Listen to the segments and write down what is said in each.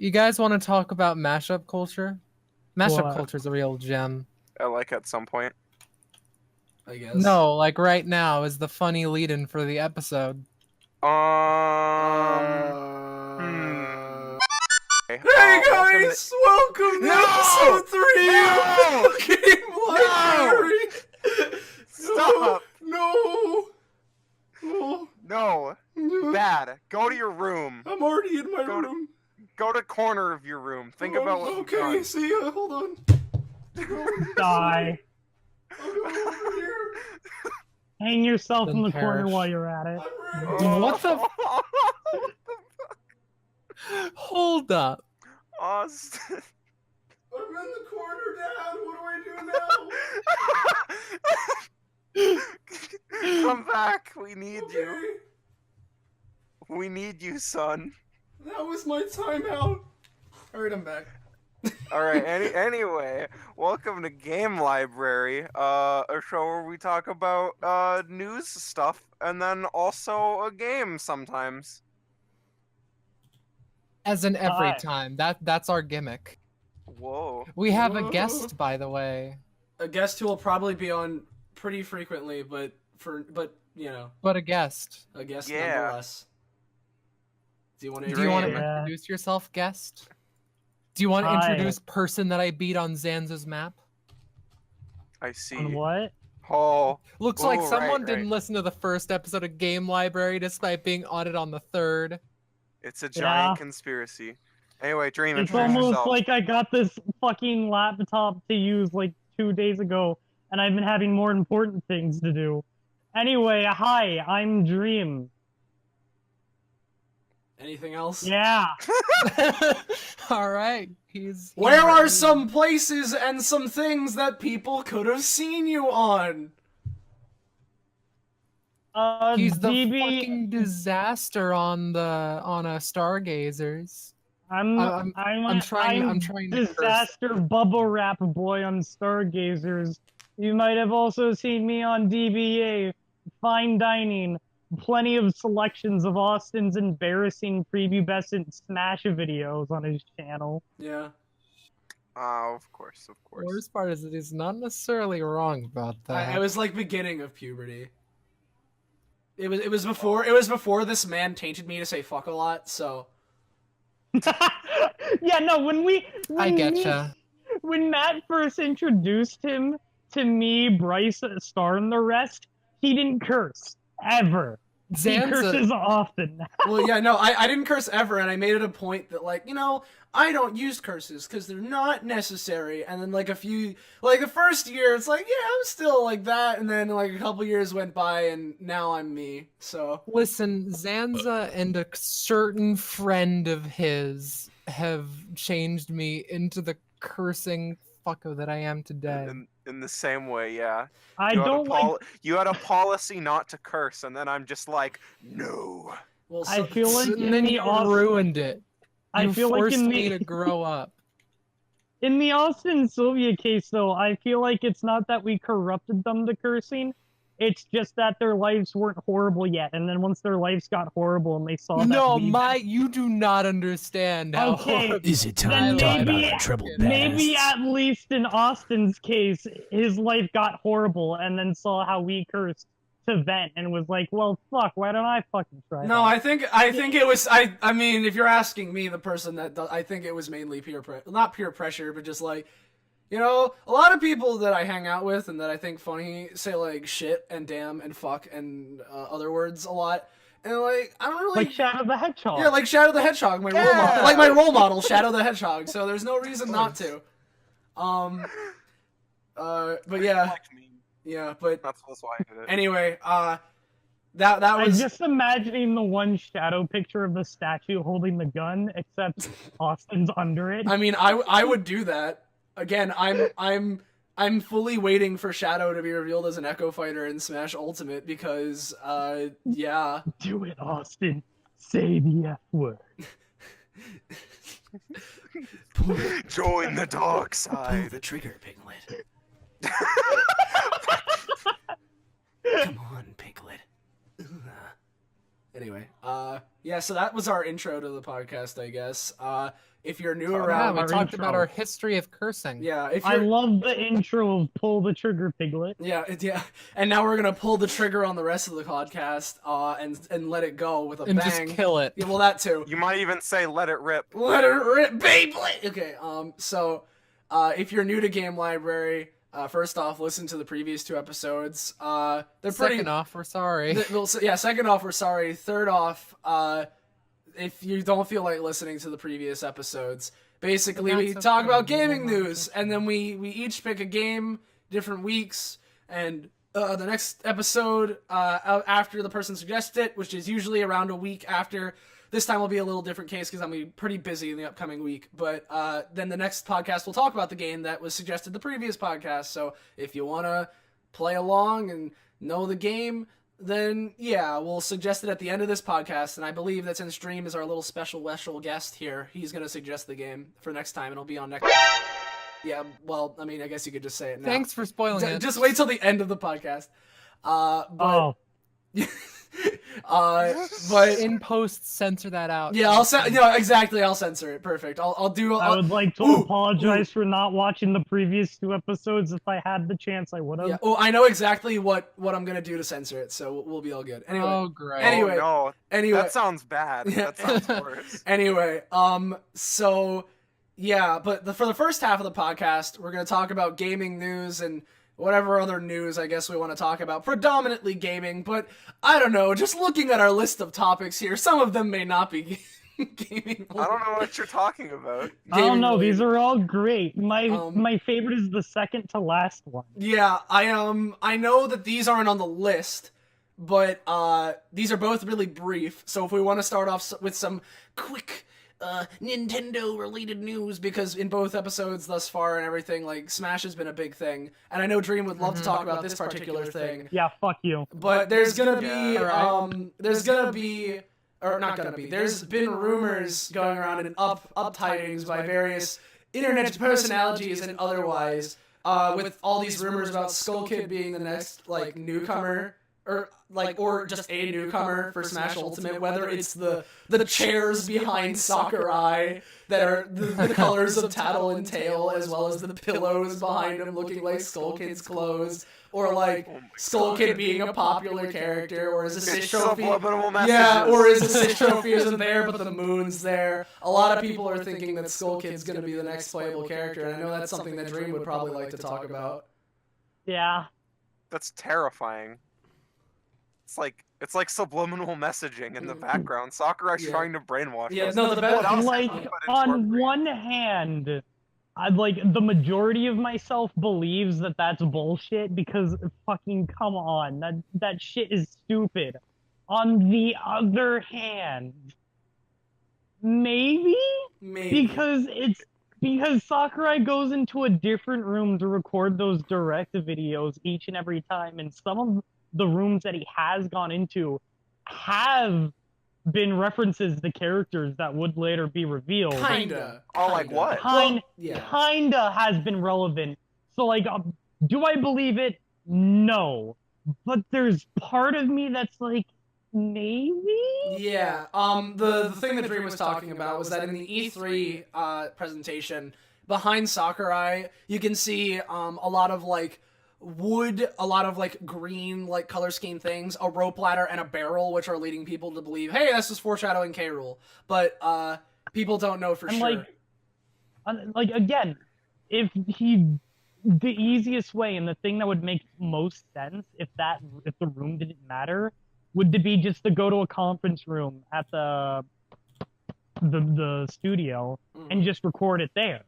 You guys want to talk about mashup culture? Mashup What? culture is a real gem. Like at some point. I guess. No, like right now is the funny lead-in for the episode. Hey guys, welcome to episode 3 of the Game Library. Stop! No. No! Bad. Go to your room. I'm already in my room. Go to corner of your room. Think about what you've Okay, done. see ya. Hold on. Die. I'll go over here. Hang yourself in Then the corner perish. while you're at it. I'm ready. What the? Hold up. Austin. I'm in the corner, Dad. What do I do now? Come back. We need Okay. you. We need you, son. That was my timeout. Alright, I'm back. Alright, anyway, welcome to Game Library, a show where we talk about news stuff and then also a game sometimes. As in every Hi. time. That's our gimmick. Whoa. We have a Whoa. guest, by the way. A guest who will probably be on pretty frequently, but you know, But a guest. a guest Yeah. nonetheless. Do you want to Do you want to Yeah. introduce yourself, guest? Do you want to Hi. introduce person that I beat on Zanza's map? I see. On what? Oh. Looks like Ooh, someone right, didn't right. listen to the first episode of Game Library despite being on it on the third. It's a giant Yeah. conspiracy. Anyway, Dream, It's introduce almost yourself. like I got this fucking laptop to use like 2 days ago, and I've been having more important things to do. Anyway, hi, I'm Dream. Anything else? Yeah. All right, he's. Where are some places and some things that people could have seen you on? He's the DB, fucking disaster on a Stargazers. I'm trying to curse. disaster bubble wrap boy on Stargazers. You might have also seen me on DBA, Fine Dining. Plenty of selections of Austin's embarrassing prepubescent Smash videos on his channel. Yeah. Of course. The worst part is that he's not necessarily wrong about that. It was like beginning of puberty. It was before this man tainted me to say fuck a lot, so Yeah, no, I getcha. when Matt first introduced him to me, Bryce, Star, and the rest, he didn't curse. Ever. He Zanza, curses often. well, yeah, no, I didn't curse ever, and I made it a point that, like, you know, I don't use curses because they're not necessary. And then, like, the first year, it's like, yeah, I'm still like that. And then, like, a couple years went by, and now I'm me. So, listen, Zanza and a certain friend of his have changed me into the cursing fucker that I am today. In the same way, yeah. I don't like. You had a policy not to curse, and then I'm just like, no. well, I feel like And in then the you Austin, ruined it. I You feel like forced in me the to grow up. in the Austin and Sylvia case, though, I feel like it's not that we corrupted them to cursing. It's just that their lives weren't horrible yet, and then once their lives got horrible and they saw No, that you do not understand how Okay. horrible. Is it Then time to talk about maybe- our troubled maybe pasts? at least in Austin's case, his life got horrible, and then saw how we cursed to vent, and was like, "Well, fuck, why don't I fucking try?" no, that? I think it was, I mean, if you're asking me, the person that does, I think it was mainly not peer pressure, but just like, you know, a lot of people that I hang out with and that I think funny say like shit and damn and fuck and other words a lot, and like I don't really like Shadow the Hedgehog. yeah, like Shadow the Hedgehog, role model, like my role model, Shadow the Hedgehog. So there's no reason not to. But yeah, but That's why I did it. anyway, that I'm was just imagining the one shadow picture of the statue holding the gun, except Austin's under it. I mean, I would do that. Again, I'm fully waiting for Shadow to be revealed as an Echo Fighter in Smash Ultimate because, yeah. Do it, Austin. Say the F word. Join the dark Pull side. the trigger, Piglet. Come on, Piglet. Anyway, Yeah, so that was our intro to the podcast, I guess. If you're new Yeah, around, we our talked intro. about our history of cursing. yeah, if I you're, love the intro of Pull the Trigger, Piglet. yeah, and now we're gonna pull the trigger on the rest of the podcast, and let it go with a And bang. just kill it. Yeah, well, that too. You might even say let it rip. Let it rip, Beyblade! Okay, so, if you're new to Game Library, first off, listen to the previous 2 episodes. They're pretty... Second off, we're sorry. Second off, we're sorry. Third off, if you don't feel like listening to the previous episodes, basically we That's talk okay. about gaming news, and then we each pick a game, different weeks, and the next episode after the person suggests it, which is usually around a week after. This time will be a little different case because I'm going to be pretty busy in the upcoming week. But then the next podcast will talk about the game that was suggested the previous podcast. So if you want to play along and know the game, then yeah, we'll suggest it at the end of this podcast. And I believe that's in stream is our little special guest here. He's going to suggest the game for next time, and it'll be on next. Yeah, well, I mean, I guess you could just say it now. Thanks for spoiling it. Just wait till the end of the podcast. But In post, censor that out. yeah, exactly. I'll censor it. Perfect. I would like to apologize for not watching the previous 2 episodes. If I had the chance, I would have. Yeah. Oh, I know exactly what I'm gonna do to censor it, so we'll be all good. Anyway. Oh, great. Anyway. Oh, no. Anyway. That sounds bad. That sounds worse. Anyway. So yeah, but for the first half of the podcast, we're gonna talk about gaming news and whatever other news I guess we want to talk about. Predominantly gaming, but I don't know. Just looking at our list of topics here, some of them may not be gaming. I don't know what you're talking about. I don't know. Gaming-related. These are all great. My favorite is the second to last one. Yeah, I know that these aren't on the list, but these are both really brief. So if we want to start off with some quick Nintendo related news, because in both episodes thus far and everything, like Smash has been a big thing, and I know Dream would love to talk about this particular thing. Yeah, fuck you. But there's gonna be there's been rumors going around in up-tidings by various internet personalities and otherwise, with all these rumors about Skull Kid being the next like newcomer, or just a newcomer for Smash Ultimate, whether it's the chairs behind Sakurai that are the colors of Tattle and Tail, as well as the pillows behind him looking like Skull Kid's clothes, or like Skull Kid being a popular character, or is a Sith trophy? Yeah, or is the Sith trophy isn't there, but the moon's there. A lot of people are thinking that Skull Kid's gonna be the next playable character, and I know that's something that Dream would probably like to talk about. Yeah. That's terrifying. It's like subliminal messaging in the background. Sakurai's trying to brainwash us. Yeah, no, the best. On one hand, the majority of myself believes that that's bullshit because fucking come on, that shit is stupid. On the other hand, maybe because Sakurai goes into a different room to record those direct videos each and every time, and some of the rooms that he has gone into have been references to characters that would later be revealed. Kinda. Oh, like what? Kinda has been relevant. So, do I believe it? No. But there's part of me that's like, maybe? Yeah. The thing that Dream was talking about was that in the E3 presentation, behind Sakurai, you can see a lot of wood, a lot of green color scheme things, a rope ladder, and a barrel, which are leading people to believe, hey, this is foreshadowing K. Rool. But people don't know for sure. Again, if the easiest way and the thing that would make most sense if the room didn't matter would to be just to go to a conference room at the studio and just record it there.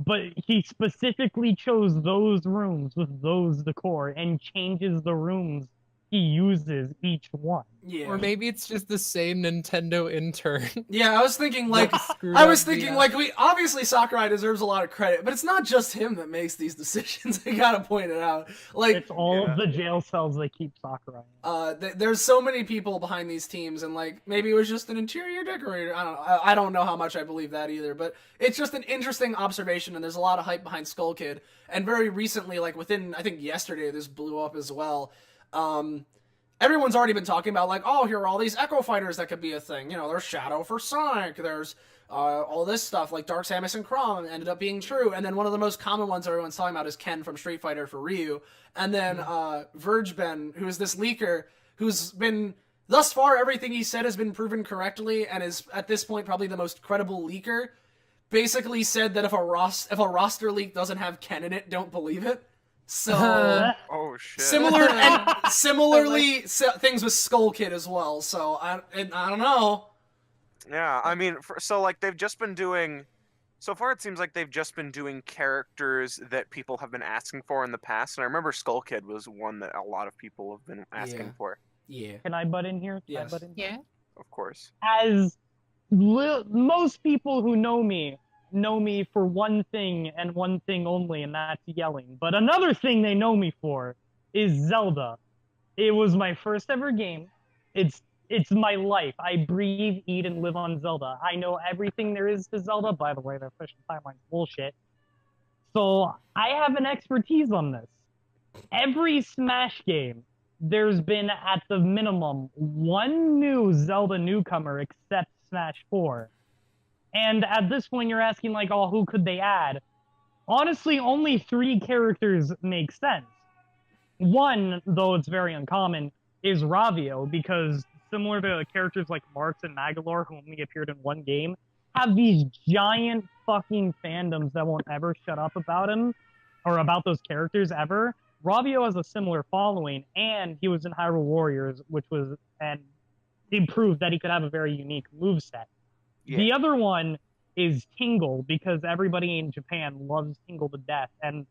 But he specifically chose those rooms with those decor and changes the rooms he uses each one. Yeah. Or maybe it's just the same Nintendo intern. Yeah, I was thinking we obviously Sakurai deserves a lot of credit, but it's not just him that makes these decisions. I gotta point it out. It's all of the jail cells that keep Sakurai. There's so many people behind these teams, and maybe it was just an interior decorator. I don't know how much I believe that either, but it's just an interesting observation, and there's a lot of hype behind Skull Kid. And very recently, within I think yesterday, this blew up as well. everyone's already been talking about, like, oh, here are all these Echo Fighters that could be a thing. You know, there's Shadow for Sonic, there's all this stuff, like Dark Samus and Chrom ended up being true. And then one of the most common ones everyone's talking about is Ken from Street Fighter for Ryu. And then VergeBen, who is this leaker, who's been, thus far, everything he said has been proven correctly, and is, at this point, probably the most credible leaker, basically said that if a roster leak doesn't have Ken in it, don't believe it. So, Oh shit. similarly, things with Skull Kid as well. So I don't know. Yeah, I mean, so like they've just been doing. So far, it seems like they've just been doing characters that people have been asking for in the past. And I remember Skull Kid was one that a lot of people have been asking for. Yeah. Can I butt in here? Yes. Yeah. Of course. As most people who know me for one thing and one thing only, and that's yelling. But another thing they know me for is Zelda. It was my first ever game. It's my life. I breathe, eat, and live on Zelda. I know everything there is to Zelda. By the way, the official timeline's bullshit. So I have an expertise on this. Every Smash game, there's been at the minimum one new Zelda newcomer except Smash 4. And at this point, you're asking, like, oh, who could they add? Honestly, only 3 characters make sense. One, though it's very uncommon, is Ravio, because similar to characters like Marks and Magolor, who only appeared in one game, have these giant fucking fandoms that won't ever shut up about him, or about those characters ever. Ravio has a similar following, and he was in Hyrule Warriors, and he proved that he could have a very unique moveset. Yeah. The other one is Tingle, because everybody in Japan loves Tingle to death. And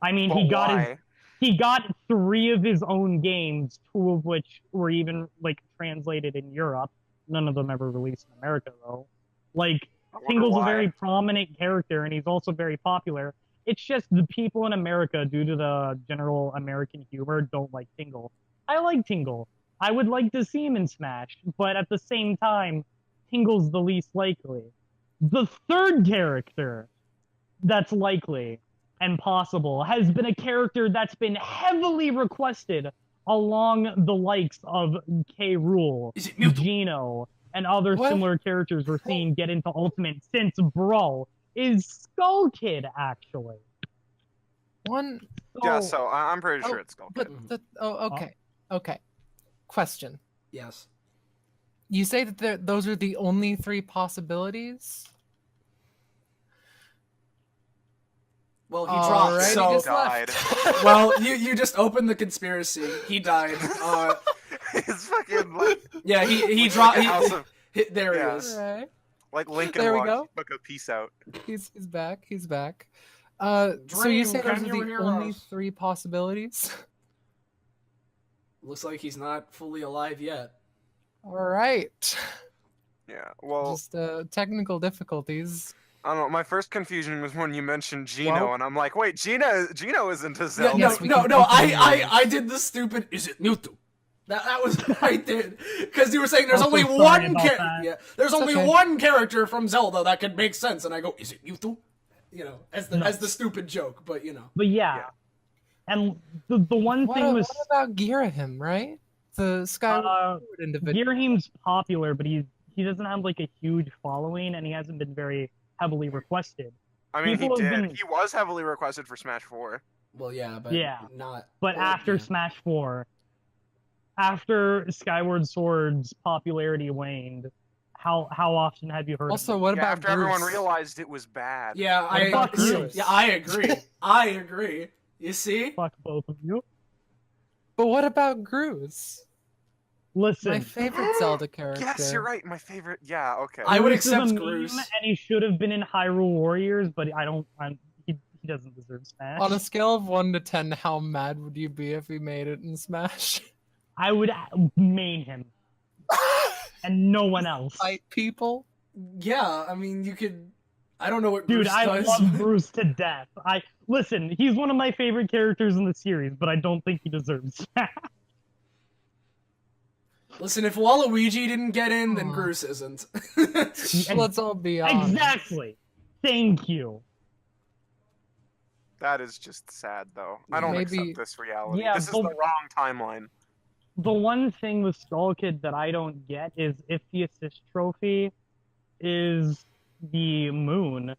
I mean, he got 3 of his own games, 2 of which were even like translated in Europe. None of them ever released in America, though. Like, Tingle's a very prominent character, and he's also very popular. It's just the people in America, due to the general American humor, don't like Tingle. I like Tingle. I would like to see him in Smash, but at the same time, Tingle's the least likely. The third character that's likely and possible has been a character that's been heavily requested along the likes of K. Rool, Gino, and other similar characters we're seeing get into Ultimate since Brawl, is Skull Kid, actually. So I'm pretty sure it's Skull Kid. Okay. Question. Yes. You say that those are the only 3 possibilities? Well, he dropped, right, so... He died. Well, you just opened the conspiracy. He died. It's fucking like... Yeah, he dropped... There he is. Right. Like Lincoln there we Lodge. go. Took a piece out. He's back. He's back. So you say those are the only 3 possibilities? Looks like he's not fully alive yet. All right. Yeah, well... Just technical difficulties. I don't know, my first confusion was when you mentioned Gino, and I'm like, wait, Gino isn't a Zelda. No, I did the stupid, is it Mewtwo? That was what I did. Because you were saying there's only one character. Yeah, there's only one character from Zelda that could make sense, and I go, is it Mewtwo? You know, as the stupid joke, but you know. But yeah. And the one thing was... What about Girahim, right? The Skyward individual. Girahim's popular, but he doesn't have like a huge following, and he hasn't been very heavily requested. I mean, he was heavily requested for Smash 4. Well, yeah, but not... But after Smash 4, after Skyward Sword's popularity waned, how often have you heard also, of it? What about after Bruce? Everyone realized it was bad. Yeah, I agree. I agree. You see? Fuck both of you. But what about Gru's? Listen. My favorite Zelda character. Yes, you're right. My favorite. Yeah, okay. I would accept Gru's. And he should have been in Hyrule Warriors, but he doesn't deserve Smash. On a scale of 1 to 10, how mad would you be if he made it in Smash? I would main him. And no one else. Fight people? Yeah, I mean, you could... I don't know what Dude, Bruce I does. love Bruce to death. Listen, he's one of my favorite characters in the series, but I don't think he deserves Smash. Listen, if Waluigi didn't get in, then Bruce isn't. Let's all be honest. Exactly. Thank you. That is just sad, though. I don't accept this reality. Yeah, this is the wrong timeline. the one thing with Skull Kid that I don't get is if the assist trophy is the moon,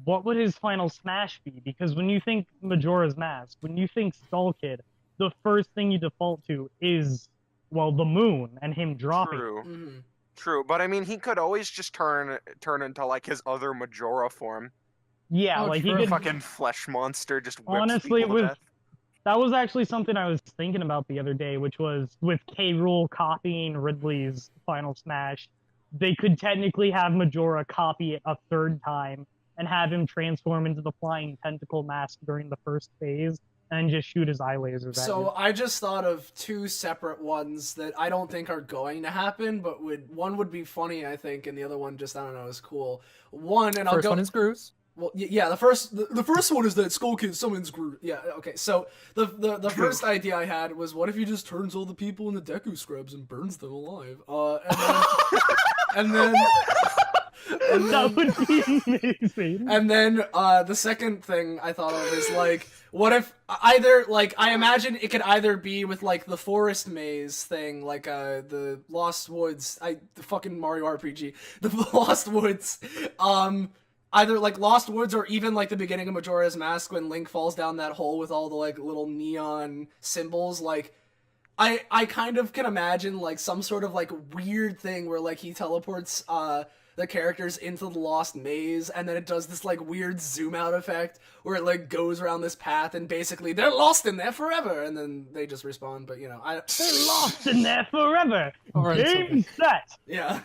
what would his final smash be? Because when you think Majora's Mask, when you think Skull Kid, the first thing you default to is, well, the moon and him dropping. True. Mhm. True, but I mean, he could always just turn into like his other Majora form. Yeah, Oh, like he true. could. Fucking flesh monster just whips Honestly, people to with death. that was actually something I was thinking about the other day, which was with K. Rool copying Ridley's Final Smash, they could technically have Majora copy it a third time and have him transform into the flying tentacle mask during the first phase and just shoot his eye lasers at So you. I just thought of two separate ones that I don't think are going to happen, but one would be funny, I think, and the other one just I don't know is cool. One, and I'll First go. one is Grooves. Well, yeah, the first one is that Skull Kid summons Groot. Yeah, okay. So the first idea I had was, what if he just turns all the people into Deku Scrubs and burns them alive? And then That would be amazing. and then the second thing I thought of is like, what if either like I imagine it could either be with like the forest maze thing, like the Lost Woods, the fucking Mario RPG, the Lost Woods, either like Lost Woods or even like the beginning of Majora's Mask when Link falls down that hole with all the like little neon symbols. Like I kind of can imagine like some sort of like weird thing where like he teleports the characters into the lost maze, and then it does this like weird zoom out effect where it like goes around this path, and basically they're lost in there forever, and then they just respawn. But you know, They're lost in there forever. Or Game set. yeah.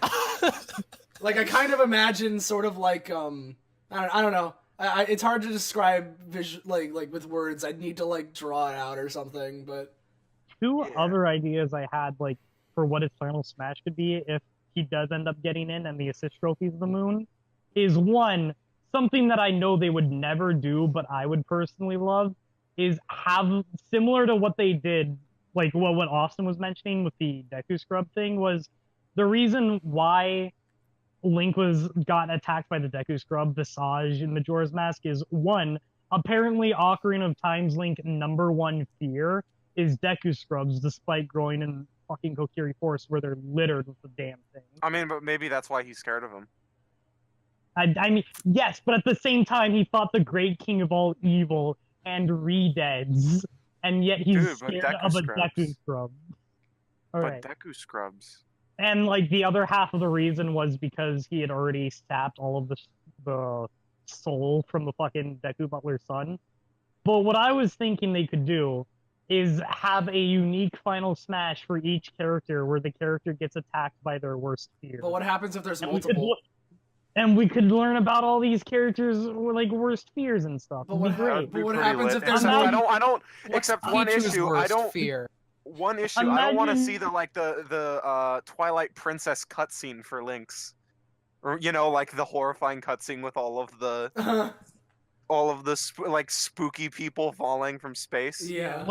Like I kind of imagine sort of like I don't know. It's hard to describe like with words. I'd need to like draw it out or something. But Two other ideas I had, like, for what his final smash could be if he does end up getting in and the assist trophy is the moon, is one, something that I know they would never do, but I would personally love, is have, similar to what they did, like what Austin was mentioning with the Deku Scrub thing, was the reason why Link got attacked by the Deku Scrub Visage in Majora's Mask is, one, apparently Ocarina of Time's Link #1 fear is Deku Scrubs, despite growing in fucking Kokiri Forest where they're littered with the damn thing. I mean, but maybe that's why he's scared of him. I mean, yes, but at the same time, he fought the great king of all evil and Redeads, and yet he's Dude, but scared Deku of a Scrubs. Deku Scrub. All right. But Deku Scrubs. And, like, the other half of the reason was because he had already sapped all of the soul from the fucking Deku Butler's son. But what I was thinking they could do is have a unique final smash for each character where the character gets attacked by their worst fear. but what happens if there's And multiple? we could learn about all these characters' like worst fears and stuff. But It'd what be great. That'd be what pretty happens lit. if there's Except multiple- I don't. What's Except one Pichu's issue. I worst don't. fear. One issue. I don't want to Imagine- see the Twilight Princess cutscene for Link's, or you know, like the horrifying cutscene with all of the like spooky people falling from space. Yeah.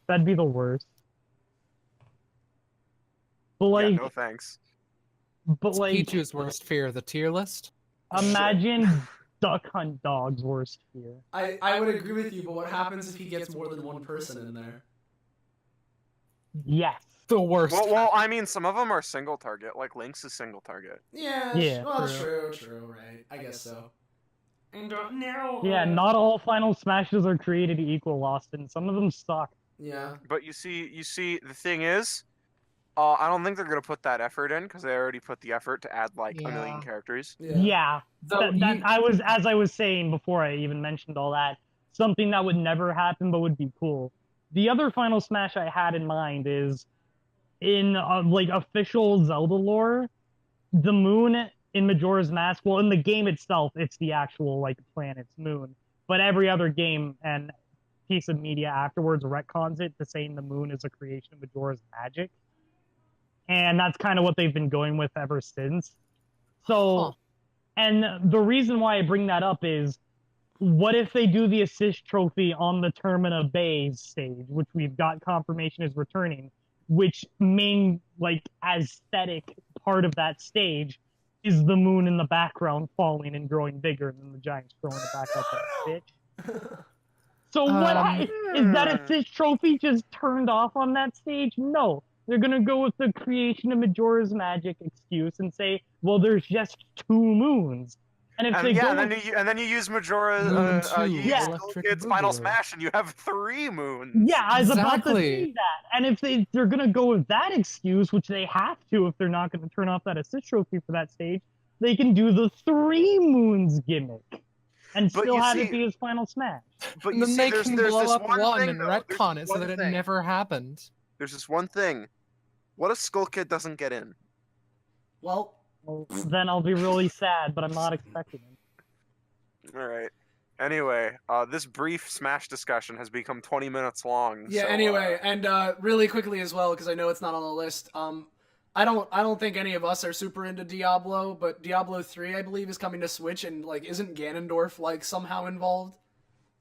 That'd be the worst. But like, Yeah, no thanks. but What's like, Pichu's worst fear? The tier list? imagine Duck Hunt Dog's worst fear. I would agree with you, but what happens if he gets more than one person in there? Yes. The worst. Well, I mean, some of them are single target. Like Link's is single target. Yeah. Yeah, Well, true. true, right. I guess so. Yeah, not all final smashes are created equal, Austin. Some of them suck. Yeah. But you see, the thing is, I don't think they're gonna put that effort in because they already put the effort to add like a million Yeah. characters. Yeah. Though As I was saying before I even mentioned all that, something that would never happen but would be cool. The other final smash I had in mind is in like official Zelda lore, the moon in Majora's Mask, well, in the game itself, it's the actual like planet's moon, but every other game and piece of media afterwards retcons it to saying the moon is a creation of Majora's magic, and that's kind of what they've been going with ever since. So, Huh. and the reason why I bring that up is, what if they do the assist trophy on the Termina Bay stage, which we've got confirmation is returning, which main like aesthetic part of that stage is the moon in the background falling and growing bigger, and then the giants throwing it back up like a bitch. So is that assist trophy just turned off on that stage? No. They're gonna go with the creation of Majora's Magic excuse and say, well, there's just 2 moons. And if they go and then you use Majora, Moon 2, you use Skull Electric Kid's Final Boogaloo. Smash, and you have 3 moons. Yeah, I was about to Exactly. say that. And if they're gonna go with that excuse, which they have to if they're not gonna turn off that assist trophy for that stage, they can do the 3 moons gimmick and But still you have see- it be his final smash. But And you then see, they there's can this blow up one one thing, and though. There's retcon this it so one that it thing. never happened. There's this one thing. What if Skull Kid doesn't get in? Well, Well, then I'll be really sad, but I'm not expecting it. All right. Anyway, this brief Smash discussion has become 20 minutes long. yeah. so, Anyway, and really quickly as well, because I know it's not on the list. I don't think any of us are super into Diablo, but Diablo 3, I believe, is coming to Switch, and like, isn't Ganondorf like somehow involved?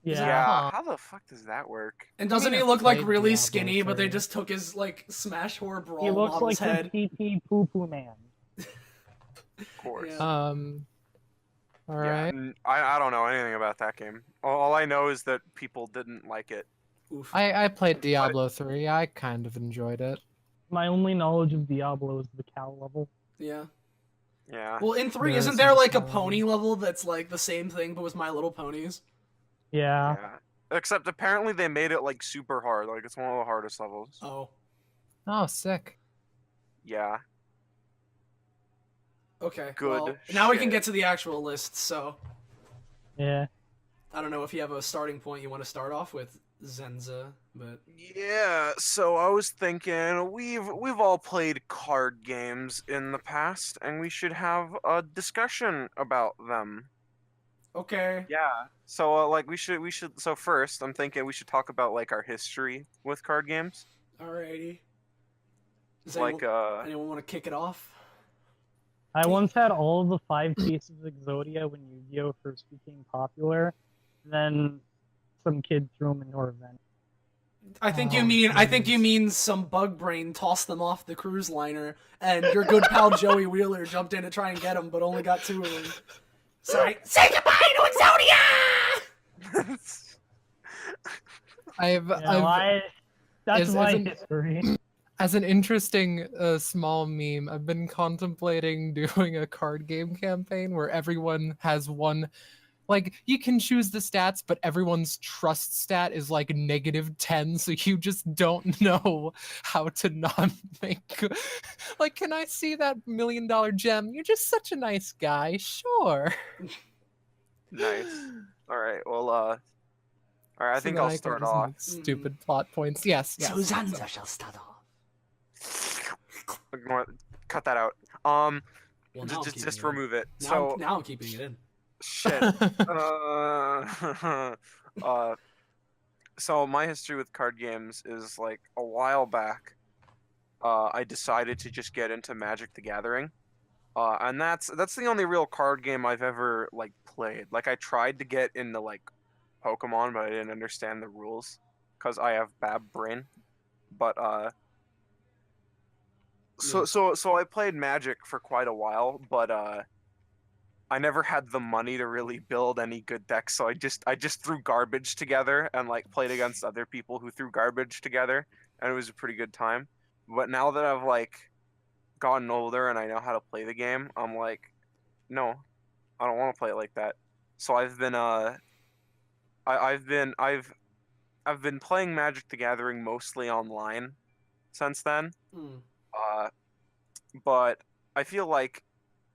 Yeah. yeah. How the fuck does that work? And doesn't mean, he I've look like played really Diablo skinny, but they 3. just took his like Smash Horror Brawl He looks model's like head? the PP Poo Poo Man. Of course. Yeah. All Yeah, right. I don't know anything about that game. All I know is that people didn't like it. Oof. I played Diablo 3. I kind of enjoyed it. My only knowledge of Diablo is the cow level. Yeah. Yeah. Well, in 3, Yeah, isn't it's there like a just, pony level that's like the same thing but with My Little Ponies? Yeah. Yeah. Except apparently they made it like super hard. Like it's one of the hardest levels. Oh. Oh, sick. Yeah. Okay. Good Well, now we can shit. get to the actual list, so Yeah. I don't know if you have a starting point you want to start off with, Zanza, but Yeah, so I was thinking we've all played card games in the past, and we should have a discussion about them. okay. Yeah. So like we should. So first, I'm thinking we should talk about like our history with card games. Alrighty. Does Like anyone want to kick it off? I once had all of the 5 pieces of Exodia when Yu-Gi-Oh! First became popular. Then some kid threw them into our vent. I think Oh, you mean some bug brain tossed them off the cruise liner, and your good pal Joey Wheeler jumped in to try and get them, but only got 2 of them. Sorry. Say goodbye to Exodia! That's Is- my isn't- history. As an interesting small meme, I've been contemplating doing a card game campaign where everyone has one. Like, you can choose the stats, but everyone's trust stat is like -10, so you just don't know how to not make. Like, can I see that $1 million gem? You're just such a nice guy. Sure. nice. All right. Well, all right. I So think then I'll can start just off. make stupid plot points. Yes. So yes. Zanza shall start off. Ignore, cut that out. Well, now I'm Just keeping it in. remove it. Now I'm keeping it in. Shit. So my history with card games is like a while back. I decided to just get into Magic the Gathering, and that's the only real card game I've ever like played. Like I tried to get into like Pokemon, but I didn't understand the rules because I have bad brain. But so I played Magic for quite a while, but I never had the money to really build any good decks, so I just threw garbage together and like played against other people who threw garbage together, and it was a pretty good time. But now that I've like gotten older and I know how to play the game, I'm like, no, I don't want to play it like that. So I've been I've been playing Magic the Gathering mostly online since then. Hmm. But I feel like,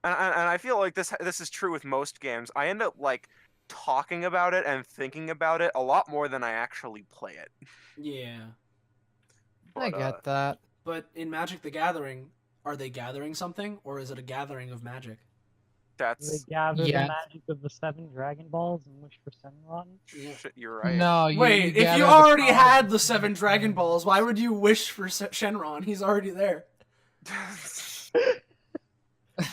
and I feel like this is true with most games. I end up like talking about it and thinking about it a lot more than I actually play it. Yeah. I But, get that. But in Magic the Gathering, are they gathering something, or is it a gathering of magic? They That's gather Yeah. the magic of the 7 Dragon Balls and wish for Senron. Yeah. shit. You're right. No, you Wait, if gather you the already power- had the 7 Dragon Balls, why would you wish for Shenron? He's already there.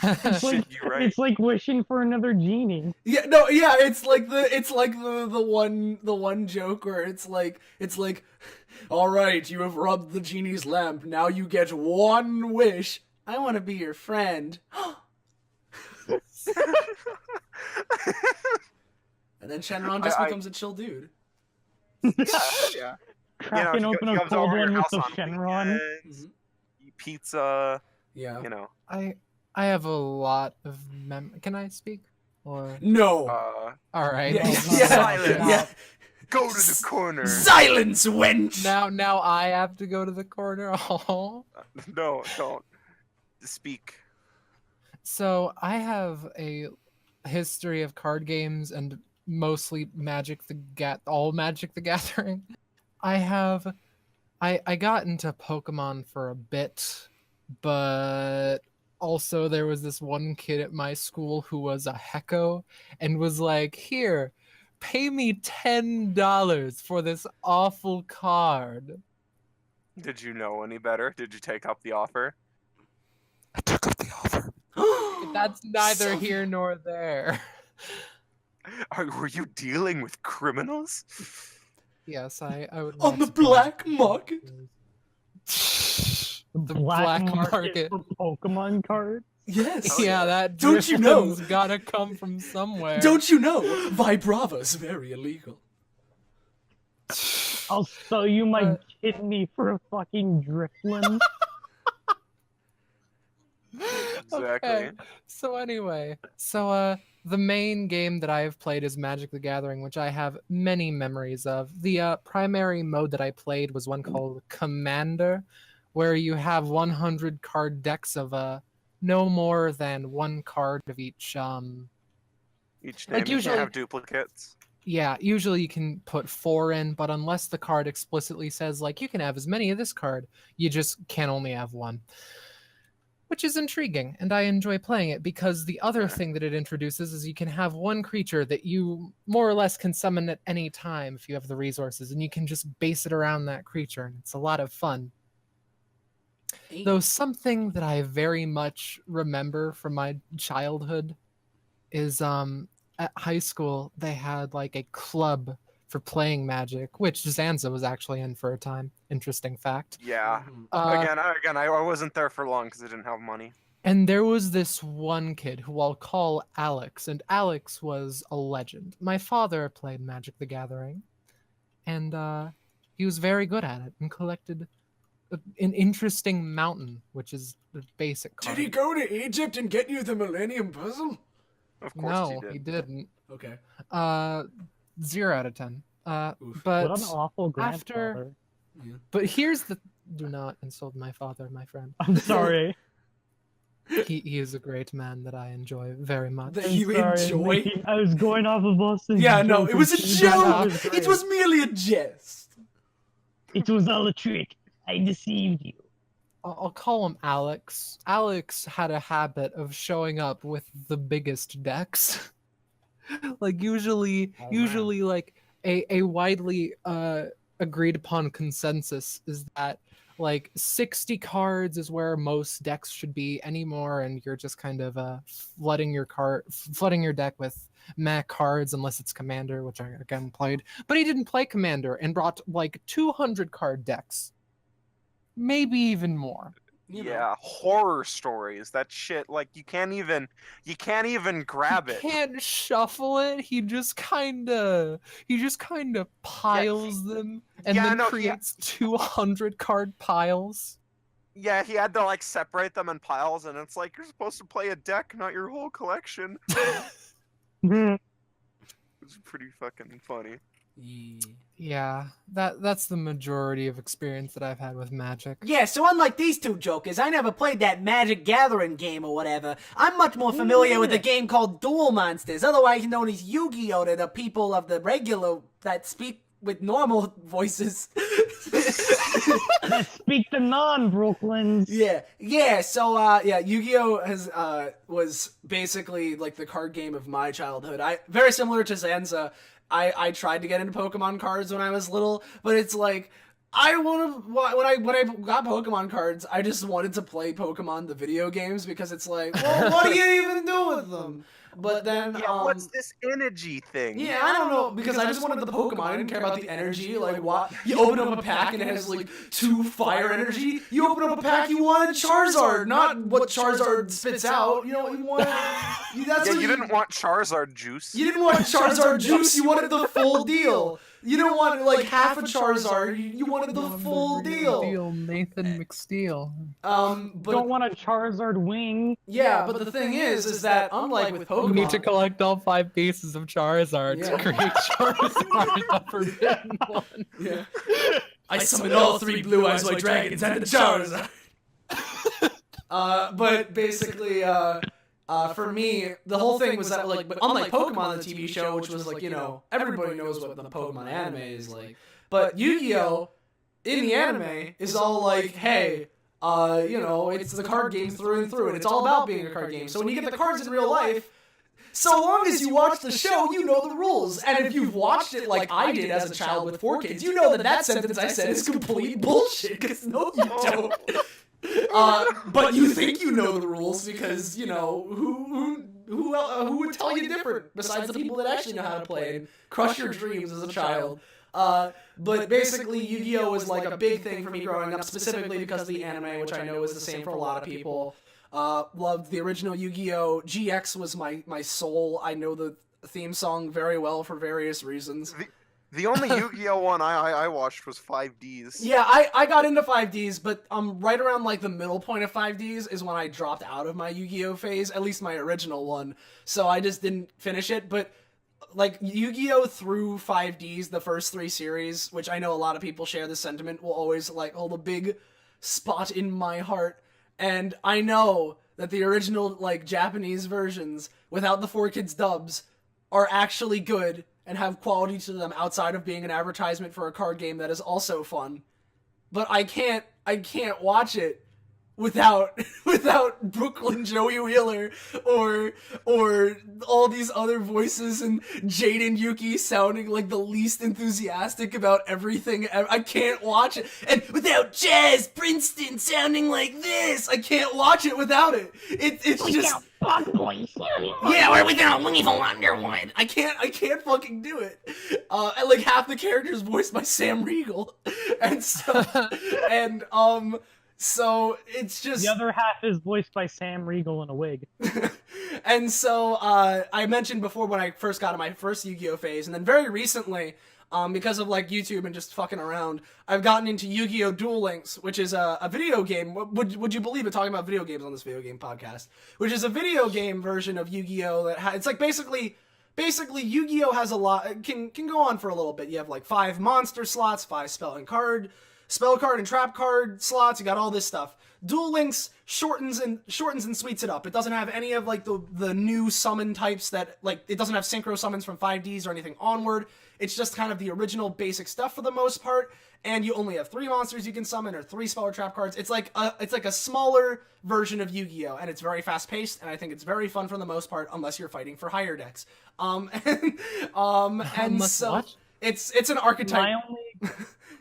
It's like, Shit, you're right. it's like wishing for another genie. Yeah, no, yeah, it's like the one joke where it's like, all right, you have rubbed the genie's lamp. Now you get one wish. I want to be your friend. And then Shenron just I- becomes a chill dude. Yeah. Cracking he open he a comes cold over to your one with house the on Shenron. weekends, eat pizza. Yeah. You know. I have a lot of Can I speak? Or No. all right. Yeah. No, Yeah. Silence. Yeah. Go to the corner. Silence, wench. Now I have to go to the corner. Oh. No, don't speak. So I have a history of card games and mostly all Magic the Gathering. I got into Pokemon for a bit, but also there was this one kid at my school who was a hecko and was like, "Here, pay me $10 for this awful card." Did you know any better? Did you take up the offer? I took up the offer. That's neither Sylvia. here nor there. Were you dealing with criminals? Yes, I would On not the suppose- black market. The black market for Pokemon cards. Yes. Yeah, that Don't you know? drifting's gotta come from somewhere. Don't you know? Vibrava's very illegal. I'll sell you my Uh, kidney for a fucking Driflin. Exactly. Okay. So anyway, the main game that I have played is Magic the Gathering, which I have many memories of. The primary mode that I played was one called Commander, where you have 100 card decks of no more than one card of each. Each Like name you usually- can have duplicates. Yeah, usually you can put 4 in, but unless the card explicitly says like you can have as many of this card, you just can only have one. Which is intriguing, and I enjoy playing it because the other thing that it introduces is you can have one creature that you more or less can summon at any time if you have the resources, and you can just base it around that creature, and it's a lot of fun. Though something that I very much remember from my childhood is at high school they had like a club for playing Magic, which Zanza was actually in for a time. Interesting fact. Yeah. Uh, Again, I wasn't there for long because I didn't have money. And there was this one kid who I'll call Alex, and Alex was a legend. My father played Magic the Gathering, and he was very good at it and collected an interesting mountain, which is the basic card. Did he go to Egypt and get you the Millennium Puzzle? Of course No, he he did. didn't. Okay. 0 out of 10. Oof. But What an awful after- grandfather. but here's the do not insult my father, my friend. I'm sorry. He is a great man that I enjoy very much. That I'm you sorry. enjoy? I was going off of Austin's Yeah, no, joke it was a and she thought joke. It great. was merely a jest. It was all a trick. I deceived you. I'll call him Alex. Alex had a habit of showing up with the biggest decks. Like usually like a widely agreed upon consensus is that like 60 cards is where most decks should be anymore, and you're just kind of flooding your deck with meh cards unless it's Commander, which I again played. But he didn't play Commander and brought like 200 card decks. Maybe even more. You know. Yeah, horror stories. That shit, like you can't even grab it. He can't shuffle it. He just kind of piles them and yeah, then no, creates 200 card piles. Yeah, he had to like separate them in piles, and it's like you're supposed to play a deck, not your whole collection. It's pretty fucking funny. Yeah, that's the majority of experience that I've had with Magic. Yeah, so unlike these two jokers, I never played that Magic Gathering game or whatever. I'm much more familiar with a game called Duel Monsters, otherwise known as Yu-Gi-Oh! To the people of the regular that speak with normal voices. Speak the non-Brooklyns. Yeah. So, Yu-Gi-Oh was basically like the card game of my childhood. Very similar to Zanza. I tried to get into Pokemon cards when I was little, but it's like when I got Pokemon cards, I just wanted to play Pokemon the video games because it's like, well, what do you even do with them? But then, Yeah, what's this energy thing? yeah, I don't know, because I just wanted the Pokemon. I didn't care about the energy. Like, what? You open up a pack and it has, like, 2 fire energy. You open up a pack, you wanted Charizard, not what Charizard spits out. You know, you wanted... You didn't want Charizard juice. You didn't want Charizard juice, you wanted the full deal. You don't want like half a Charizard. You wanted the full deal. Nathan McSteel. Don't But want a Charizard wing. yeah, but the thing is that unlike with You need to Pokemon, collect all 5 pieces of Charizard Yeah. to create Charizard, the forbidden one. yeah, I summoned all 3 Blue Eyes White Dragons and the Charizard. But basically, for me, the whole thing was that like, but unlike Pokemon, the TV show, which was like, you know, everybody knows what the Pokemon anime is like, but Yu-Gi-Oh! In the anime is all like, hey, you know, it's the card game through and through, and it's all about being a card game. So when you get the cards in real life, so long as you watch the show, you know the rules. And if you've watched it like I did as a child with 4 kids, you know that sentence I said is complete bullshit, because no, you don't. But you think you know the rules because, you know, who would tell you different besides the people that actually know how to play and crush your dreams as a child. But basically, Yu-Gi-Oh! Was like a big thing for me growing up, specifically because of the anime, which I know is the same for a lot of people. Loved the original Yu-Gi-Oh! GX was my soul. I know the theme song very well for various reasons. The only Yu-Gi-Oh one I watched was 5Ds. Yeah, I got into 5Ds, but right around like the middle point of 5Ds is when I dropped out of my Yu-Gi-Oh phase, at least my original one. So I just didn't finish it, but like Yu-Gi-Oh through 5Ds, the first 3 series, which I know a lot of people share this sentiment, will always like hold a big spot in my heart. And I know that the original like Japanese versions without the 4Kids dubs are actually good and have quality to them outside of being an advertisement for a card game that is also fun. But I can't watch it without Brooklyn Joey Wheeler or all these other voices and Jaden Yuki sounding like the least enthusiastic about everything. I can't watch it. And without Jazz Princeton sounding like this, I can't watch it without it. It's just... Yeah, or without Evil Underwood. I can't fucking do it. And like half the characters voiced by Sam Riegel. And so it's just The other half is voiced by Sam Riegel in a wig. And so I mentioned before when I first got in my first Yu-Gi-Oh phase, and then very recently, because of like YouTube and just fucking around, I've gotten into Yu-Gi-Oh! Duel Links, which is a video game. Would you believe it? Talking about video games on this video game podcast, which is a video game version of Yu-Gi-Oh! That it's like basically Yu-Gi-Oh! Has a lot. Can go on for a little bit. You have like 5 monster slots, 5 spell card and trap card slots. You got all this stuff. Duel Links shortens and sweets it up. It doesn't have any of like the new summon types that like it doesn't have synchro summons from 5Ds or anything onward. It's just kind of the original basic stuff for the most part, and you only have 3 monsters you can summon or 3 spell or trap cards. It's like a smaller version of Yu-Gi-Oh, and it's very fast paced, and I think it's very fun for the most part, unless you're fighting for higher decks. So it's an archetype. My only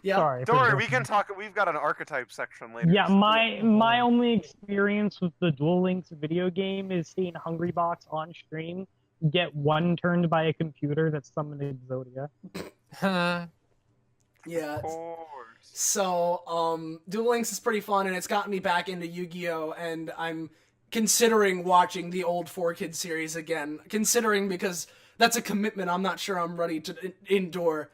Yeah. Sorry. Don't worry, we can talk. We've got an archetype section later. Yeah, my only experience with the Duel Links video game is seeing Hungrybox on stream get one-turned by a computer that summoned Exodia. Yeah. Of course. So, Duel Links is pretty fun, and it's gotten me back into Yu-Gi-Oh! And I'm considering watching the old 4Kids series again. Considering because that's a commitment I'm not sure I'm ready to endure.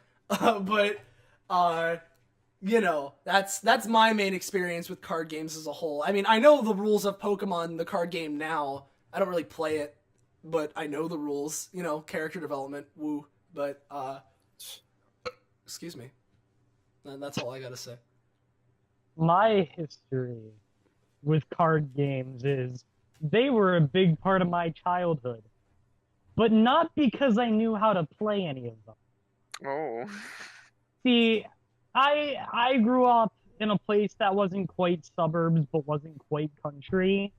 You know, that's my main experience with card games as a whole. I mean, I know the rules of Pokemon, the card game now. I don't really play it, but I know the rules. You know, character development, woo. But, excuse me. And that's all I gotta say. My history with card games is they were a big part of my childhood, but not because I knew how to play any of them. Oh. See, I grew up in a place that wasn't quite suburbs, but wasn't quite country,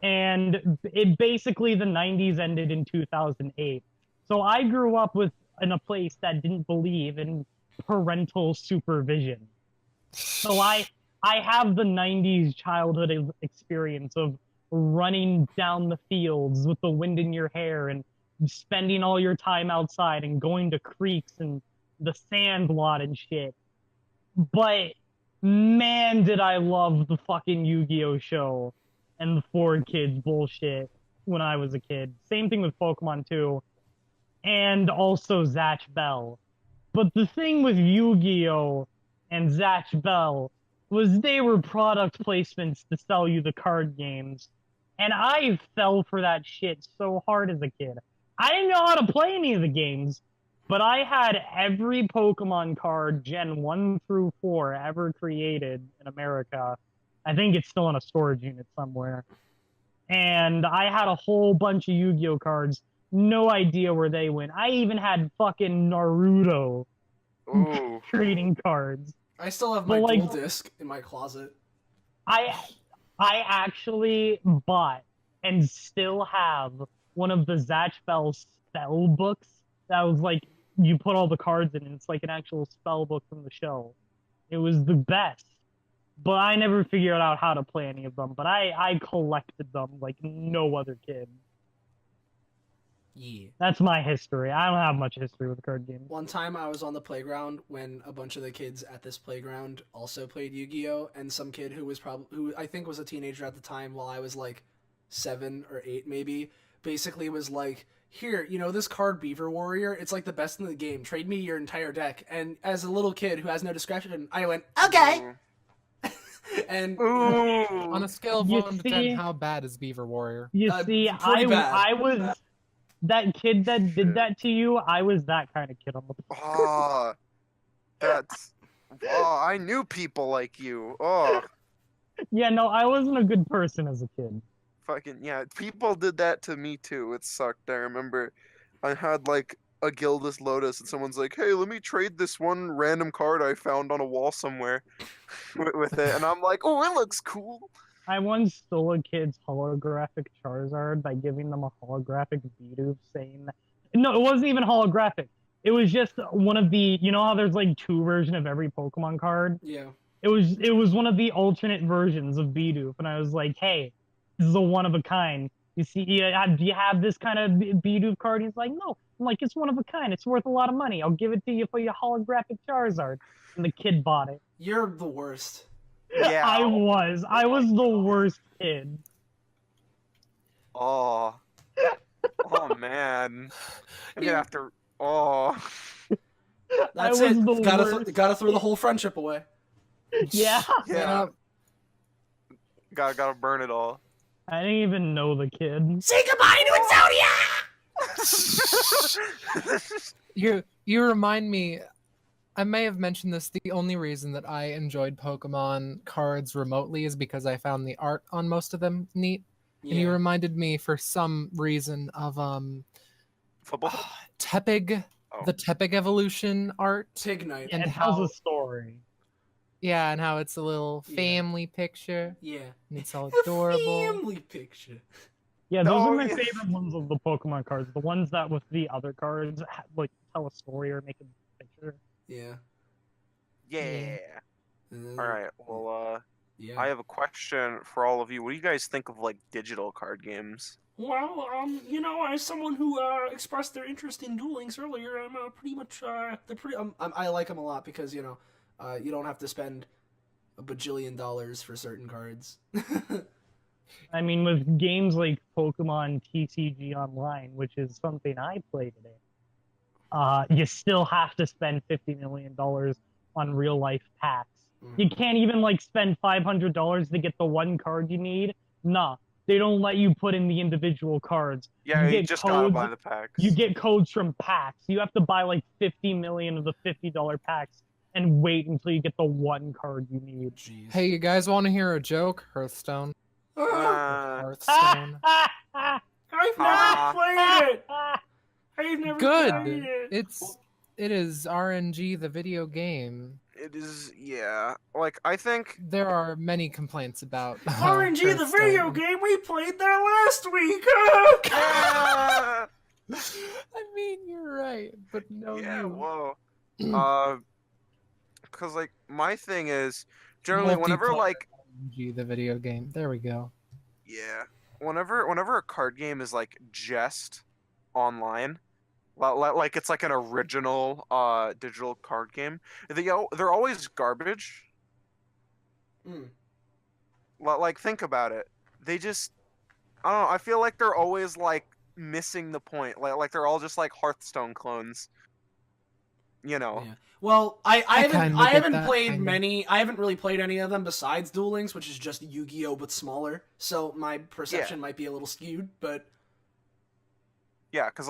and it basically the 90s ended in 2008. So I grew up in a place that didn't believe in parental supervision. So I have the 90s childhood experience of running down the fields with the wind in your hair and spending all your time outside and going to creeks and the sand lot and shit. But man, did I love the fucking Yu-Gi-Oh! Show and the 4Kids bullshit when I was a kid. Same thing with Pokemon too. And also Zatch Bell. But the thing with Yu-Gi-Oh! And Zatch Bell was they were product placements to sell you the card games. And I fell for that shit so hard as a kid. I didn't know how to play any of the games, but I had every Pokemon card Gen 1 through 4 ever created in America. I think it's still in a storage unit somewhere. And I had a whole bunch of Yu-Gi-Oh cards. No idea where they went. I even had fucking Naruto Ooh. trading cards. I still have my But, like, dual disc in my closet. I actually bought and still have one of the Zatch Bell spell books that was like you put all the cards in and it's like an actual spell book from the show. It was the best. But I never figured out how to play any of them. But I collected them like no other kid. Yeah. That's my history. I don't have much history with card games. One time I was on the playground when a bunch of the kids at this playground also played Yu-Gi-Oh! And some kid who I think was a teenager at the time while I was like 7 or 8 maybe, basically was like, here, you know this card Beaver Warrior? It's like the best in the game. Trade me your entire deck. And as a little kid who has no discretion, I went, okay! And Ooh. On a scale of You 1 to see- 10, how bad is Beaver Warrior? You see, pretty bad. I was that kid that did that to you. I was that kind of kid on the Oh, that's. Oh, I knew people like you. Oh, Yeah, no, I wasn't a good person as a kid. fucking yeah. People did that to me too. It sucked. I remember I had like a Gildas Lotus, and someone's like, "Hey, let me trade this one random card I found on a wall somewhere with it," and I'm like, "Oh, it looks cool." I once stole a kid's holographic Charizard by giving them a holographic Bidoof saying that... No, it wasn't even holographic. It was just one of the... You know how there's like 2 versions of every Pokemon card? yeah. It was one of the alternate versions of Bidoof, and I was like, hey, this is a one of a kind. You see, do you have this kind of Bidoof card? He's like, no. I'm like, it's one of a kind. It's worth a lot of money. I'll give it to you for your holographic Charizard. And the kid bought it. You're the worst. Yeah. I was the worst kid. Oh. Oh man. I'm gonna have to. Oh. That's I was it. the worst. Gotta throw the whole friendship away. Yeah. Yeah. Gotta burn it all. I didn't even know the kid. Say goodbye to Exodia! You remind me. I may have mentioned this. The only reason that I enjoyed Pokemon cards remotely is because I found the art on most of them neat. And you reminded me for some reason of Football. Tepig, Oh. the Tepig evolution art. Tignite. And It tells how- a story. Yeah, and how it's a little Yeah. family picture. Yeah. And it's all A adorable. family picture. Yeah, those Oh, are my yeah. favorite ones of the Pokemon cards. The ones that with the other cards like tell a story or make a picture. Yeah. Yeah. Uh, All right. Well, Yeah. I have a question for all of you. What do you guys think of like digital card games? Well, you know, as someone who expressed their interest in Duel Links earlier, I'm pretty much They're pretty. I like them a lot because you know, you don't have to spend a bajillion dollars for certain cards. I mean, with games like Pokemon TCG Online, which is something I play today, you still have to spend $50 million on real life packs. You can't even like spend $500 to get the one card you need. Nah, they don't let you put in the individual cards. Yeah, you get just gotta codes- buy the packs. You get codes from packs. You have to buy like 50 million of the $50 packs and wait until you get the one card you need. Jeez. Hey, you guys want to hear a joke? Hearthstone. Hearthstone. I've never played it. I've never Good. played it. It is RNG, the video game. It is, yeah. Like I think. There are many complaints about RNG, the video Hearthstone. game. We played that last week. Yeah. I mean, you're right, but no. Yeah. you. Whoa. Because like my thing is generally whenever Multiplayer like RNG, the video game. There we go. yeah, whenever a card game is like just online. Like it's like an original digital card game. They're always garbage. Mm. Like think about it. They just I don't know. I feel like they're always like missing the point. Like they're all just like Hearthstone clones. you know. Yeah. Well, I kinda I get haven't that, played kinda. many. I haven't really played any of them besides Duel Links, which is just Yu-Gi-Oh but smaller. So my perception might be a little skewed, but Yeah, because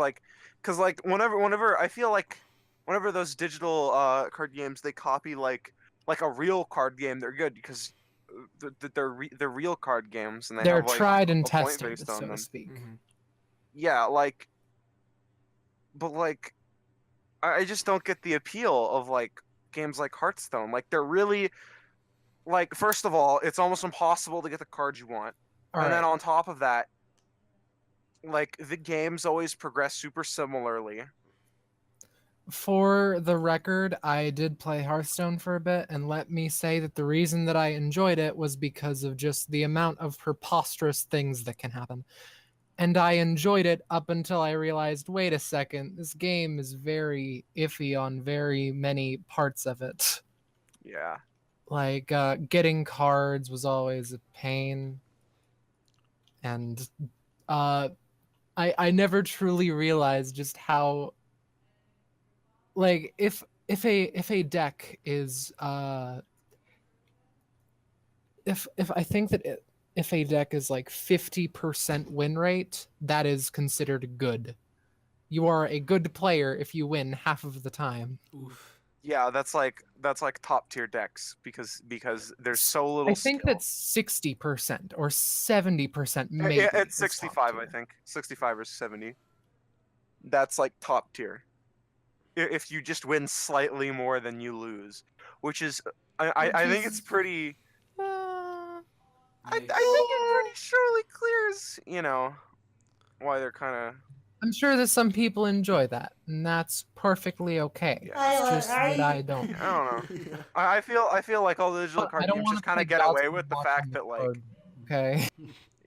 whenever I feel like whenever those digital card games they copy like a real card game, they're good because they're real card games and they They're have like tried and a point tested, based on so to them. speak. Yeah, like, but like, I just don't get the appeal of like games like Hearthstone. Like they're really like first of all, it's almost impossible to get the cards you want, All and then right. on top of that, like the games always progress super similarly. For the record, I did play Hearthstone for a bit, and let me say that the reason that I enjoyed it was because of just the amount of preposterous things that can happen. And I enjoyed it up until I realized, wait a second, this game is very iffy on very many parts of it. Yeah. Like, getting cards was always a pain. And I never truly realized just how, like, if a deck is if I think that if a deck is like 50% win rate, that is considered good. You are a good player if you win half of the time. oof. Yeah, that's like top tier decks because there's so little. I think skill. that's 60% or 70% maybe. It's is top 65, I tier. think. 65 or 70. That's like top tier. If you just win slightly more than you lose, which is I think it's pretty. I think it pretty surely clears, you know, why they're kind of. I'm sure that some people enjoy that, and that's perfectly okay. Yeah. It's just that I don't. I don't know. I feel like all the digital But card I don't games wanna just kind play of get Gods away of with the War fact on that like card, okay.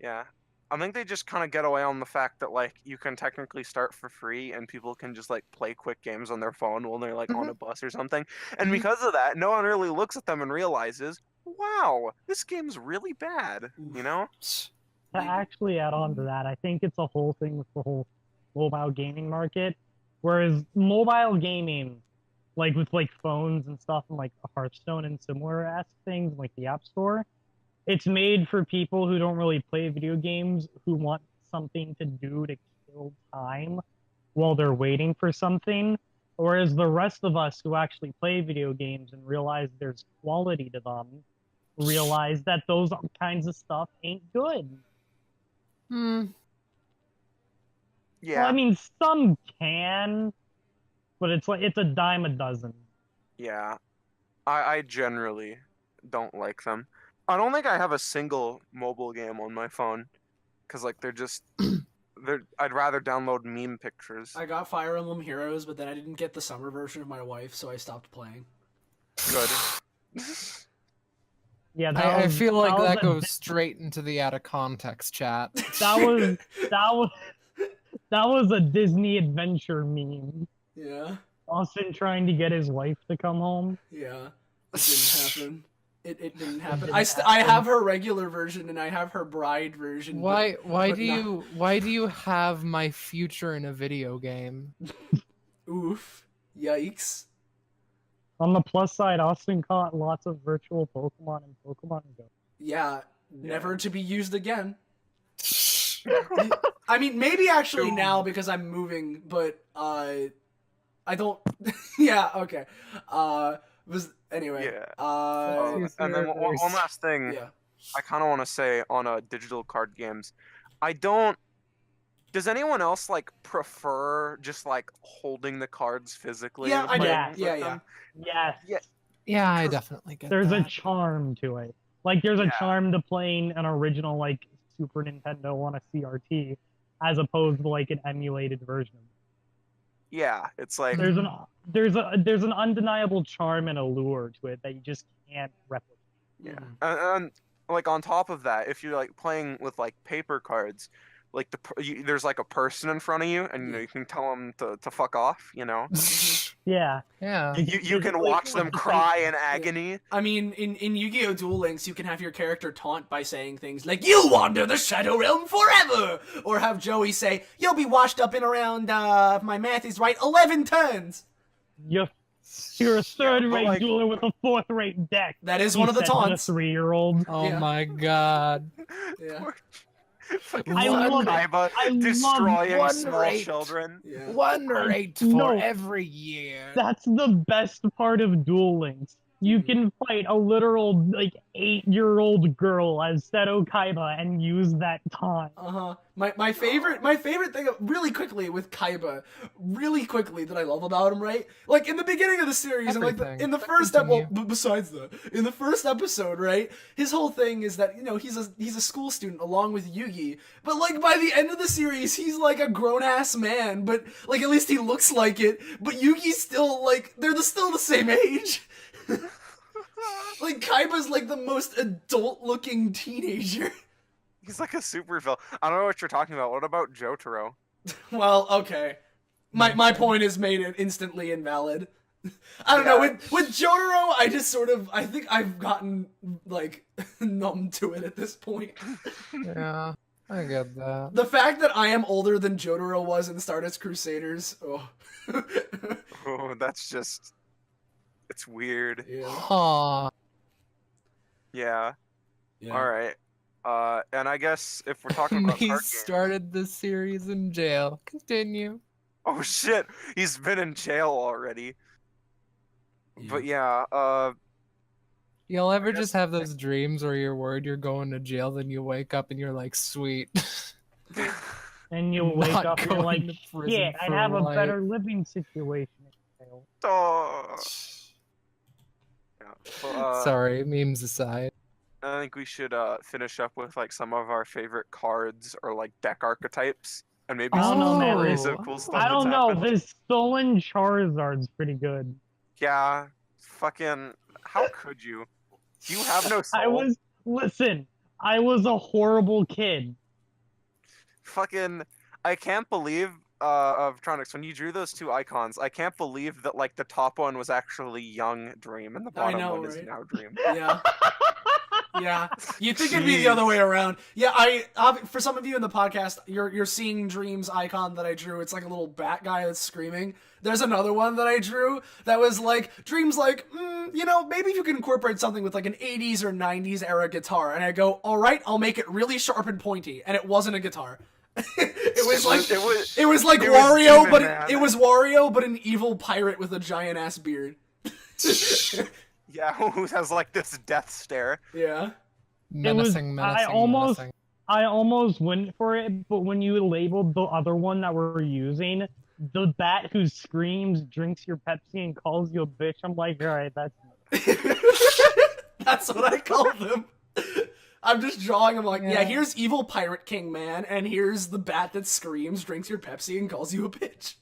yeah. I think they just kind of get away on the fact that like you can technically start for free and people can just like play quick games on their phone while they're like on a bus or something. And Mhm. because of that, no one really looks at them and realizes, wow, this game's really bad, you know? To actually add on to that, I think it's a whole thing with the whole mobile gaming market. Whereas mobile gaming, like with like phones and stuff and like Hearthstone and similar ass things like the App Store, it's made for people who don't really play video games, who want something to do to kill time while they're waiting for something. Whereas the rest of us who actually play video games and realize there's quality to them, realize that those kinds of stuff ain't good. Yeah. Well, I mean, some can, but it's like it's a dime a dozen. Yeah. I generally don't like them. I don't think I have a single mobile game on my phone because like they're just I'd rather download meme pictures. I got Fire Emblem Heroes, but then I didn't get the summer version of my wife, so I stopped playing. Good. Yeah, I feel like that was goes straight into the out of context chat. that was a Disney adventure meme. Yeah, Austin trying to get his wife to come home. yeah. It didn't happen. It didn't happen. didn't I have her regular version and I have her bride version. Why but do you have my future in a video game? Oof! Yikes! On the plus side, Austin caught lots of virtual Pokemon in Pokemon Go. Yeah, never to be used again. I mean, maybe actually now because I'm moving, but I don't. Yeah, okay. Anyway. Yeah. And then one last thing, Yeah. I kind of want to say on digital card games, I don't. Does anyone else like prefer just like holding the cards physically? Yeah, and I do. playing with Yeah. them? Yes. Yeah, I definitely get There's a that. charm to it. Like there's a Yeah. charm to playing an original like Super Nintendo on a CRT as opposed to like an emulated version. Yeah, it's like There's an undeniable charm and allure to it that you just can't replicate. yeah, and like on top of that, if you're like playing with like paper cards, like there's like a person in front of you, and you know you can tell them to fuck off. You know, Yeah. Yeah. you can watch them cry in agony. I mean, in Yu-Gi-Oh! Duel Links, you can have your character taunt by saying things like, "You'll wander the Shadow Realm forever!" Or have Joey say, "You'll be washed up in around, if my math is right, 11 turns!" You You're a third-rate like- dueler with a fourth-rate deck. That is he one of the said to taunts. 3-year-old. Oh Yeah. my god. Yeah. Fucking I love it. Kaiba I love destroying one small rate. children. Yeah. One rate for no. every year. That's the best part of Duel Links. You can fight a literal, like, 8-year-old girl as Seto Kaiba and use that taunt. My favorite thing really quickly with Kaiba, really quickly that I love about him, right? Like in the beginning of the series, and like in the first besides that, in the first episode, right? His whole thing is that he's a school student along with Yugi, but like by the end of the series, he's like a grown ass man, but like at least he looks like it. But Yugi's still like still the same age. Like Kaiba's like the most adult looking teenager. He's like a super villain. I don't know what you're talking about. What about Jotaro? Well, okay. My point is made it instantly invalid. I don't know, with Jotaro, I think I've gotten like numb to it at this point. Yeah, I get that. The fact that I am older than Jotaro was in Stardust Crusaders. Oh. Oh, that's just it's weird. Yeah. Huh. Yeah. All right. And I guess if we're talking about He card games, started this series in jail. Continue. oh shit, he's been in jail already. But yeah, You'll ever guess- just have those dreams where you're worried you're going to jail, then you wake up and you're like, sweet. And you wake Not up and you're going like, to prison shit, I'd for have a life." better living situation. if I failed." oh. Yeah. Well, Sorry, memes aside. I think we should finish up with like some of our favorite cards or like deck archetypes, and maybe I don't some know, man. stories of cool stuff. I don't that's know, happened. this stolen Charizard's pretty good. Yeah, fucking. How could you? Do you have no soul? I was a horrible kid. Fucking. I can't believe of Patronix when you drew those two icons. I can't believe that like the top one was actually young Dream and the bottom know, one is right? now Dream. Yeah. Yeah, you think it'd be the other way around. Yeah, for some of you in the podcast, you're seeing Dream's icon that I drew. It's like a little bat guy that's screaming. There's another one that I drew that was like, Dream's like, maybe if you can incorporate something with like an 80s or 90s era guitar. And I go, all right, I'll make it really sharp and pointy. And it wasn't a guitar. It was like Wario, Demon but Man. it was Wario, but an evil pirate with a giant ass beard. Yeah, who has like this death stare. Yeah. Menacing. I almost went for it, but when you labeled the other one that we're using, the bat who screams, drinks your Pepsi, and calls you a bitch, I'm like, alright, that's That's what I call them. I'm just drawing them like, yeah, here's evil pirate king man, and here's the bat that screams, drinks your Pepsi, and calls you a bitch.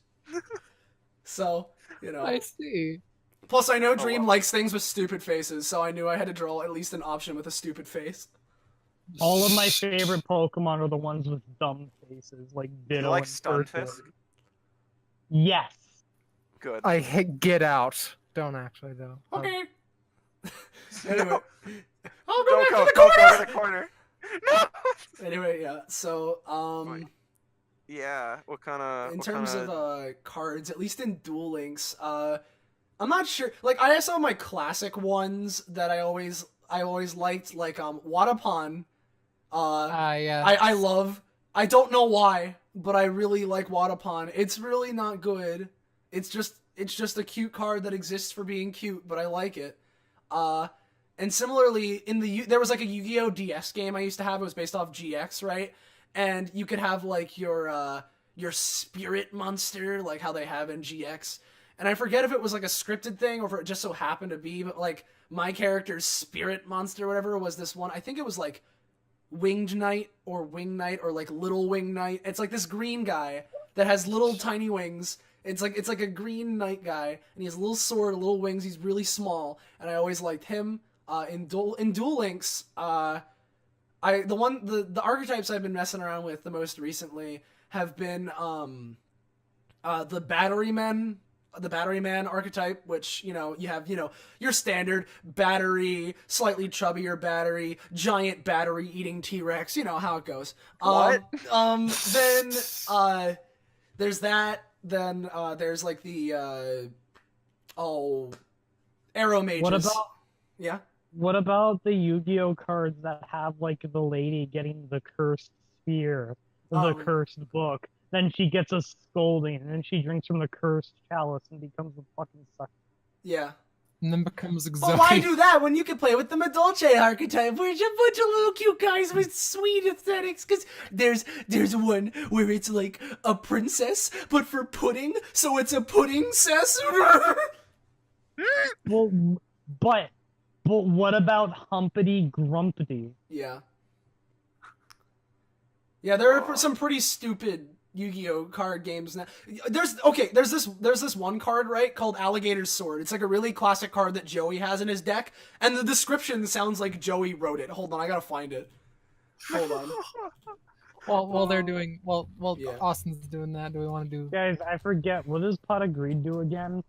So, I see. Plus, I know Dream likes things with stupid faces, so I knew I had to draw at least an option with a stupid face. all of my favorite Pokemon are the ones with dumb faces, like Ditto You like and Stunfisk? Turtwig. Yes. Good. I hate Get Out. Don't actually though. Okay. Anyway. I'll Don't go back go to the to corner! the corner. No. Anyway, yeah, so, Yeah. What kind of? in terms of cards, at least in Duel Links, I'm not sure. Like, I have some of my classic ones that I always liked, like Wadapan. Yeah. I love. I don't know why, but I really like Wadapan. It's really not good. It's just a cute card that exists for being cute, but I like it. And similarly, there was like a Yu-Gi-Oh! DS game I used to have. It was based off GX, right? And you could have like your spirit monster, like how they have in GX. And I forget if it was like a scripted thing or if it just so happened to be, but like my character's spirit monster or whatever was this one. I think it was like Winged Knight or Wing Knight or like Little Wing Knight. It's like this green guy that has little tiny wings. It's like a green knight guy, and he has a little sword, little wings. He's really small, and I always liked him. In Duel Links, the archetypes I've been messing around with the most recently have been the Batteryman archetype, which, you have, your standard battery, slightly chubbier battery, giant battery eating T-Rex, how it goes. What? Then there's that. Then there's like the Oh, arrow mages. Yeah. What about the Yu-Gi-Oh cards that have like the lady getting the cursed sphere, the cursed book? Then she gets a scolding, and then she drinks from the cursed chalice and becomes a fucking sucker. Yeah. And then becomes But Exotic. why do that when you can play with the Madolche archetype, where it's a bunch of little cute guys with sweet aesthetics? Because there's one where it's like a princess, but for pudding, so it's a pudding cess. Well, but what about Humpty Grumpty? Yeah. Yeah, there are some pretty stupid Yu-Gi-Oh card games now. There's this one card, right, called Alligator's Sword. It's like a really classic card that Joey has in his deck, and the description sounds like Joey wrote it. Hold on, I gotta find it. Hold on. While they're doing Yeah. Austin's doing that. Do we want to do? Guys, I forget, what does Pot of Greed do again?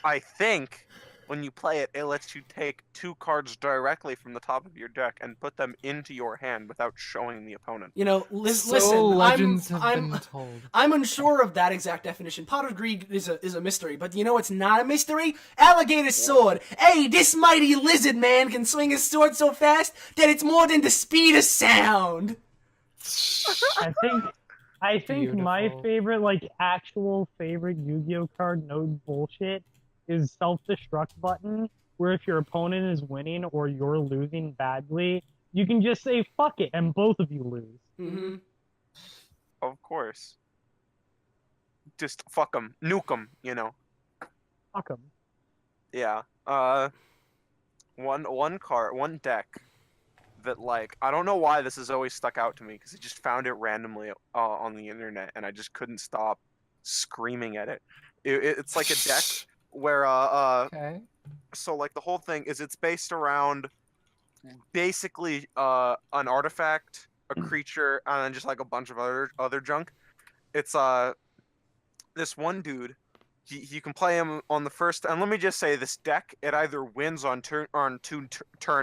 I think when you play it, it lets you take 2 cards directly from the top of your deck and put them into your hand without showing the opponent. You know, So listen, legends have been told. I'm unsure of that exact definition. Pot of Greed is a mystery, but you know it's not a mystery? Alligator's Sword. Hey, this mighty lizard man can swing his sword so fast that it's more than the speed of sound. I think my Beautiful. favorite, like, actual favorite Yu-Gi-Oh card, no bullshit, is self-destruct button, where if your opponent is winning or you're losing badly, you can just say fuck it and both of you lose. Mm-hmm. Of course. Just fuck them, nuke them, you know. Fuck them. Yeah. One deck that, like, I don't know why this has always stuck out to me, because I just found it randomly on the internet and I just couldn't stop screaming at it. It's like a deck where Okay. so like the whole thing is it's based around basically an artifact, a creature, and then just like a bunch of other junk. It's this one dude. You can play him on the first, and let me just say, this deck, it either wins on turn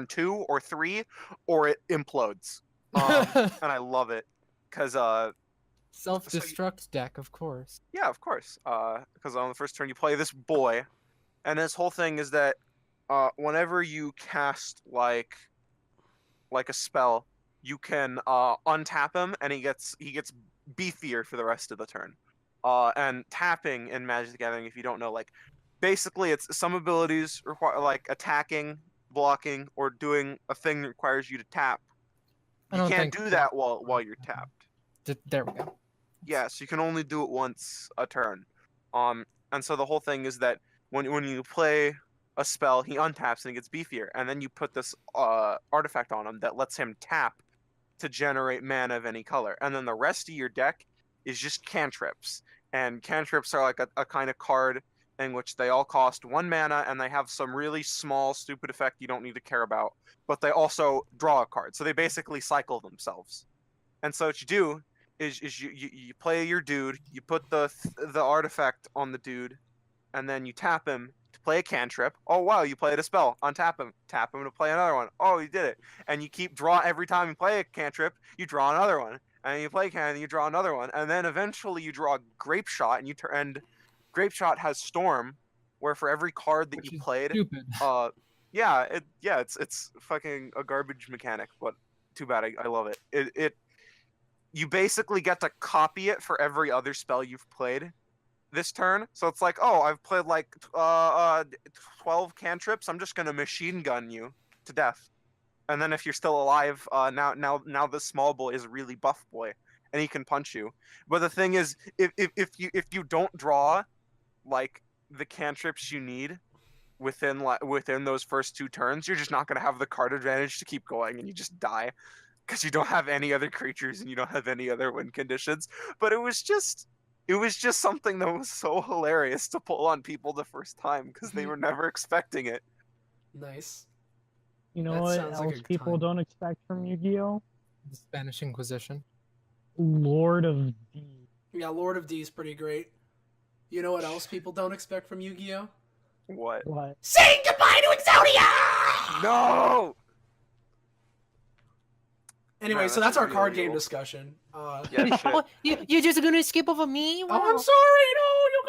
2 or 3, or it implodes. And I love it because Self-destruct deck, of course. yeah, of course. Because on the first turn you play this boy, and his whole thing is that whenever you cast like a spell, you can untap him, and he gets beefier for the rest of the turn. And tapping in Magic the Gathering, if you don't know, like basically it's some abilities require like attacking, blocking, or doing a thing that requires you to tap. I You don't can't think- do that while you're tapped. There we go. Yeah, so you can only do it once a turn. And so the whole thing is that when you play a spell, he untaps and he gets beefier, and then you put this artifact on him that lets him tap to generate mana of any color, and then the rest of your deck is just cantrips. And cantrips are like a kind of card in which they all cost 1 mana, and they have some really small, stupid effect you don't need to care about, but they also draw a card, so they basically cycle themselves. And so what you do is you play your dude, you put the artifact on the dude, and then you tap him to play a cantrip. Oh wow, you played a spell. Untap him, tap him to play another one. Oh, you did it. And you keep every time you play a cantrip, you draw another one. And you play and you draw another one, and then eventually you draw Grape Shot, and Grape Shot has Storm, where for every card that Which you is played, Stupid. it's fucking a garbage mechanic, but too bad. I love it. You basically get to copy it for every other spell you've played this turn. So it's like, oh, I've played like 12 cantrips. I'm just gonna machine gun you to death. And then if you're still alive, now the small boy is a really buff boy, and he can punch you. But the thing is, if you don't draw like the cantrips you need within those first 2 turns, you're just not gonna have the card advantage to keep going, and you just die because you don't have any other creatures and you don't have any other win conditions. But it was just something that was so hilarious to pull on people the first time because they were never expecting it. Nice. You know That what sounds like else a people time. don't expect from Yu-Gi-Oh? The Spanish Inquisition. Lord of D. Yeah, Lord of D is pretty great. You know what else people don't expect from Yu-Gi-Oh? What? What? Saying goodbye to Exodia! No! Anyway, Man, so that's that's our really card game cool. discussion. Yeah, shit. You're just gonna skip over me? Oh, I'm sorry. No, you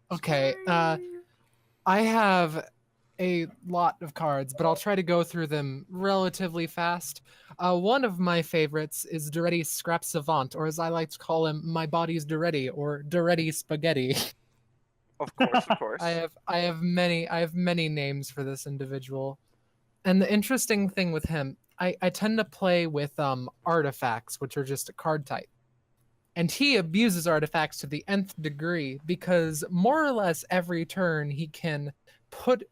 go. Okay, I have a lot of cards, but I'll try to go through them relatively fast. One of my favorites is Duretti Scrap Savant, or as I like to call him, my body's Duretti, or Duretti Spaghetti. Of course, of course. I have many names for this individual. And the interesting thing with him, I tend to play with artifacts, which are just a card type. And he abuses artifacts to the nth degree because more or less every turn he can put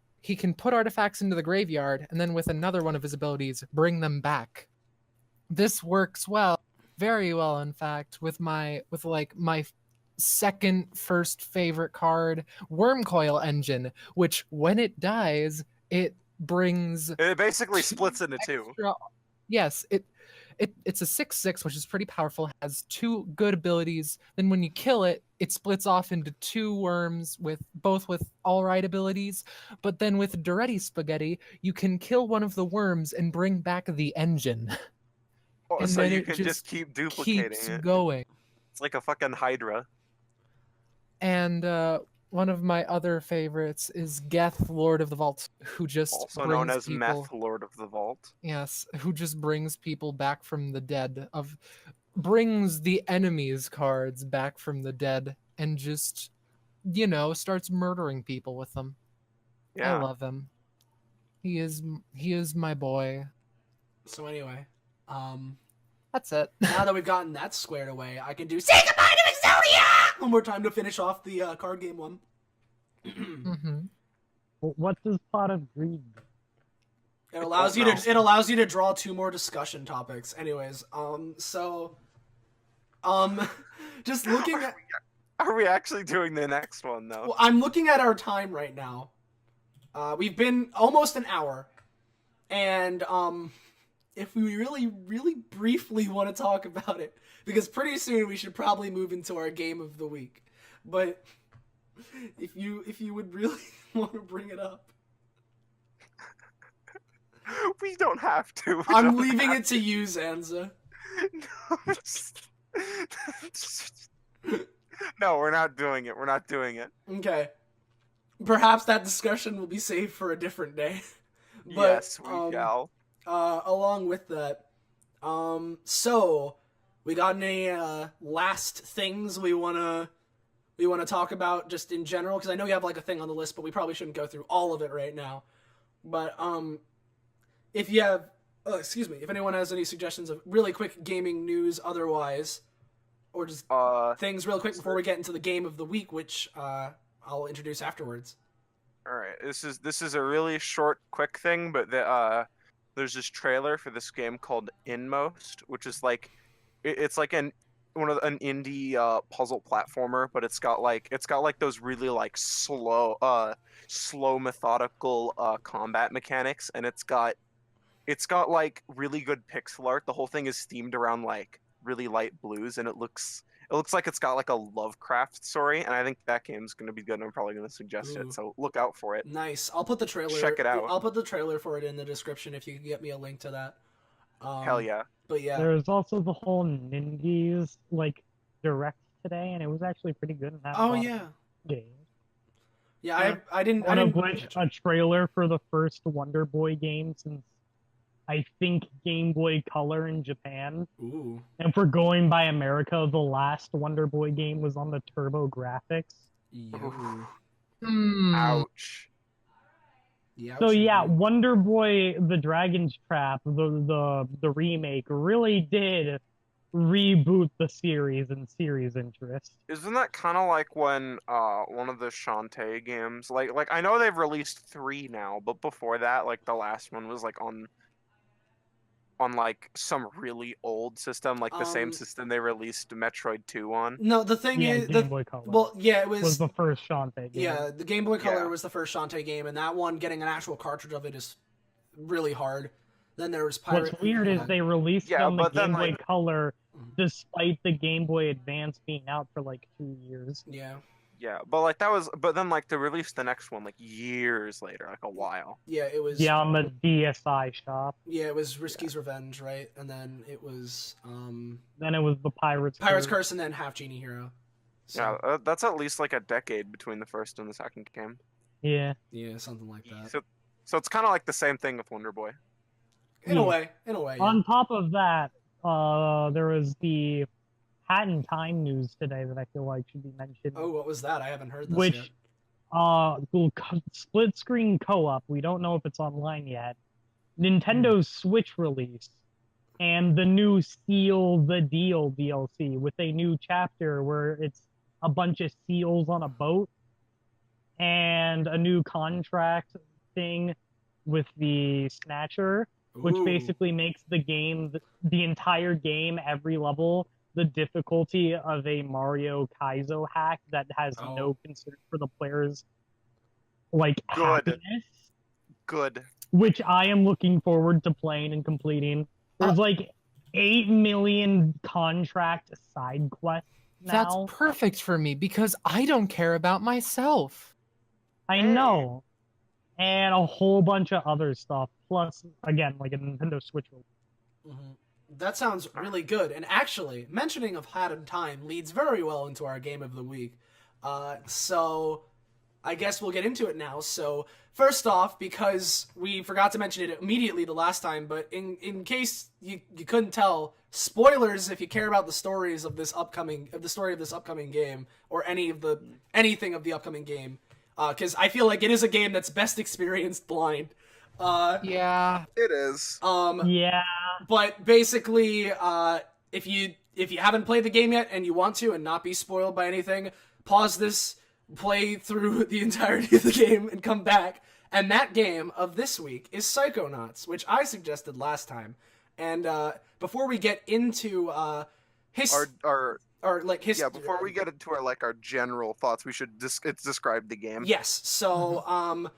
artifacts into the graveyard and then with another one of his abilities bring them back. This works well, very well in fact, with my second first favorite card, Wormcoil Engine, which when it dies, it brings It basically splits into two. Yes, it's a 6/6, which is pretty powerful, has 2 good abilities. Then when you kill it, it splits off into 2 worms with all right abilities. But then with Duretti Spaghetti, you can kill one of the worms and bring back the engine. Oh, And so then you it can just keep duplicating keeps it. going. It's like a fucking Hydra. And one of my other favorites is Geth, Lord of the Vault, who just Also brings known as people, Meth Lord of the Vault. yes, who just brings people back from the dead, brings the enemy's cards back from the dead and just, starts murdering people with them. Yeah. I love him. He is my boy. So anyway, That's it. now that we've gotten that squared away, I can do Say Goodbye to Exodia one more time to finish off the card game one. Mm-hmm. What's this pot of greed? It allows you to draw 2 more discussion topics. Anyways, just looking at. Are we actually doing the next one though? Well, I'm looking at our time right now. We've been almost an hour, and if we really, really briefly want to talk about it, because pretty soon we should probably move into our game of the week. But if you would really want to bring it up, We don't have to. I'm leaving it to you, Zanza. No, we're not doing it. We're not doing it. Okay. Perhaps that discussion will be saved for a different day. But, Yes, we shall. Along with that, so we got any last things we wanna talk about just in general? Because I know you have like a thing on the list, but we probably shouldn't go through all of it right now. But if you have, if anyone has any suggestions of really quick gaming news, otherwise, or just things real quick before we get into the game of the week, which I'll introduce afterwards. All right, this is a really short, quick thing, but there's this trailer for this game called Inmost, which is like it's like an indie puzzle platformer, but it's got like those really like slow methodical combat mechanics, and it's got like really good pixel art. The whole thing is themed around like really light blues, and it looks like it's got like a Lovecraft story, and I think that game's gonna be good. And I'm probably gonna suggest it, so look out for it. Nice. I'll put the trailer. Check it out. I'll put the trailer for it in the description if you can get me a link to that. Hell yeah. But yeah. There's also the whole Nindies like direct today, and it was actually pretty good. Games. Yeah, I didn't. One of which a trailer for the first Wonder Boy game since I think Game Boy Color in Japan. Ooh. And for going by America, the last Wonder Boy game was on the Turbo Graphics. Ouch. Yeah. So yeah, Wonder Boy: The Dragon's Trap, the remake, really did reboot the series and series interest. Isn't that kind of like when one of the Shantae games, like I know they've released 3 now, but before that, like the last one was like on like some really old system, like the same system they released Metroid 2 on. No, the thing is, Game Boy Color. Well, yeah, it was the first Shantae game. Yeah, the Game Boy Color was the first Shantae game, and that one, getting an actual cartridge of it is really hard. Then there was Pirate. What's weird is they released it on the Game Boy like... Color, despite the Game Boy Advance being out for like 2 years. Yeah. Yeah, but then they released the next one like years later, like a while. Yeah, it was. Yeah, on the DSi shop. Yeah, it was Risky's Revenge, right? And then it was. Then it was the Pirate's Curse, and then Half Genie Hero. So, Yeah, that's at least like a decade between the first and the second game. Yeah. yeah, something like that. So it's kind of like the same thing with Wonder Boy. In a way, yeah. On top of that, there was the Hat in Time news today that I feel like should be mentioned. Oh, what was that? I haven't heard this Which, yet. split screen co-op. We don't know if it's online yet. Nintendo's Switch release, and the new Seal the Deal DLC with a new chapter where it's a bunch of seals on a boat, and a new contract thing with the Snatcher, which Ooh. basically makes the game, the entire game, every level, the difficulty of a Mario Kaizo hack that has no concern for the player's happiness. Good. Which I am looking forward to playing and completing. There's 8 million contract side quests now. That's perfect for me because I don't care about myself. I know. And a whole bunch of other stuff. Plus, again, like a Nintendo Switch release. Mm-hmm. That sounds really good. And actually, mentioning of Hat in Time leads very well into our game of the week. So I guess we'll get into it now. So first off, because we forgot to mention it immediately the last time, but in case you couldn't tell, spoilers if you care about the stories of the story of this upcoming game or anything of the upcoming game, because I feel like it is a game that's best experienced blind. Yeah, it is. Yeah. But basically, if you haven't played the game yet and you want to and not be spoiled by anything, pause this, play through the entirety of the game, and come back. And that game of this week is Psychonauts, which I suggested last time. And before we get into history, before we get into our general thoughts, we should describe the game. Yes. So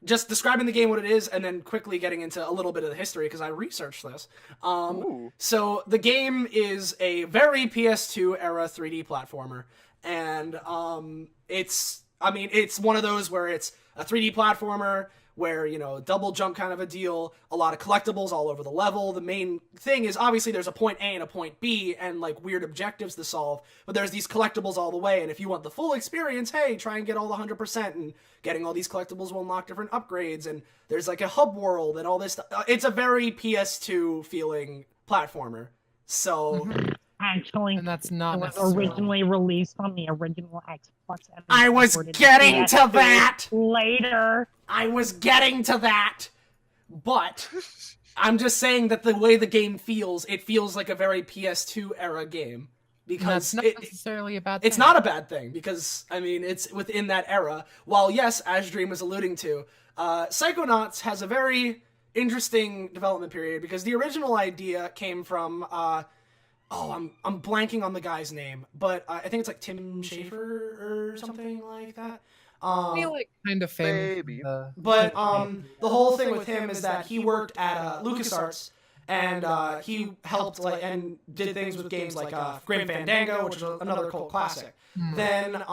just describing the game, what it is, and then quickly getting into a little bit of the history, because I researched this. So the game is a very PS2 era 3D platformer, and it's one of those where it's a 3D platformer where, double jump kind of a deal, a lot of collectibles all over the level. The main thing is obviously there's a point A and a point B and weird objectives to solve, but there's these collectibles all the way, and if you want the full experience, hey, try and get all the 100%, and getting all these collectibles will unlock different upgrades, and there's a hub world and all this stuff. It's a very PS2 feeling platformer. So Actually, and that's not it was originally released on the original Xbox. And I was getting to that later. I was getting to that, but I'm just saying that the way the game feels, it feels like a very PS2 era game. Because that's not necessarily a bad thing. It's not a bad thing, because, it's within that era. While, yes, as Dream was alluding to, Psychonauts has a very interesting development period, because the original idea came from, I'm blanking on the guy's name, but I think it's Tim Schafer or something like that. I feel kind of famous. Maybe. But the whole thing with him is that he worked at LucasArts, and he helped and did things with games like Grim Fandango, which is another cult classic. Then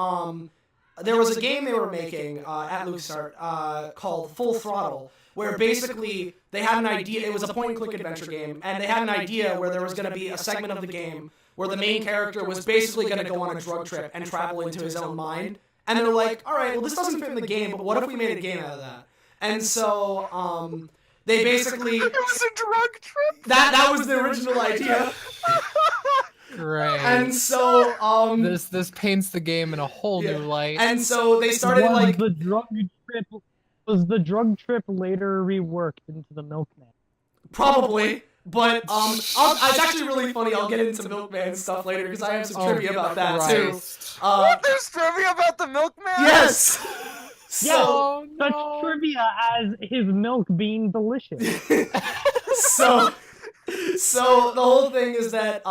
there was a game they were making at LucasArts called Full Throttle, where basically they had an idea. It was a point-and-click adventure game, and they had an idea where there was going to be a segment of the game where the main character was basically going to go on a drug trip and travel into his own mind. And they're like, all right, well, this doesn't fit in the game, but what if we made a game out of that? And so they basically... It was a drug trip? That was the original idea. Great. And so this paints the game in a whole new light. And so they started was the drug trip later reworked into the Milkman? Probably. But it's actually really funny. I'll get into Milkman stuff later because I have some trivia about that too. There's trivia about the Milkman? Yes. Such trivia as his milk being delicious. So the whole thing is that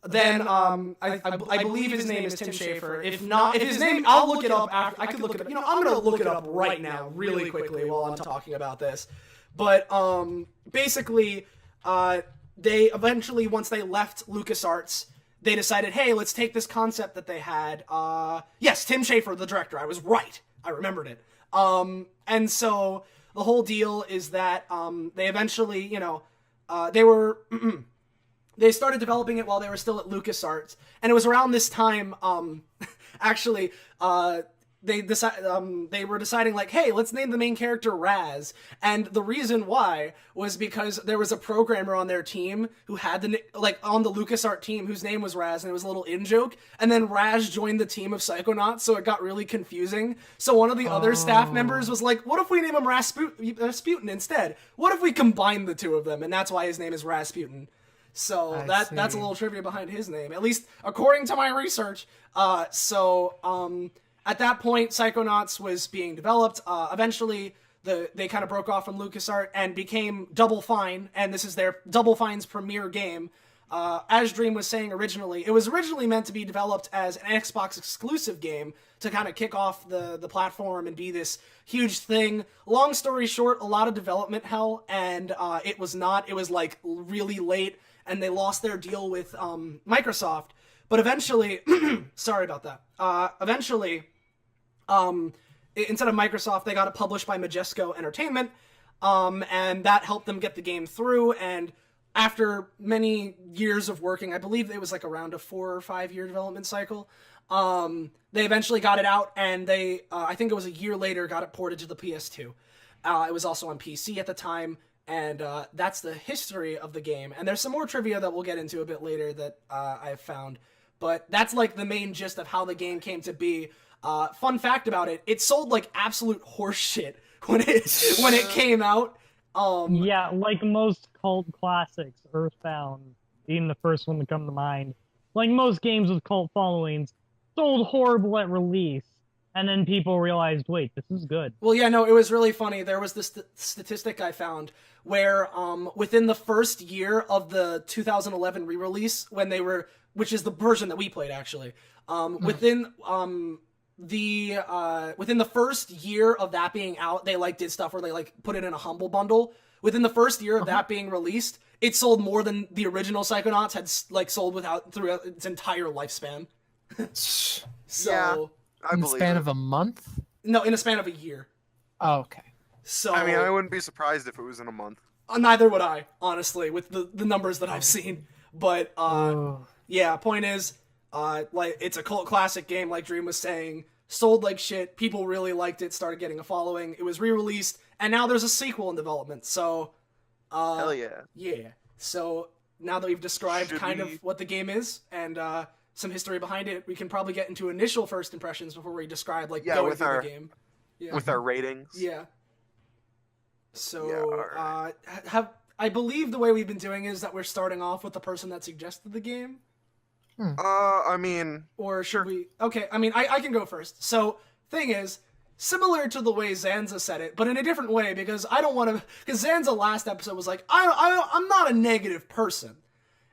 then I believe his name is Tim Schafer. If his name, I'll look it up after. I could look it up. I'm gonna look it up right now, really quickly, while I'm talking about this. But basically, they eventually, once they left LucasArts, they decided, hey, let's take this concept that they had. Yes, Tim Schafer, the director. I was right. I remembered it. And so the whole deal is that they eventually, they were They started developing it while they were still at LucasArts, and it was around this time, actually, they were deciding like, hey, let's name the main character Raz, and the reason why was because there was a programmer on their team who had on the LucasArts team whose name was Raz, and it was a little in joke, and then Raz joined the team of Psychonauts, so it got really confusing. So one of the other staff members was like, what if we name him Rasputin instead? What if we combine the two of them? And that's why his name is Rasputin. So that's a little trivia behind his name, at least according to my research. At that point, Psychonauts was being developed. Eventually, they kind of broke off from LucasArts and became Double Fine, and this is their Double Fine's premiere game. As Dream was saying originally, it was originally meant to be developed as an Xbox exclusive game to kind of kick off the platform and be this huge thing. Long story short, a lot of development hell, and it was not. It was like really late, and they lost their deal with Microsoft. But eventually, sorry about that. Eventually, instead of Microsoft, they got it published by Majesco Entertainment, and that helped them get the game through. And after many years of working, I believe it was like around a 4 or 5 year development cycle, they eventually got it out, and they, I think it was a year later, got it ported to the PS2. It was also on PC at the time. And that's the history of the game. And there's some more trivia that we'll get into a bit later that I've found. But that's like the main gist of how the game came to be. Fun fact about it, it sold like absolute horse shit when it came out. Yeah, like most cult classics, Earthbound being the first one to come to mind. Like most games with cult followings, sold horrible at release. And then people realized, wait, this is good. Well, yeah, no, it was really funny. There was this statistic I found where within the first year of the 2011 re-release, which is the version that we played actually, within the first year of that being out, they like did stuff where they like put it in a humble bundle. Within the first year of that being released, it sold more than the original Psychonauts had like sold throughout its entire lifespan. So. Yeah. In the span of a month? No, in a span of a year. Oh, okay. So I mean, I wouldn't be surprised if it was in a month. Neither would I, honestly, with the numbers that I've seen. But yeah, point is, like it's a cult classic game, like Dream was saying. Sold like shit. People really liked it. Started getting a following. It was re-released, and now there's a sequel in development. So, hell yeah. Yeah. So now that we've described of what the game is and some history behind it, we can probably get into initial first impressions before we describe going through the game. Yeah. With our ratings. Yeah. So, I believe the way we've been doing is that we're starting off with the person that suggested the game. I mean, or should we? Okay, I mean, I can go first. So, thing is, similar to the way Zanza said it, but in a different way, because I don't want to. Because Zanza last episode was like, I'm not a negative person.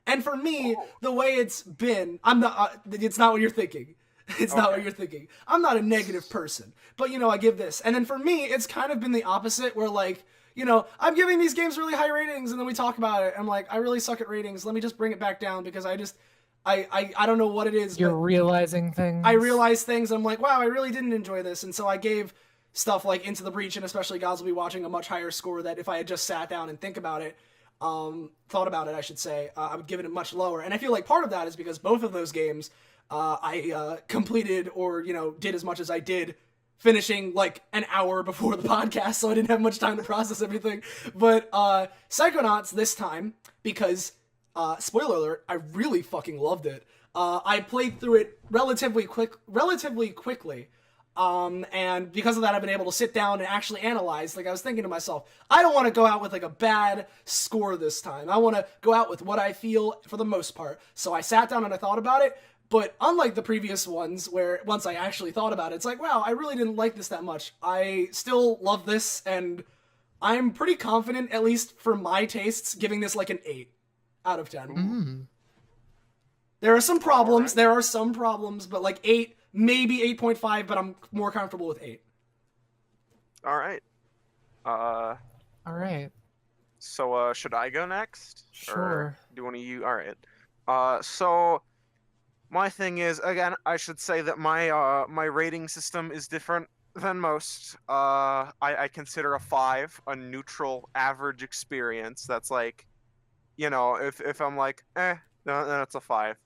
And for me, the way it's been, I'm not. It's not what you're thinking. It's not what you're thinking. I'm not a negative person, but I give this. And then for me, it's kind of been the opposite, where like, I'm giving these games really high ratings, and then we talk about it. I'm like, I really suck at ratings. Let me just bring it back down because I don't know what it is. You're realizing things. I realize things. And I'm like, wow, I really didn't enjoy this, and so I gave stuff like Into the Breach and especially Gods Will Be Watching a much higher score that if I had just sat down and thought about it, I should say, I would give it a much lower. And I feel like part of that is because both of those games I completed or, did as much as I did, finishing like an hour before the podcast, so I didn't have much time to process everything. But Psychonauts this time, because, spoiler alert, I really fucking loved it. I played through it relatively quickly. And because of that, I've been able to sit down and actually analyze. Like, I was thinking to myself, I don't want to go out with like a bad score this time. I want to go out with what I feel for the most part. So I sat down and I thought about it. But unlike the previous ones, where once I actually thought about it, it's like, wow, I really didn't like this that much. I still love this, and I'm pretty confident, at least for my tastes, giving this like an 8 out of 10. Mm. There are some problems. There are some problems, but like 8, maybe 8.5, but I'm more comfortable with 8. All right. All right. So, should I go next? Sure. Or do one of you? All right. So my thing is, again, I should say that my rating system is different than most. I consider a 5 a neutral average experience. That's like, if I'm like, then it's a 5.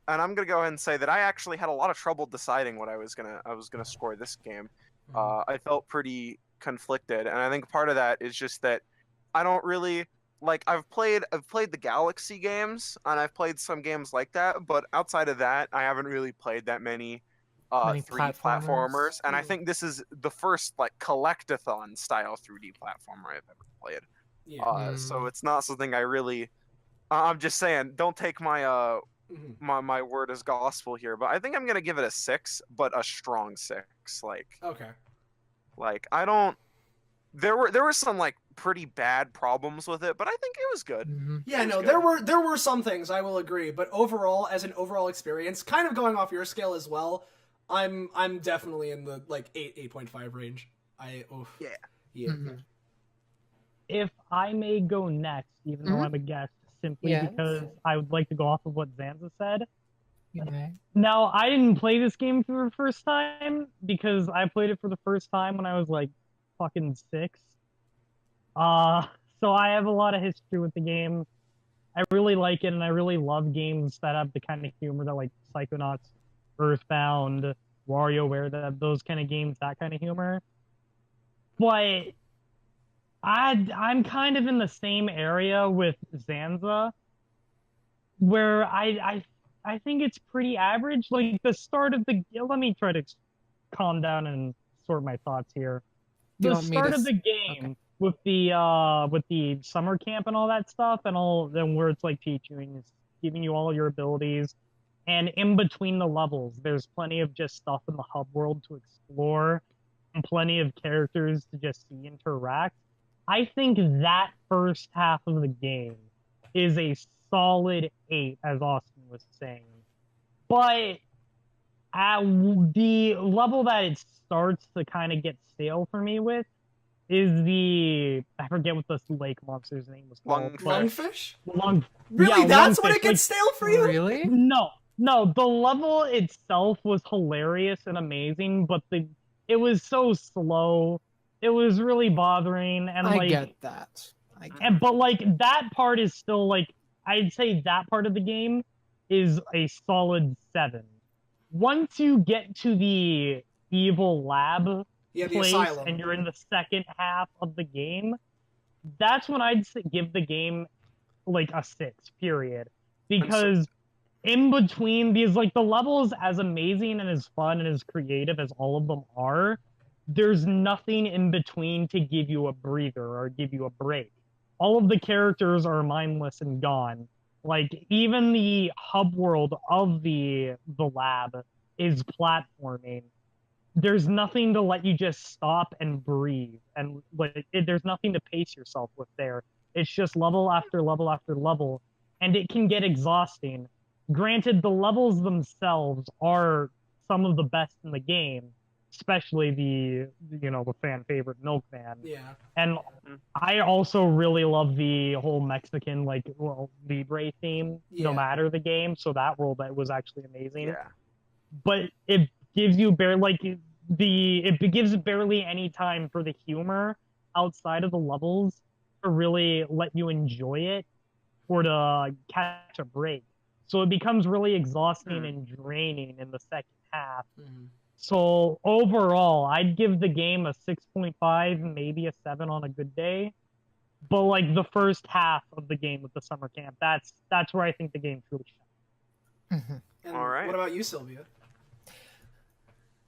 And I'm gonna go ahead and say that I actually had a lot of trouble deciding what I was gonna score this game. I felt pretty conflicted, and I think part of that is just that I don't really like. I've played the Galaxy games, and I've played some games like that, but outside of that, I haven't really played that many 3D platformers. And I think this is the first like collectathon style 3D platformer I've ever played. Yeah. So it's not something I really. I'm just saying, don't take my my word as gospel here, but I think I'm gonna give it a 6, but a strong 6. Okay. Like I don't. There were some like pretty bad problems with it, but I think it was good. Yeah, no, there were some things, I will agree, but overall, as an overall experience, kind of going off your scale as well, I'm definitely in the like 8.5 range. Yeah. If I may go next, even though I'm a guest, simply because I would like to go off of what Zanza said. Now, I didn't play this game for the first time because I played it for the first time when I was like fucking 6. So I have a lot of history with the game. I really like it, and I really love games that have the kind of humor that like Psychonauts, Earthbound, WarioWare, that those kind of games, that kind of humor. But I'm kind of in the same area with Zanza, where I think it's pretty average. Like the start of the let me try to calm down and sort my thoughts here. The start of the game with the summer camp and all that stuff, and all then where it's like teaching, giving you all your abilities, and in between the levels, there's plenty of just stuff in the hub world to explore, and plenty of characters to just see interact. I think that first half of the game is a solid 8, as Austin was saying. But at the level that it starts to kind of get stale for me with is I forget what this lake monster's name was called. Lungfish? Really? That's lungfish. when it gets stale for you? Really? No, the level itself was hilarious and amazing, but it was so slow. It was really bothering, and I like get that. but like that part is still like I'd say that part of the game is a solid 7. Once you get to the evil lab place asylum, and you're in the second half of the game, that's when I'd give the game like a 6, period. Because in between these, like the levels, as amazing and as fun and as creative as all of them are, there's nothing in between to give you a breather or give you a break. All of the characters are mindless and gone. Like even the hub world of the lab is platforming. There's nothing to let you just stop and breathe, and like there's nothing to pace yourself with there. It's just level after level after level, and it can get exhausting. Granted, the levels themselves are some of the best in the game, especially the fan favorite Milkman. Yeah. And I also really love the whole Mexican Libre theme, no matter the game. So that world, that was actually amazing. Yeah. But it gives you it gives barely any time for the humor outside of the levels to really let you enjoy it or to catch a break. So it becomes really exhausting and draining in the second half. So overall, I'd give the game a 6.5, maybe a 7 on a good day. But like the first half of the game with the summer camp, that's where I think the game truly shines. And All right. What about you, Sylvia?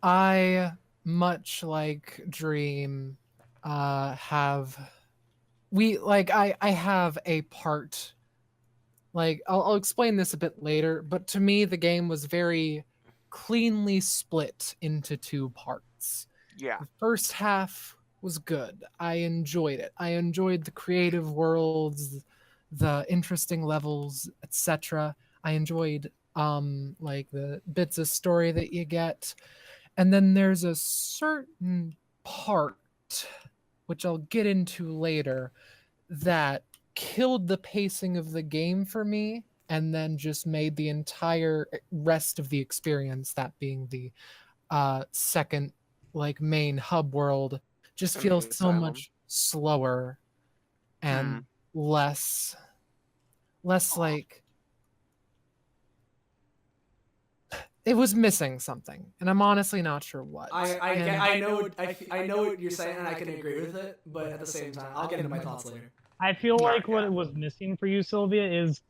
I, much like Dream, I have a part. Like I'll explain this a bit later, but to me the game was very cleanly split into 2 parts. Yeah. The first half was good. I enjoyed it. I enjoyed the creative worlds, the interesting levels, etc. I enjoyed like the bits of story that you get. And then there's a certain part, which I'll get into later, that killed the pacing of the game for me, and then just made the entire rest of the experience, that being the second main hub world, just feels so much slower and less less like it was missing something, and I'm honestly not sure what. I know what you're saying, and I can agree with it, but at the same time, I'll get into my thoughts later. I feel like what it was missing for you, Sylvia, is,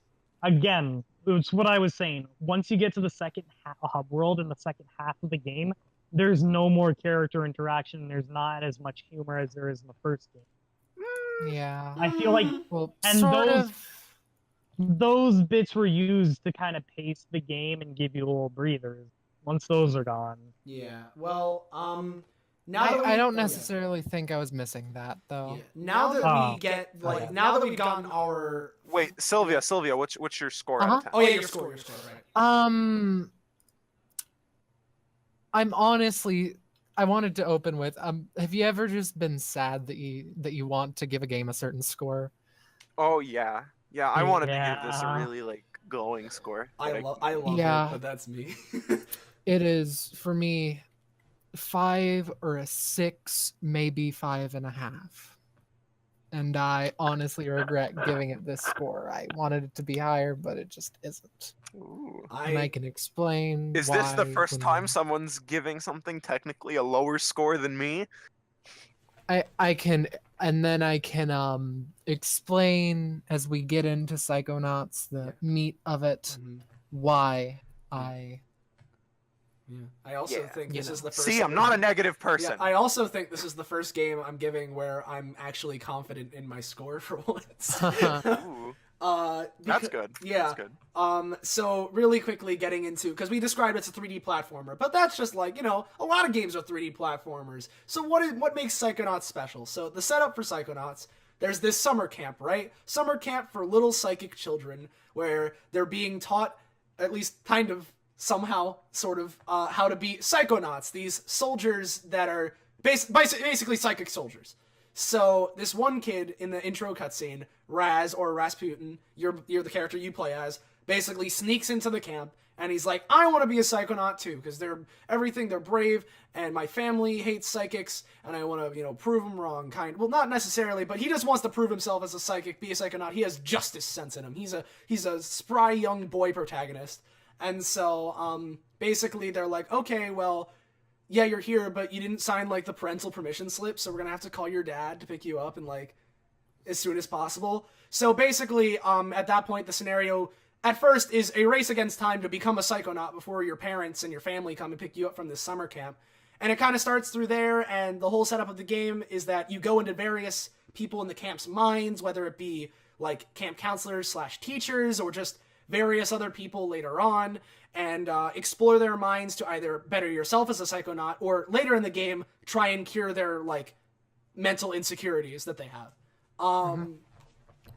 again, it's what I was saying. Once you get to the second hub world in the second half of the game, there's no more character interaction. There's not as much humor as there is in the first game. Yeah. I feel like, Well, and sort those of. those bits were used to kind of pace the game and give you little breathers. Once those are gone. Yeah. Well, now that I don't necessarily think I was missing that though. Yeah. Now that we get now that we've gotten our Wait, Sylvia, what's your score out of 10? Oh yeah, your score, right. I'm honestly, I wanted to open with have you ever just been sad that you want to give a game a certain score? Oh yeah. Yeah, I wanted to give this a really like glowing score. I love Yeah. it, but that's me. It is for me 5 or a 6, maybe 5.5. And I honestly regret giving it this score. I wanted it to be higher, but it just isn't. Ooh. And I can explain. Is this the why first when time someone's giving something technically a lower score than me? I can, and then I can explain as we get into Psychonauts, the meat of it, why I. Yeah. I also think this is the first. See, I'm not a negative person. Yeah, I also think this is the first game I'm giving where I'm actually confident in my score for once. Ooh. That's good. Yeah. That's good. So really quickly getting into, because we described it's a 3D platformer, but that's just like, a lot of games are 3D platformers. So what makes Psychonauts special? So the setup for Psychonauts, there's this summer camp, right? Summer camp for little psychic children where they're being taught, at least kind of somehow, sort of, how to be Psychonauts, these soldiers that are basically psychic soldiers. So this one kid in the intro cutscene, Raz or Rasputin, you're the character you play as, basically sneaks into the camp and he's like, I want to be a Psychonaut too, because they're brave, and my family hates psychics, and I want to, prove them wrong, well, not necessarily, but he just wants to prove himself as a psychic, be a Psychonaut. He has justice sense in him. He's a spry young boy protagonist. And so, basically they're like, okay, well, yeah, you're here, but you didn't sign, like, the parental permission slip, so we're gonna have to call your dad to pick you up, and, like, as soon as possible. So basically, at that point, the scenario, at first, is a race against time to become a Psychonaut before your parents and your family come and pick you up from this summer camp. And it kind of starts through there, and the whole setup of the game is that you go into various people in the camp's minds, whether it be, like, camp counselors / teachers, or just various other people later on, and explore their minds to either better yourself as a Psychonaut, or later in the game, try and cure their, like, mental insecurities that they have.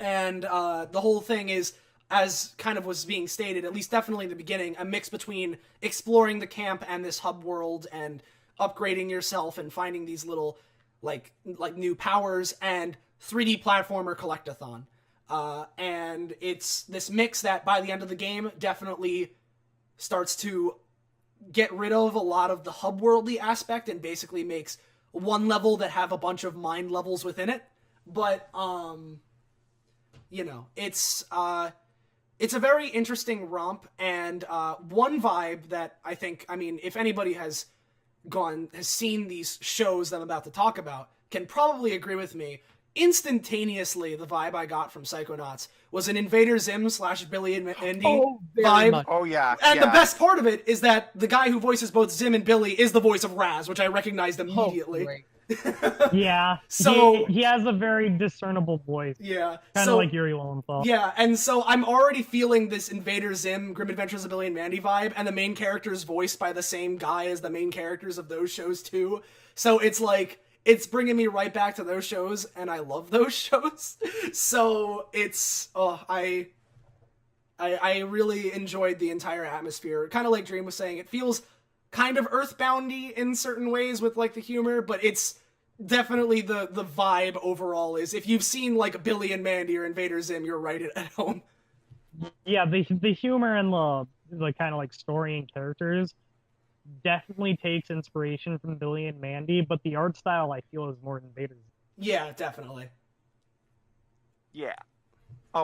And the whole thing is, as kind of was being stated, at least definitely in the beginning, a mix between exploring the camp and this hub world, and upgrading yourself and finding these little, like new powers, and 3D platformer collectathon. And it's this mix that by the end of the game definitely starts to get rid of a lot of the hub worldly aspect and basically makes one level that have a bunch of mind levels within it. But, it's a very interesting romp, and one vibe that I think, if anybody has seen these shows that I'm about to talk about, can probably agree with me. Instantaneously, the vibe I got from Psychonauts was an Invader Zim / Billy and Mandy vibe. much. Oh yeah. And the best part of it is that the guy who voices both Zim and Billy is the voice of Raz, which I recognized immediately. Great. Yeah. So he has a very discernible voice. Yeah. Kind of like Yuri Lowenthal. Yeah, and so I'm already feeling this Invader Zim, Grim Adventures of Billy and Mandy vibe, and the main character is voiced by the same guy as the main characters of those shows too. So it's like, it's bringing me right back to those shows, and I love those shows. So it's, I really enjoyed the entire atmosphere. Kind of like Dream was saying, it feels kind of Earthboundy in certain ways with, like, the humor, but it's definitely the vibe overall is, if you've seen, like, Billy and Mandy or Invader Zim, you're right at home. Yeah, the humor and the kind of, like, story and characters definitely takes inspiration from Billy and Mandy, but the art style I feel is more Invader Zim. Yeah, definitely. Yeah.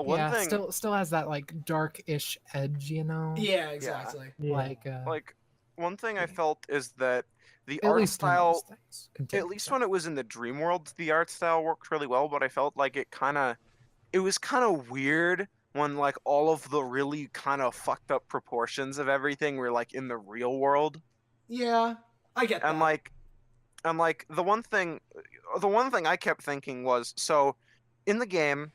One yeah, thing, still has that like dark-ish edge, you know. Yeah, exactly. Yeah. Like one thing I felt is that the at art least in those style, things. at Continue, least sorry. when it was in the dream world, the art style worked really well, but I felt like it was kind of weird when like all of the really kind of fucked up proportions of everything were like in the real world. Yeah, I get And that. like the one thing I kept thinking was, so in the game,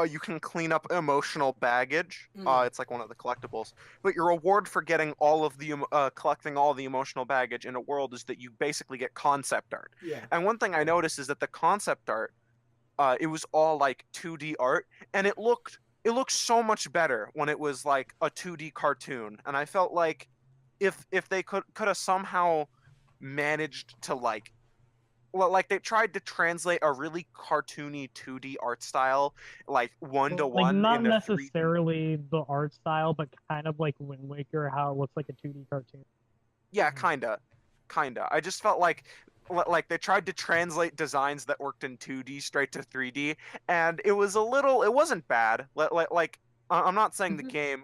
you can clean up emotional baggage. Mm. It's like one of the collectibles. But your reward for getting all of the collecting all the emotional baggage in a world is that you basically get concept art. Yeah. And one thing I noticed is that the concept art, it was all like 2D art, and it looked so much better when it was like a 2D cartoon. And I felt like if they could have somehow managed to like they tried to translate a really cartoony 2D art style like one to Like one not into 3D. necessarily the art style, but kind of like Wind Waker, how it looks like a 2D cartoon. Yeah, kinda. I just felt like they tried to translate designs that worked in 2D straight to 3D, and it wasn't bad. I'm not saying the game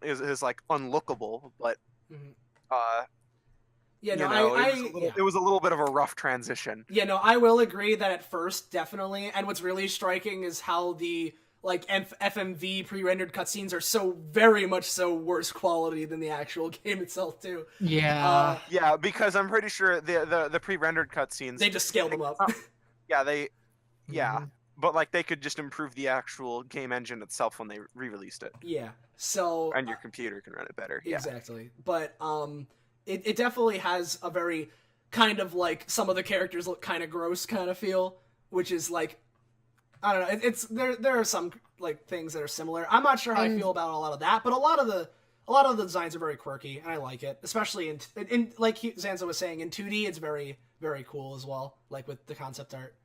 is like unlookable, but Mhm. uh Yeah, you no, know, yeah. it was a little bit of a rough transition. Yeah, no, I will agree that at first, definitely. And what's really striking is how the like FMV pre-rendered cutscenes are so very much so worse quality than the actual game itself too. Yeah. Yeah, because I'm pretty sure the pre-rendered cutscenes, They just scaled them up. yeah, yeah, Mhm. but like they could just improve the actual game engine itself when they re-released it, Yeah. So and your computer can run it better. Yeah. exactly. But it definitely has a very kind of like some of the characters look kind of gross kind of feel, which is like I don't know. It's there are some like things that are similar. I'm not sure how I And- feel about a lot of that, but a lot of the designs are very quirky and I like it, especially in like Zanza was saying in 2D. It's very very cool as well, like with the concept art.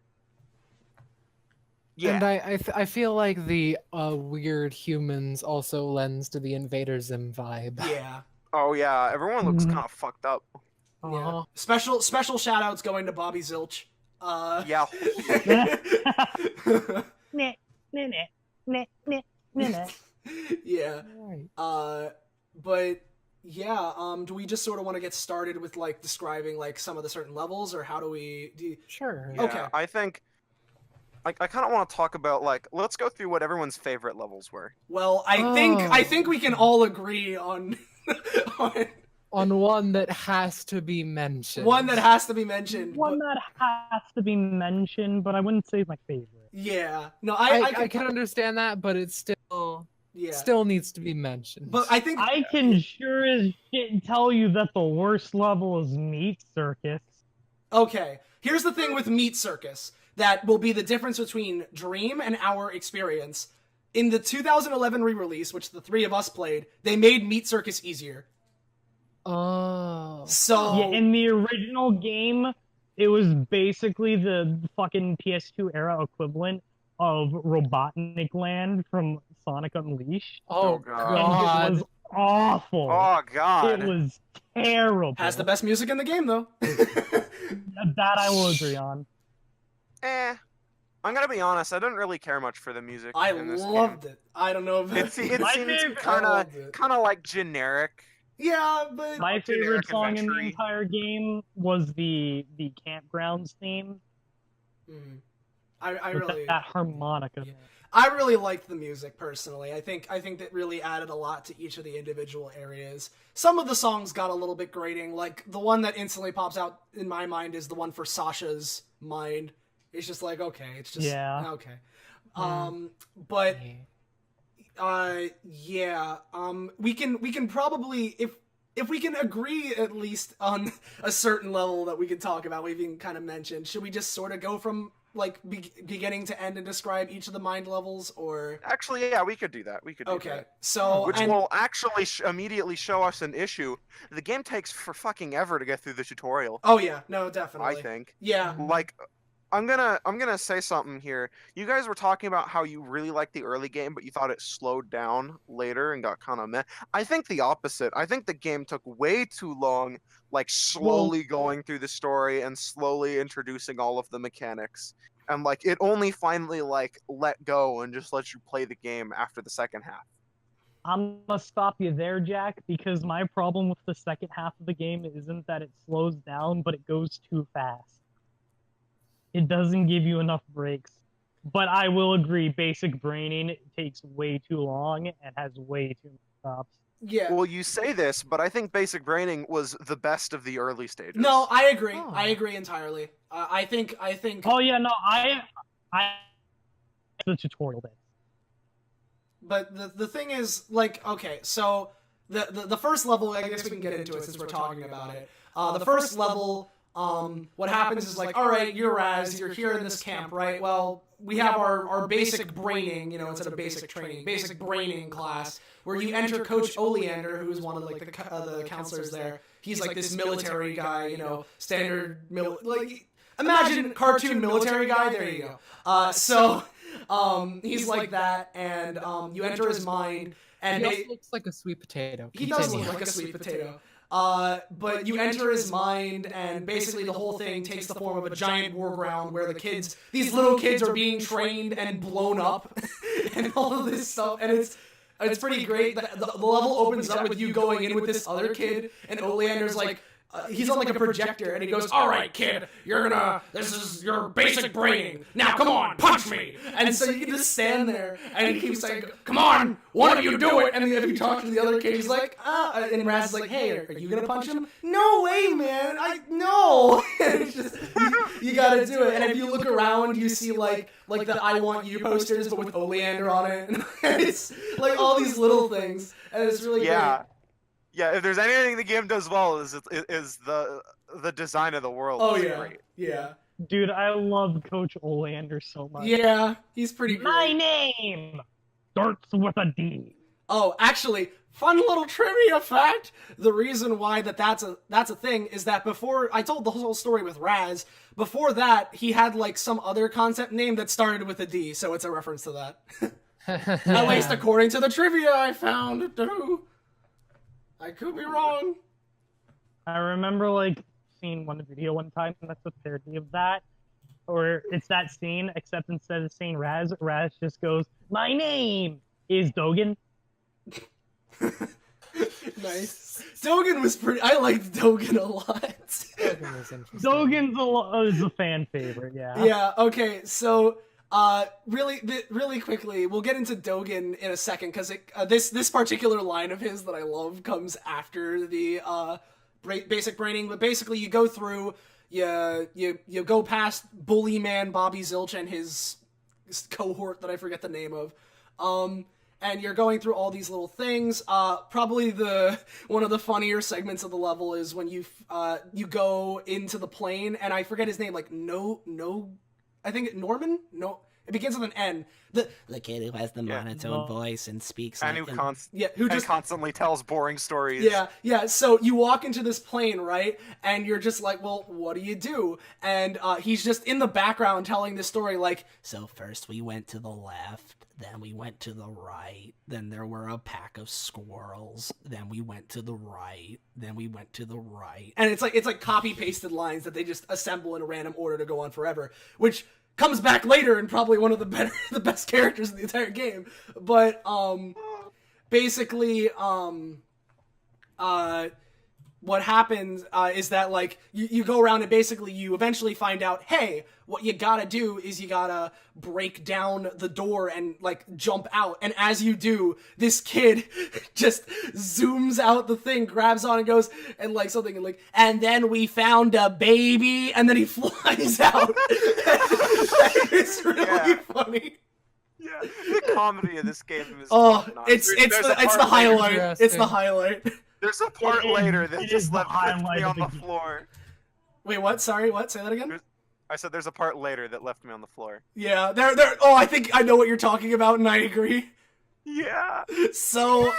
Yeah. And I feel like the weird humans also lends to the Invader Zim vibe. Yeah. Oh yeah, everyone looks Mhm. kind of fucked up. Yeah. Uh-huh. Special shout outs going to Bobby Zilch. Yeah. Nah, nah, nah, nah, nah, nah. Yeah. Right. But yeah, do we just sort of want to get started with like describing like some of the certain levels, or how do we Sure. Yeah, Okay. I think I kind of want to talk about like, let's go through what everyone's favorite levels were. Well, I Oh. think we can all agree on on On one that has to be mentioned. one that has to be mentioned. One but- that has to be mentioned, but I wouldn't say my favorite. yeah. No, I can understand that, but it still yeah. needs to be mentioned. But I think I can sure as shit tell you that the worst level is Meat Circus. okay. Here's the thing with Meat Circus that will be the difference between Dream and our experience. In the 2011 re-release, which the three of us played, they made Meat Circus easier. Oh. So Yeah, in the original game, it was basically the fucking PS2 era equivalent of Robotnik Land from Sonic Unleashed. Oh, God. And it was awful. Oh God. It was terrible. has the best music in the game though. That I will agree on. I'm gonna be honest. I didn't really care much for the music. I in this loved game. it. I don't know if It My seems favorite- kind I of loved it. like generic. Yeah, but My favorite generic song in the adventure-y. entire game was the Campgrounds theme. Mhm. I With really that harmonica. Yeah. I really liked the music personally. I think that really added a lot to each of the individual areas. Some of the songs got a little bit grating. Like the one that instantly pops out in my mind is the one for Sasha's Mind. It's just like okay, it's just Yeah. okay. But Yeah. yeah. We can probably if we can agree at least on a certain level that we can talk about, we've even kind of mentioned. Should we just sort of go from like beginning to end and describe each of the mind levels, or Actually, yeah, we could do that. We could do okay? that. So Which and will actually immediately show us an issue. The game takes for fucking ever to get through the tutorial. oh yeah, no, definitely. I think. Yeah. Like, I'm gonna say something here. You guys were talking about how you really liked the early game, but you thought it slowed down later and got kind of meh. I think the opposite. I think the game took way too long, like slowly going through the story and slowly introducing all of the mechanics. and like it only finally like let go and just let you play the game after the second half. I'm gonna stop you there, Jack, because my problem with the second half of the game isn't that it slows down, but it goes too fast. It doesn't give you enough breaks. But I will agree, basic braining takes way too long and has way too many stops. Yeah. Well, you say this, but I think basic braining was the best of the early stages. No, I agree. Oh. I agree entirely. I think. Oh yeah, no, I the tutorial bit. But the thing is, like, okay, so the first level, I guess we can get into it since we're talking about it. The first level, what happens is like, all right, you're Raz, you're here in this camp, right? Well, we have our basic braining, you know, instead of basic training, basic braining class, where you enter Coach Oleander, who is one of like the counselors there. He's like this military guy, you know, standard like imagine cartoon military guy. There you go. He's like that, and you enter his mind, and He also looks like a sweet potato. he does Continue. look like a sweet potato. But you enter his mind, and basically the whole thing takes the form of a giant war ground where these little kids are being trained and blown up, and all of this stuff, and it's pretty great. The level opens up with you going in with this other kid, and Oleander's like, he's on like a projector, and he goes, "All right, kid, this is your basic braining. Now, come on, punch me." And so you can just stand there, and he keeps saying, "Come on, one of you do it." And then if you talk to the other kid, he's like, and Raz is like, "Hey, are you gonna punch him?" "No way, man. No." It's just you gotta do it. And if you look around, you see like the "I want you" posters, but with Oleander on it, and it's like all these little things, and it's really great. Yeah, if there's anything the game does well, is the design of the world. Oh is yeah, great. yeah. Dude, I love Coach Oleander so much. Yeah, he's pretty great. My name starts with a D. Oh, actually, fun little trivia fact. The reason why that's a thing is that before I told the whole story with Raz, before that he had like some other concept name that started with a D, so it's a reference to that. At least according to the trivia I found. I could be wrong. I remember like seeing one video one time that's a parody of that, or it's that scene, except instead of saying Raz just goes, "My name is Dogen." Nice. Dogen was pretty. I liked Dogen a lot. Dogen was interesting. Dogen's is a fan favorite, yeah. Yeah. Okay. So, really quickly, we'll get into Dogen in a second because this particular line of his that I love comes after the basic braining. But basically, you go through, you go past Bully Man Bobby Zilch and his cohort that I forget the name of, and you're going through all these little things. Probably one of the funnier segments of the level is when you go into the plane, and I forget his name, like I think Norman? No, it begins with an N. The kid who has the monotone voice and speaks And like who just constantly tells boring stories. Yeah. So you walk into this plane, right? And you're just like, well, what do you do? And he's just in the background telling this story, like, so first we went to the left, then we went to the right, then there were a pack of squirrels, then we went to the right, then we went to the right. And it's like copy pasted lines that they just assemble in a random order to go on forever, which comes back later and probably one of the best characters in the entire game. But basically what happens is that like you go around and basically you eventually find out, hey, what you gotta do is you gotta break down the door and like jump out. And as you do, this kid just zooms out the thing, grabs on and goes and like something like, and then we found a baby, and then he flies out. It's really funny. Yeah, the comedy of this game is it's the highlight. It's the highlight. There's a part later that just left me on the floor. Wait, what? Sorry, what? Say that again? I said there's a part later that left me on the floor. Yeah, there. Oh, I think I know what you're talking about, and I agree. Yeah. So,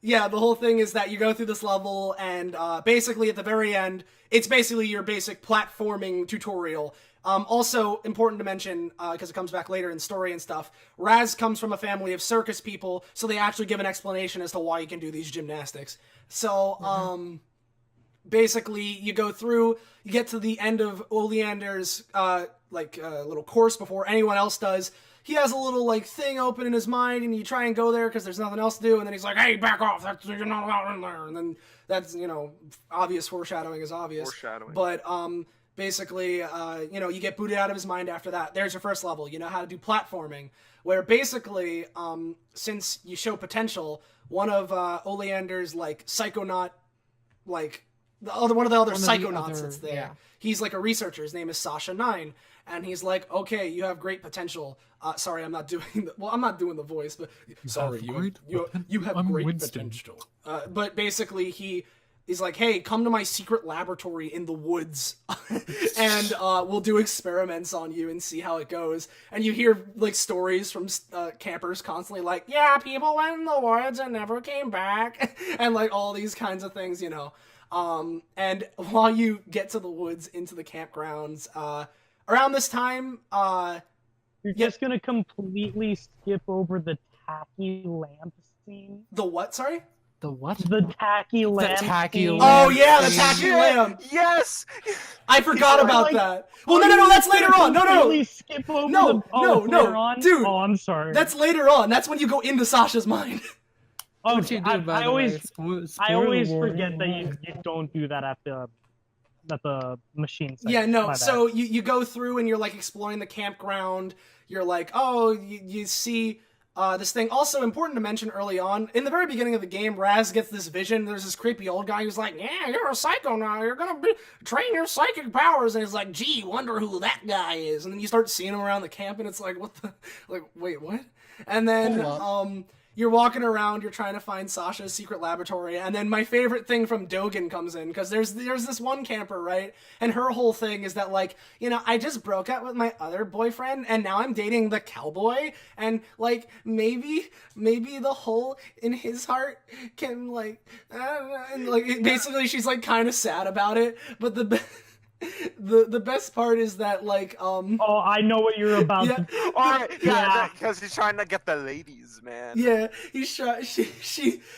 yeah, the whole thing is that you go through this level, and basically at the very end, it's basically your basic platforming tutorial. Also important to mention, because it comes back later in story and stuff, Raz comes from a family of circus people, so they actually give an explanation as to why you can do these gymnastics. So, basically, you go through, you get to the end of Oleander's, little course before anyone else does. He has a little like thing open in his mind, and you try and go there because there's nothing else to do, and then he's like, "Hey, back off! You're not allowed in there." And then that's obvious foreshadowing is obvious. Foreshadowing. But basically, you get booted out of his mind after that. There's your first level. You know how to do platforming, where basically, since you show potential, one of Oleander's like Psychonaut, like one of the other Psychonauts that's there. Yeah. He's like a researcher. His name is Sasha 9. And he's like, okay, you have great potential. Sorry, I'm not doing I'm not doing the voice, but sorry, you have great potential. But basically, he's like, hey, come to my secret laboratory in the woods, and we'll do experiments on you and see how it goes. And you hear like stories from campers constantly, like, yeah, people went in the woods and never came back, and like all these kinds of things, And while you get to the woods into the campgrounds, around this time, you're just gonna completely skip over the tacky lamp scene. The what? Sorry. The what? The tacky lamp. The tacky scene. lamp. Oh yeah, the tacky lamp. Yes. I forgot about that. Well, no, that's later on. No. Completely skip over No, dude. Oh, I'm sorry. That's later on. That's when you go into Sasha's mind. Oh, What you do, by I the always, way? I always Spoiler forget that warning. you don't do that at the machine site. Yeah, no. My So bad. you go through and you're like exploring the campground. You're like, oh, you see this thing. Also important to mention early on, in the very beginning of the game, Raz gets this vision. There's this creepy old guy who's like, yeah, you're a psycho now. You're gonna train your psychic powers. And he's like, gee, wonder who that guy is. And then you start seeing him around the camp, and it's like, what the, like, wait, what? And then you're walking around, you're trying to find Sasha's secret laboratory, and then my favorite thing from Dogen comes in, because there's this one camper, right? And her whole thing is that, like, I just broke up with my other boyfriend, and now I'm dating the cowboy, and, like, maybe the hole in his heart can, like, I don't know, and, like, basically she's, like, kind of sad about it, but the best part is that, like, Oh, I know what you're about. Yeah. To... Yeah, because he's trying to get the ladies, man. Yeah, he's shot.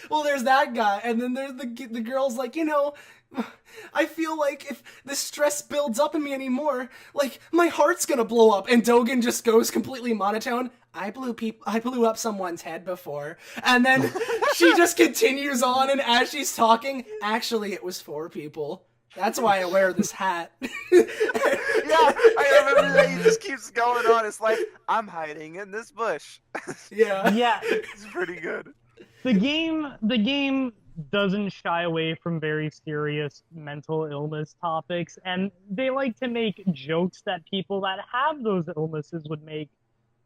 Well, there's that guy, and then there's the girl's like, I feel like if this stress builds up in me anymore, like my heart's gonna blow up. And Dogen just goes completely monotone. I blew up someone's head before, and then she just continues on, and as she's talking, actually, it was 4 people. That's why I wear this hat. Yeah, I remember that. He just keeps going on. It's like, I'm hiding in this bush. Yeah. Yeah. It's pretty good. The game doesn't shy away from very serious mental illness topics, and they like to make jokes that people that have those illnesses would make.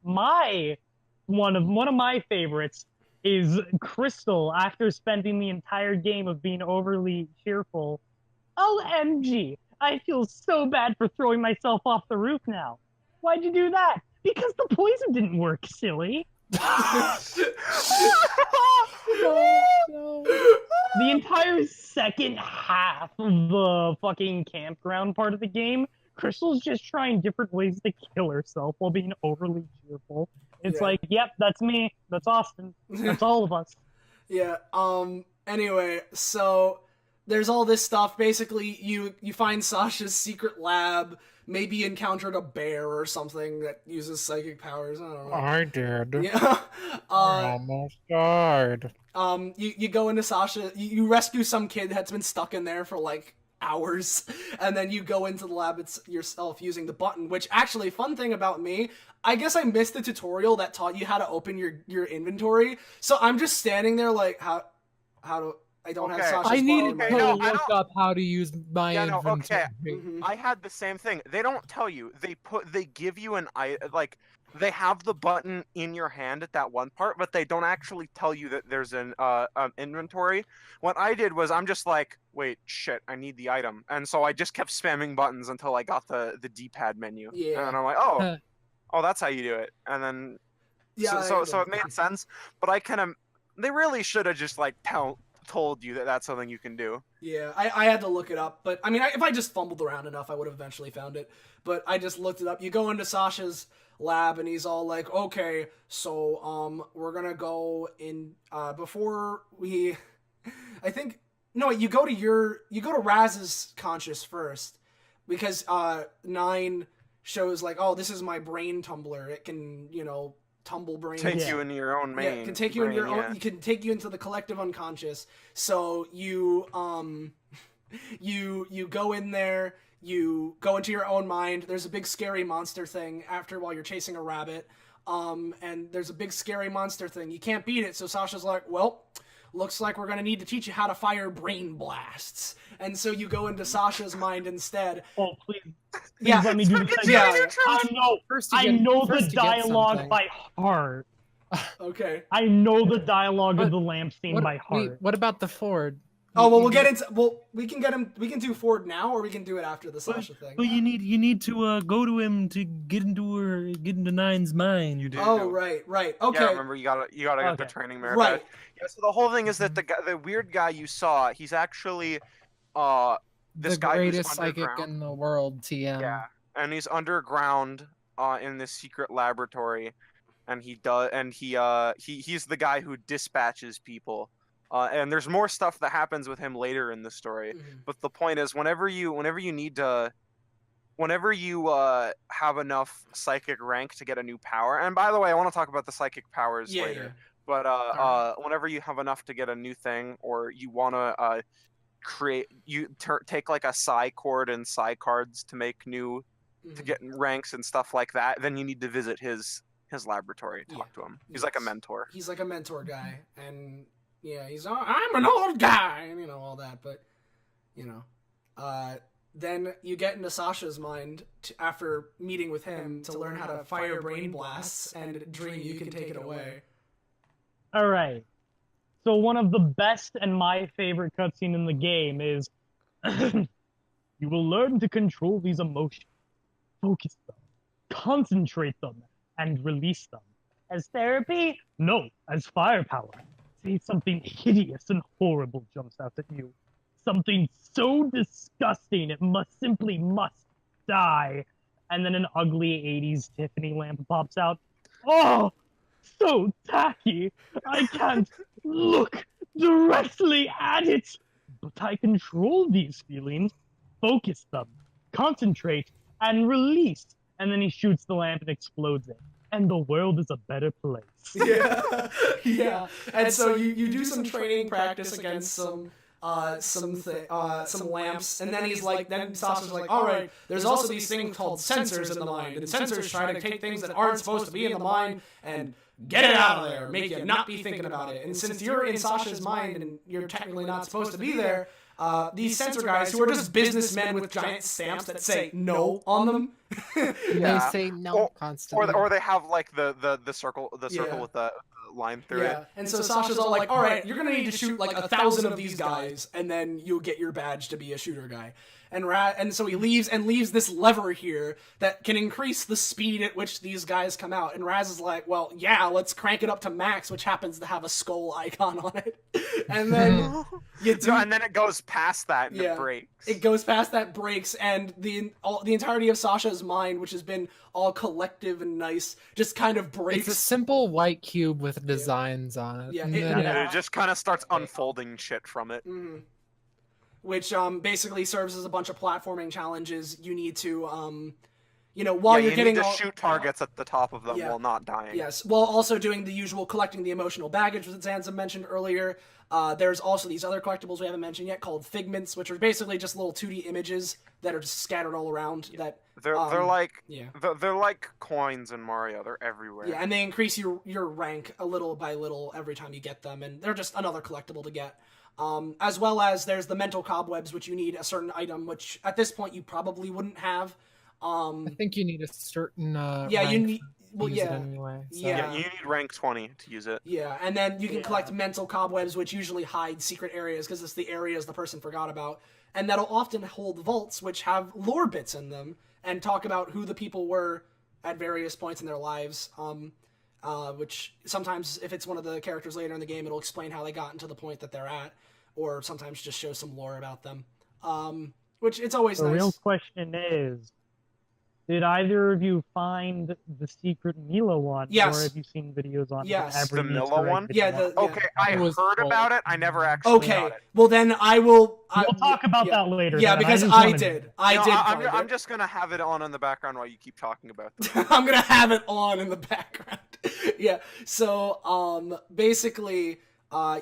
One of my favorites is Crystal, after spending the entire game of being overly cheerful. OMG, I feel so bad for throwing myself off the roof now. Why'd you do that? Because the poison didn't work, silly. The entire second half of the fucking campground part of the game, Crystal's just trying different ways to kill herself while being overly cheerful. It's like, yep, that's me. That's Austin. That's all of us. Yeah, anyway, so there's all this stuff. Basically, you find Sasha's secret lab, maybe encountered a bear or something that uses psychic powers. I don't know. I did. Yeah. I almost died. You go into Sasha, you rescue some kid that's been stuck in there for like hours, and then you go into the lab yourself using the button, which actually, fun thing about me, I guess I missed the tutorial that taught you how to open your inventory, so I'm just standing there like, how do... I don't have Sasha's I needed button. to look up how to use my inventory. Okay. Mhm. I had the same thing. They don't tell you. They give you they have the button in your hand at that one part, but they don't actually tell you that there's an inventory. What I did was I'm just like, wait, shit, I need the item, and so I just kept spamming buttons until I got the D-pad menu. Yeah. And I'm like, oh, that's how you do it. And then so it made sense, but they really should have just like told you that that's something you can do. Yeah, I had to look it up, but I mean, if I just fumbled around enough, I would have eventually found it. But I just looked it up. You go into Sasha's lab, and he's all like, "Okay, so we're gonna go in before we." You go to Raz's conscious first, because 9 shows like, oh, this is my brain tumbler. It can, tumble brains. Take you into your own main. Yeah, it can take you into your own. yeah. You can take you into the collective unconscious. So you you go in there. You go into your own mind. There's a big scary monster thing while you're chasing a rabbit. And there's a big scary monster thing. You can't beat it. So Sasha's like, well, looks like we're gonna need to teach you how to fire brain blasts. And so you go into Sasha's mind instead. Oh, please Yeah. let me do this. Yeah. I know the dialogue by heart. Okay. I know the dialogue of the lamp scene by heart. Wait, what about the Ford? Oh well, we'll get into. Well, we can get him. We can do Ford now, or we can do it after the Sasha thing. But you need to go to him to get into Nine's mind. You do. Oh right. Okay. Yeah, remember you gotta get the training merit. Right. Yeah. So the whole thing is that the weird guy you saw, he's actually this the guy greatest who's psychic underground. in the world, TM. Yeah, and he's underground in this secret laboratory, and he's the guy who dispatches people. And there's more stuff that happens with him later in the story. Mm-hmm. But the point is, whenever you have enough psychic rank to get a new power, and by the way, I want to talk about the psychic powers later. But whenever you have enough to get a new thing, or you want to take like a psi cord and psi cards to make new to get ranks and stuff like that, then you need to visit his laboratory, talk to him. He's like a mentor. He's like a mentor guy, and yeah, I'm an old guy, and all that. But then you get into Sasha's mind after meeting with him to learn how to fire brain blasts, and Dream, you can take it away. All right. So one of the best and my favorite cutscene in the game is you will learn to control these emotions, focus them, concentrate them, and release them. As therapy? No, as firepower. Say something hideous and horrible jumps out at you. Something so disgusting it must die. And then an ugly 80s Tiffany lamp pops out. Oh, so tacky. I can't look directly at it. But I control these feelings, focus them, concentrate, and release. And then he shoots the lamp and explodes it. And the world is a better place. Yeah. And so you do some training practice against some lamps, and then Sasha's like, all right, there's also these things called sensors in the mind, and sensors try to take things that aren't supposed to be in the mind and get it out of there, make you not be thinking about it. And since you're in Sasha's mind and you're technically not supposed to be there, these sensor guys who are just businessmen with giant stamps that say no on them. They say no constantly. Or they have like the circle with the line through it. And so Sasha's all like, all right, you're gonna need to shoot like 1,000 of these guys, and then you'll get your badge to be a shooter guy. And so he leaves this lever here that can increase the speed at which these guys come out. And Raz is like, well, yeah, let's crank it up to max, which happens to have a skull icon on it. And then and then it goes past that and it breaks. It goes past that, breaks, and the entirety of Sasha's mind, which has been all collective and nice, just kind of breaks. It's a simple white cube with designs on it. Yeah, it just kind of starts unfolding shit from it. Mm-hmm. Which basically serves as a bunch of platforming challenges. You need to, while you're getting need to shoot targets at the top of them while not dying. Yes, while also doing the usual collecting the emotional baggage that Zanza mentioned earlier. There's also these other collectibles we haven't mentioned yet called figments, which are basically just little 2D images that are just scattered all around. That they're like coins in Mario. They're everywhere. Yeah, and they increase your rank a little by little every time you get them, and they're just another collectible to get. As well as there's the mental cobwebs, which you need a certain item, which at this point you probably wouldn't have. I think you need a certain you need. Well, use it anyway, so. Yeah, you need rank 20 to use it. Yeah, and then you can collect mental cobwebs, which usually hide secret areas because it's the areas the person forgot about, and that'll often hold vaults which have lore bits in them and talk about who the people were at various points in their lives. Which sometimes, if it's one of the characters later in the game, it'll explain how they got into the point that they're at, or sometimes just show some lore about them. Which it's always nice. The real question is Did either of you find the secret Mila one? Yes. Or have you seen videos on Yes. The Mila one? Okay, I It was heard full. about it. I never actually got Okay, it. well then I will. We'll talk about yeah. that later. Yeah, then. because just I wanted- did. I No, did. I'm, find I'm it. just gonna have it on in the background while you keep talking about this. I'm gonna have it on in the background. Yeah. So, basically,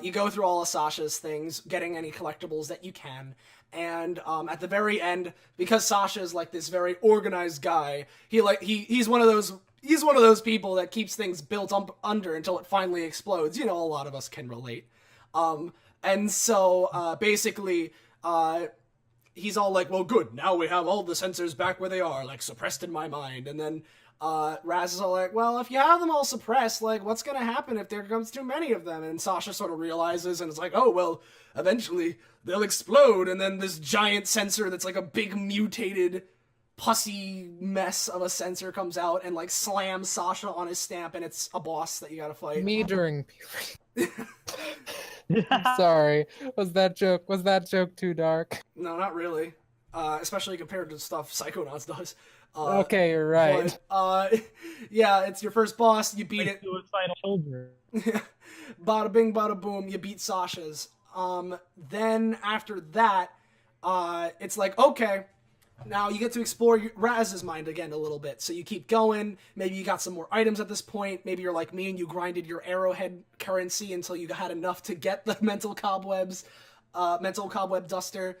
you go through all of Sasha's things, getting any collectibles that you can, and at the very end, because Sasha's like this very organized guy, he's one of those people that keeps things built up under until it finally explodes. You know, a lot of us can relate. And so basically, he's all like, well, good, now we have all the sensors back where they are, like, suppressed in my mind. And then Raz is all like, well, if you have them all suppressed, like, what's gonna happen if there comes too many of them? And Sasha sort of realizes, and it's like, oh, well, eventually they'll explode, and then this giant sensor that's like a big mutated pussy mess of a sensor comes out and, like, slams Sasha on his stamp, and it's a boss that you gotta fight. Me during Sorry. Was that joke too dark? No, not really. Especially compared to stuff Psychonauts does. Okay, you're right. But, yeah, it's your first boss. You beat it. Suicidal children. Bada bing, bada boom. You beat Sasha's. Then after that, it's like, okay, now you get to explore Raz's mind again a little bit. So you keep going. Maybe you got some more items at this point. Maybe you're like me and you grinded your arrowhead currency until you had enough to get the mental cobweb duster.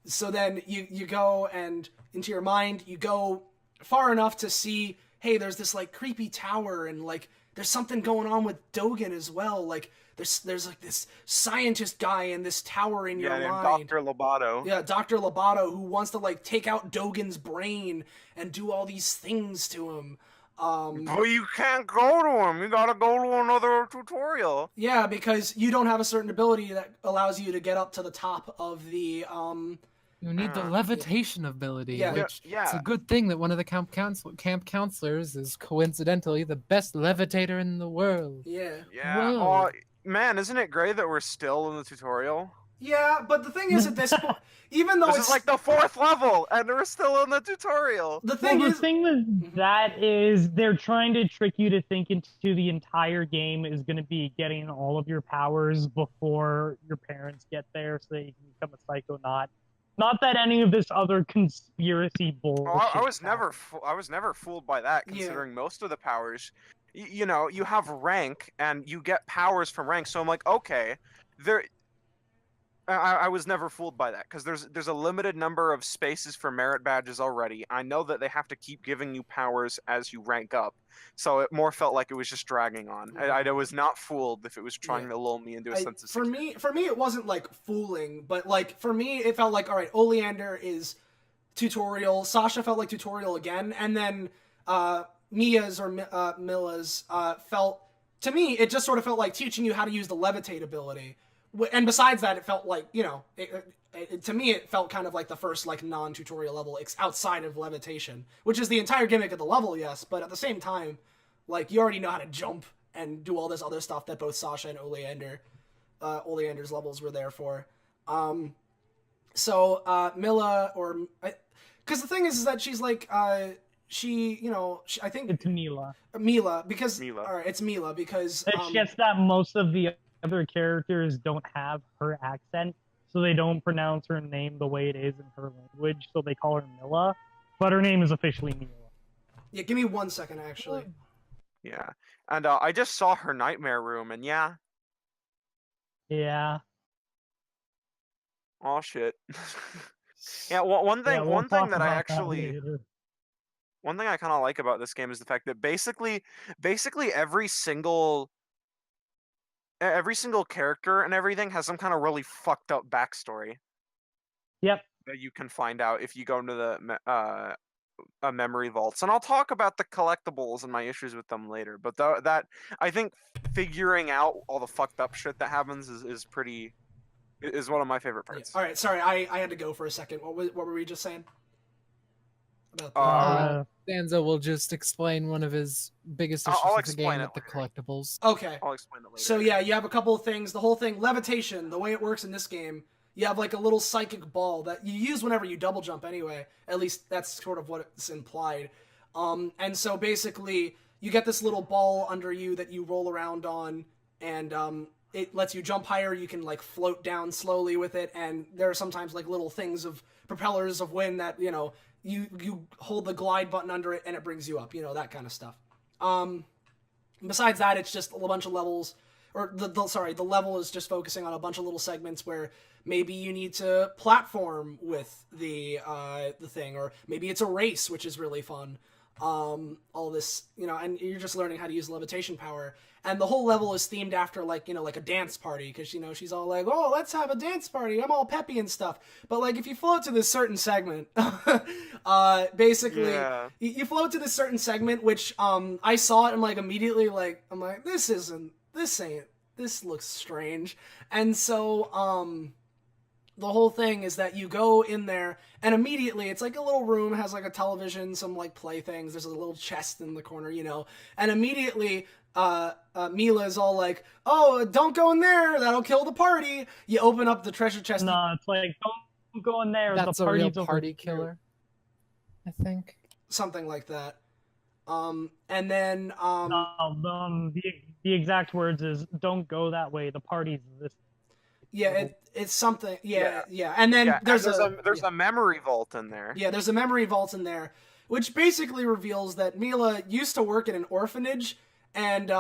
So then you go and into your mind, you go far enough to see, hey, there's this like creepy tower and like there's something going on with Dogen as well. Like there's like this scientist guy in this tower in your mind. Dr. Lobato. Yeah, Dr. Lobato, who wants to like take out Dogen's brain and do all these things to him. But you can't go to him. You gotta go to another tutorial. Yeah, because you don't have a certain ability that allows you to get up to the top of the You need the levitation ability, Yeah. which Yeah. it's a good thing that one of the camp counselors is coincidentally the best levitator in the world. Yeah. Yeah. Whoa. Oh, man, isn't it great that we're still in the tutorial? Yeah, but the thing is at this point, even though This it's is like the 4th level, and we're still in the tutorial. the thing Well, the is thing with that is they're trying to trick you to think into the entire game is going to be getting all of your powers before your parents get there so that you can become a psychonaut. Not that any of this other conspiracy bullshit. I was never fooled by that, considering most of the powers, you know, you have rank and you get powers from rank. So I'm like, okay, I was never fooled by that because there's a limited number of spaces for merit badges already. I know that they have to keep giving you powers as you rank up, so it more felt like it was just dragging on. I was not fooled if it was trying to lull me into a sense of security. for me it wasn't like fooling, but like for me it felt like, all right, Oleander is tutorial, Sasha felt like tutorial again, and then Mia's or Mila's felt, to me it just sort of felt like teaching you how to use the levitate ability. And besides that, it felt like, you know, to me it felt kind of like the first like non-tutorial level outside of levitation, which is the entire gimmick of the level, yes, but at the same time, like, you already know how to jump and do all this other stuff that both Sasha and Oleander's levels were there for. So Mila, or because the thing is that she's like I think It's Mila. because Mila. all right, it's Mila because It's just that most of the other characters don't have her accent, so they don't pronounce her name the way it is in her language, so they call her Mila, but her name is officially Mila. Yeah, give me 1 second, actually. Yeah, and I just saw her nightmare room, and yeah, Yeah. oh shit. Yeah, one thing, Yeah, we'll one thing talk that I about actually. later. One thing I kind of like about this game is the fact that basically every single character and everything has some kind of really fucked up backstory Yep. that you can find out if you go into the memory vaults. And I'll talk about the collectibles and my issues with them later. But that I think figuring out all the fucked up shit that happens is one of my favorite parts. All right, sorry, I had to go for a second. What were we just saying? About Zanza will just explain one of his biggest issues I'll with the explain game it with the collectibles. okay. I'll explain it later. So yeah, you have a couple of things. The whole thing, levitation, the way it works in this game, You have like a little psychic ball that you use whenever you double jump anyway. At least that's sort of what's implied. And so basically you get this little ball under you that you roll around on, and it lets you jump higher. You can like float down slowly with it, and there are sometimes like little things of propellers of wind that, you know, you hold the glide button under it and it brings you up, you know, that kind of stuff. Besides that, it's just a bunch of levels, or the level is just focusing on a bunch of little segments where maybe you need to platform with the thing, or maybe it's a race, which is really fun. All this, you know, and you're just learning how to use levitation power. And the whole level is themed after, like, you know, like a dance party, because, you know, she's all like, oh, let's have a dance party, I'm all peppy and stuff. But, like, if you float to this certain segment, basically, you float to this certain segment, which, I saw it and, like, immediately, like, I'm like, this looks strange. And so, the whole thing is that you go in there, and immediately it's like a little room, has like a television, some like playthings, there's a little chest in the corner, you know, and immediately Mila is all like, oh, don't go in there, that'll kill the party. You open up the treasure chest. No, it's like, don't go in there. That's the a real party's party killer, I think. Something like that. And then the exact words is, don't go that way, the party's this. Yeah, it's something. Yeah. And then there's a memory vault in there. Yeah, there's a memory vault in there, which basically reveals that Mila used to work in an orphanage, and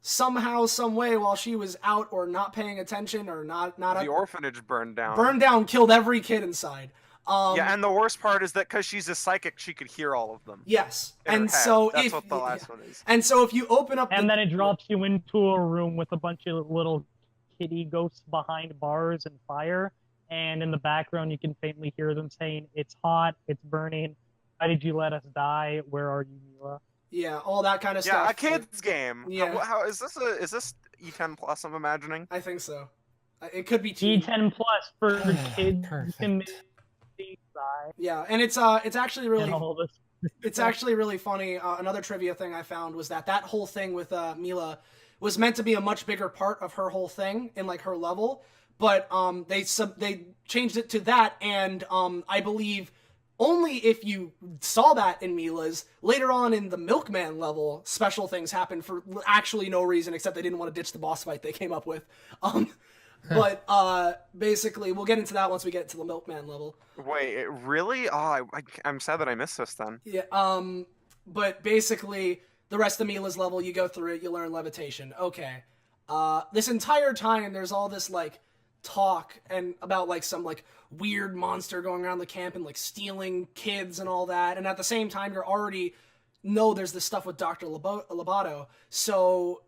somehow, some way, while she was out or not paying attention or not the orphanage burned down, killed every kid inside. Yeah, and the worst part is that because she's a psychic, she could hear all of them. Yes, and so that's what the last one is. And so if you open up, and then it drops you into a room with a bunch of little kitty ghosts behind bars and fire, and in the background you can faintly hear them saying, it's hot, it's burning, why did you let us die, where are you, Mila? Yeah, all that kind of stuff. Yeah, a kid's game. Yeah. How is this E10 plus, I'm imagining? I think so. It could be E10 plus for kids. Perfect. Yeah, and it's actually really it's actually really funny. Another trivia thing I found was that whole thing with Mila was meant to be a much bigger part of her whole thing in like her level, but they changed it to that, and I believe only if you saw that in Mila's, later on in the Milkman level, special things happen for actually no reason except they didn't want to ditch the boss fight they came up with. But basically, we'll get into that once we get to the Milkman level. Wait, really? Oh, I'm sad that I missed this then. Yeah. But basically, the rest of Mila's level, you go through it, you learn levitation. Okay. This entire time, there's all this like talk and about like some like weird monster going around the camp and like stealing kids and all that. And at the same time, you're already know there's this stuff with Dr. Lobato. So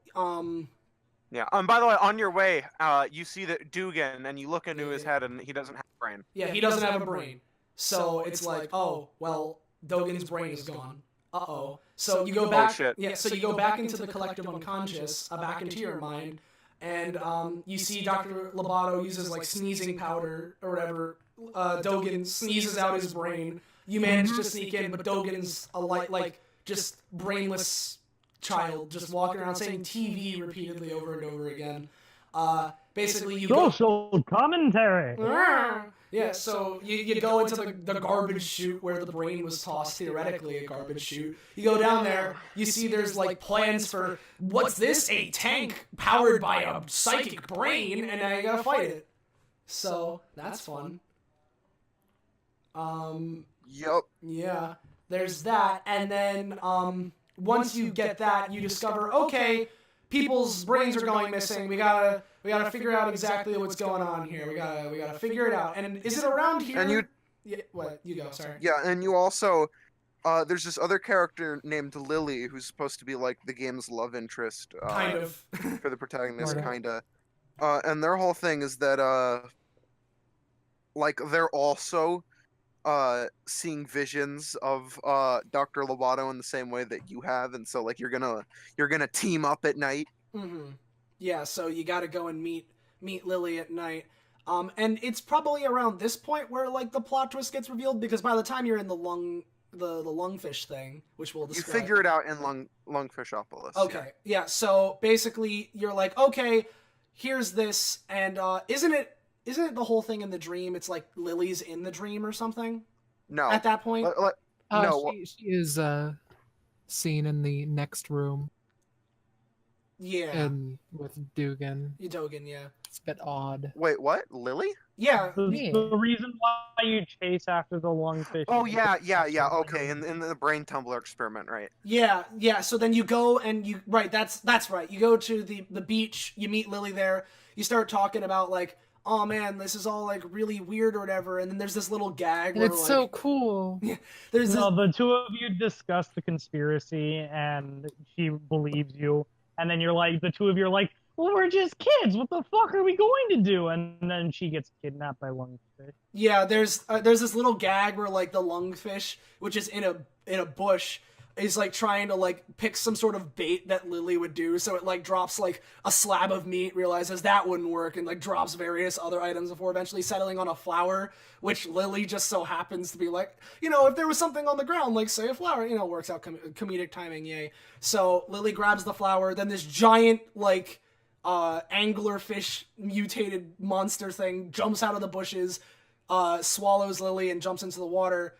yeah. By the way, on your way, you see that Dugan, and you look into his head, and he doesn't have a brain. Yeah, he doesn't have a brain. So it's like, oh, well, Dogen's brain is gone. Uh-oh. So you go back. Oh, shit. Yeah. So you go back into the collective unconscious, back into your mind, and you see Dr. Lobato uses like sneezing powder or whatever. Dogen sneezes out his brain. You manage to sneak in, but Dogen's a like just brainless child just walking around saying TV repeatedly over and over again. Basically, you social commentary. Yeah, so you go into the garbage chute where the brain was tossed, theoretically a garbage chute. You go down there, you see there's like plans for, what's this? A tank powered by a psychic brain, and now you gotta fight it. So, that's fun. Yup. Yeah, there's that, and then, once you get that, you discover, okay, people's brains are going missing. We gotta figure out exactly what's going on here. We gotta figure it out. And is it around here? And you go. Sorry. Yeah, and you also, there's this other character named Lily who's supposed to be like the game's love interest. Kind of. For the protagonist, kinda. And their whole thing is that, like they're also seeing visions of Dr. Lobato in the same way that you have, and so like you're gonna team up at night. Mm-hmm. Yeah, so you got to go and meet Lily at night. And it's probably around this point where like the plot twist gets revealed, because by the time you're in the lungfish thing, which we'll describe. You figure it out in Lungfishopolis. Okay. Yeah. So basically, you're like, okay, here's this, and isn't isn't it the whole thing in the dream? It's like Lily's in the dream or something No. at that point. No. She is seen in the next room Yeah, and with Dugan. Dogen. Yeah, It's a bit odd. Wait, what? Lily? yeah. The reason why you chase after the lungfish. Oh yeah. Okay, in the brain tumbler experiment, right? Yeah. So then you go and you right. That's right. You go to the beach. You meet Lily there. You start talking about like, oh man, this is all like really weird or whatever. And then there's this little gag. Where, It's so cool. There's this. No, the two of you discuss the conspiracy, and she believes you. And then the two of you are like, well, we're just kids. What the fuck are we going to do? And then she gets kidnapped by lungfish. Yeah, there's this little gag where like the lungfish, which is in a bush, is like trying to like pick some sort of bait that Lily would do. So it like drops like a slab of meat, realizes that wouldn't work, and like drops various other items before eventually settling on a flower, which Lily just so happens to be like, if there was something on the ground, like say a flower, works out comedic timing, yay. So Lily grabs the flower, then this giant like anglerfish mutated monster thing jumps out of the bushes, swallows Lily and jumps into the water.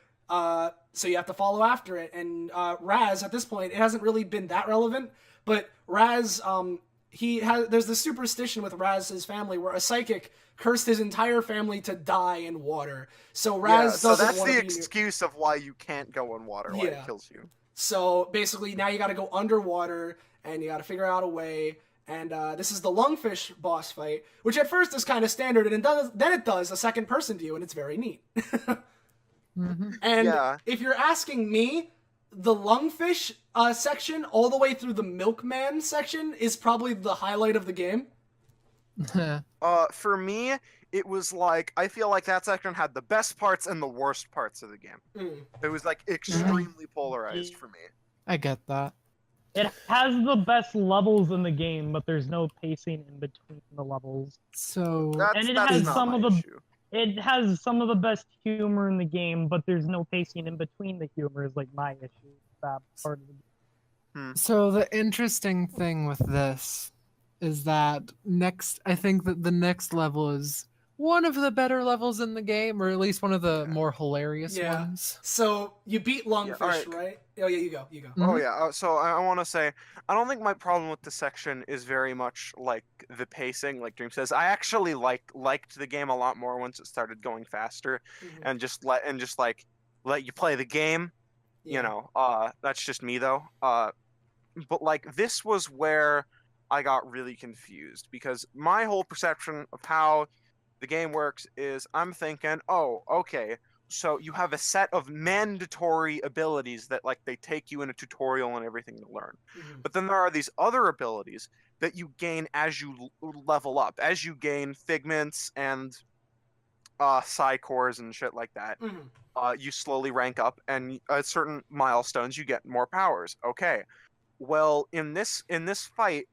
So you have to follow after it. And Raz, at this point, it hasn't really been that relevant, but Raz, there's this superstition with Raz's family where a psychic cursed his entire family to die in water. So Raz so doesn't that's want the to be excuse of why you can't go in water, why it kills you. So basically, now you got to go underwater, and you got to figure out a way. And this is the lungfish boss fight, which at first is kind of standard, and then it does a second-person view, and it's very neat. And if you're asking me, the lungfish section all the way through the Milkman section is probably the highlight of the game. For me, it was like, I feel like that section had the best parts and the worst parts of the game. It was like extremely polarized for me. I get that. It has the best levels in the game, but there's no pacing in between the levels. So And it that's has not some my of the issue. It has some of the best humor in the game, but there's no pacing in between the humor is like my issue with that part of the game. So the interesting thing with this is that I think that the next level is one of the better levels in the game, or at least one of the more hilarious ones. So you beat lungfish, right? Oh yeah, you go. Oh yeah. So I want to say, I don't think my problem with the section is very much like the pacing, like Dream says. I actually liked the game a lot more once it started going faster, and just let you play the game. That's just me though. But like this was where I got really confused, because my whole perception of how the game works is I'm thinking, oh, okay, so you have a set of mandatory abilities that like they take you in a tutorial and everything to learn. But then there are these other abilities that you gain as you level up, as you gain figments and psychors and shit like that. You slowly rank up, and at certain milestones you get more powers. Okay, well in this fight,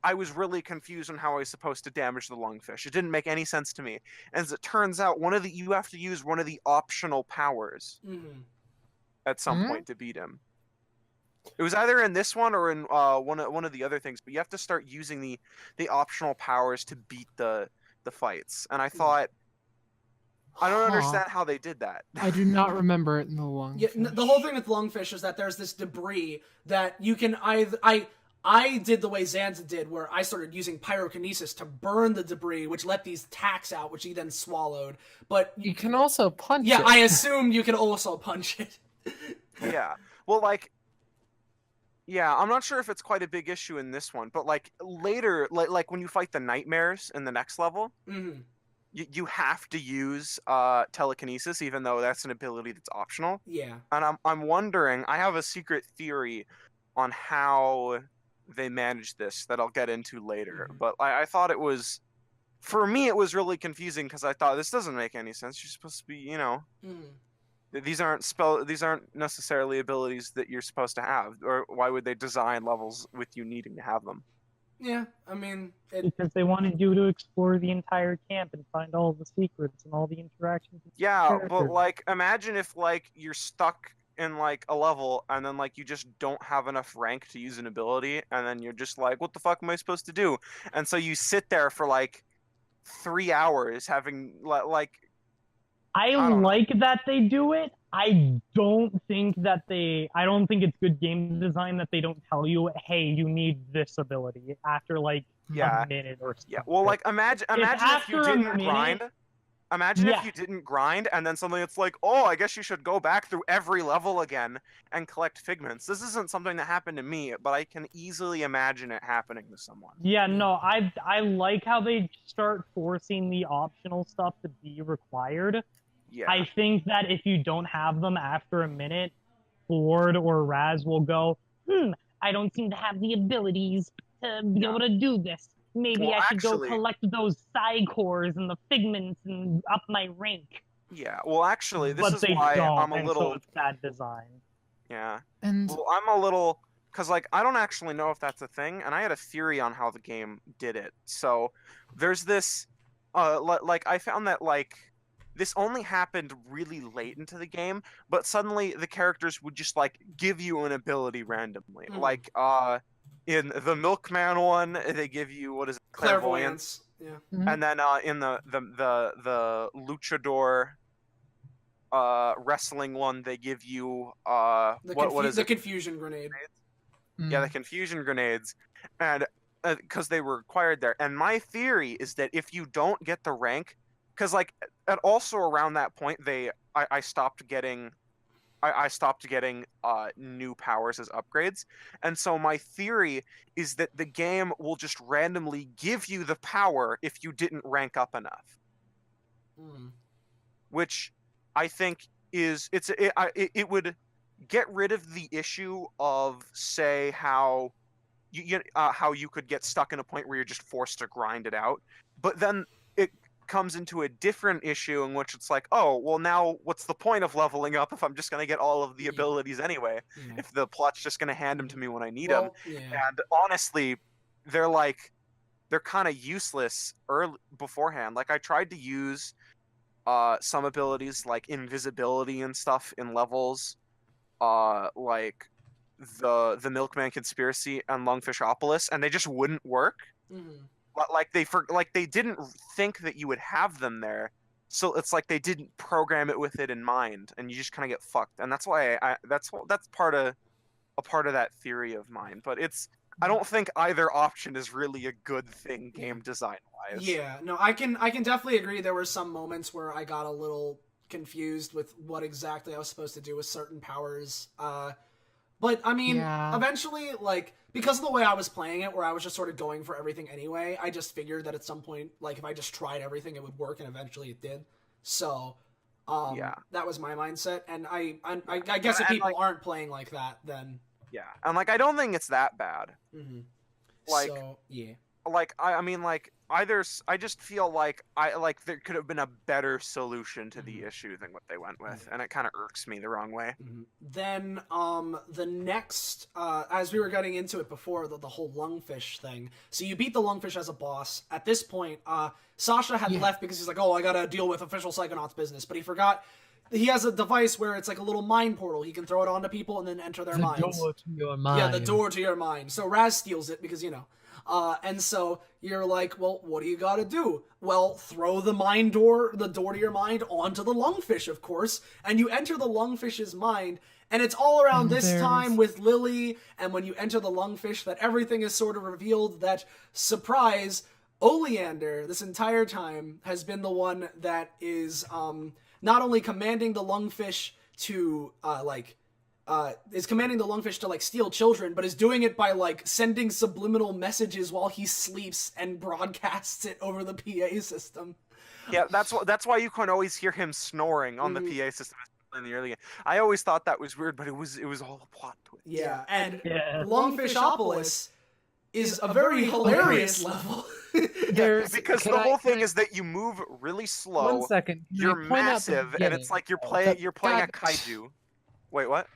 I was really confused on how I was supposed to damage the lungfish. It didn't make any sense to me. And as it turns out, you have to use one of the optional powers at some point to beat him. It was either in this one or in one of the other things, but you have to start using the optional powers to beat the fights. And I thought, I don't understand how they did that. I do not remember it in the lungfish. Yeah, the whole thing with lungfish is that there's this debris that you can either... I did the way Zanza did, where I started using pyrokinesis to burn the debris, which let these tacks out, which he then swallowed. But you can also punch it. Yeah, I assumed you can also punch it. Yeah. Well, I'm not sure if it's quite a big issue in this one, but like later, like when you fight the nightmares in the next level, you have to use telekinesis, even though that's an ability that's optional. Yeah. And I'm wondering, I have a secret theory on how they managed this that I'll get into later. But I thought it was, for me, it was really confusing, because I thought, this doesn't make any sense. You're supposed to be, these aren't necessarily abilities that you're supposed to have, or why would they design levels with you needing to have them? Yeah, I mean... Because they wanted you to explore the entire camp and find all the secrets and all the interactions. Yeah, but like, imagine if like you're stuck in like a level and then like you just don't have enough rank to use an ability, and then you're just like, what the fuck am I supposed to do? And so you sit there for like 3 hours having like I don't know. like that they do it. I don't think it's good game design that they don't tell you, hey, you need this ability after like Yeah. a minute or so. Yeah, well, like imagine if you after a didn't minute- grind. Imagine if Yeah. you didn't grind, and then suddenly it's like, oh, I guess you should go back through every level again and collect figments. This isn't something that happened to me, but I can easily imagine it happening to someone. Yeah, no, I like how they start forcing the optional stuff to be required. Yeah. I think that if you don't have them after a minute, Ford or Raz will go, I don't seem to have the abilities to be able to do this. Maybe Well, I should actually- go collect those psi cores and the figments and up my rank. Yeah, well, actually, this But is they why don't, I'm a and little. so it's bad design. Yeah. And Well, I'm a little. Because, like, I don't actually know if that's a thing, and I had a theory on how the game did it. So, there's this. Like, I found that, like, this only happened really late into the game, but suddenly the characters would just, like, give you an ability randomly. Mhm. Like, in the Milkman one, they give you, what is it? Clairvoyance. Yeah. And then in the luchador wrestling one, they give you what is The it? confusion grenade. Yeah, the confusion grenades, and because they were required there. And my theory is that if you don't get the rank, because like, and also around that point, I stopped getting. I stopped getting new powers as upgrades. And so my theory is that the game will just randomly give you the power if you didn't rank up enough. Which I think is it would get rid of the issue of, say, how you could get stuck in a point where you're just forced to grind it out. But then it comes into a different issue in which it's like, oh, well, now what's the point of leveling up if I'm just going to get all of the abilities anyway? Yeah. If the plot's just going to hand them to me when I need Well, them. yeah. And honestly, they're kind of useless beforehand. Like, I tried to use some abilities like invisibility and stuff in levels, like the Milkman Conspiracy and Lungfishopolis, and they just wouldn't work. Mhm. Like they didn't think that you would have them there, so it's like they didn't program it with it in mind, and you just kind of get fucked. And that's why that's part of that theory of mine. But I don't think either option is really a good thing game design wise. Yeah, no, I can definitely agree. There were some moments where I got a little confused with what exactly I was supposed to do with certain powers. But I mean, Yeah. eventually, like, because of the way I was playing it, where I was just sort of going for everything anyway, I just figured that at some point, like, if I just tried everything, it would work, and eventually it did. So, Yeah. that was my mindset. And I guess if And, people like- aren't playing like that, then Yeah, and like I don't think it's that bad. Like- so yeah. Like I mean, like I just feel like there could have been a better solution to the issue than what they went with, and it kind of irks me the wrong way. Then, the next, as we were getting into it before, the whole lungfish thing. So you beat the lungfish as a boss. At this point, Sasha had left because he's like, oh, I gotta deal with official Psychonauts business. But he forgot, he has a device where it's like a little mind portal. He can throw it onto people and then enter their minds. door to your mind. Yeah, the door to your mind. So Raz steals it because, and so you're like, well, what do you gotta do? Well, throw the door to your mind onto the lungfish, of course, and you enter the lungfish's mind, and it's all around this time with Lily, and when you enter the lungfish, that everything is sort of revealed that, surprise, Oleander, this entire time, has been the one that is, not only commanding the lungfish to, is commanding the lungfish to, like, steal children, but is doing it by, like, sending subliminal messages while he sleeps and broadcasts it over the PA system. Yeah, that's why you can always hear him snoring on the PA system in the early game. I always thought that was weird, but it was all a plot twist. Yeah, and Yeah. Lungfishopolis is a very hilarious level. Because the whole thing is that you move really slow. 1 second. Can I You're point out the massive, and beginning? it's like you're playing a God. kaiju. Wait, what?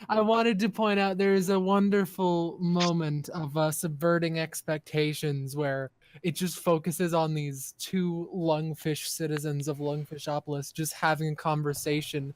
I wanted to point out there is a wonderful moment of subverting expectations where it just focuses on these two lungfish citizens of Lungfishopolis just having a conversation.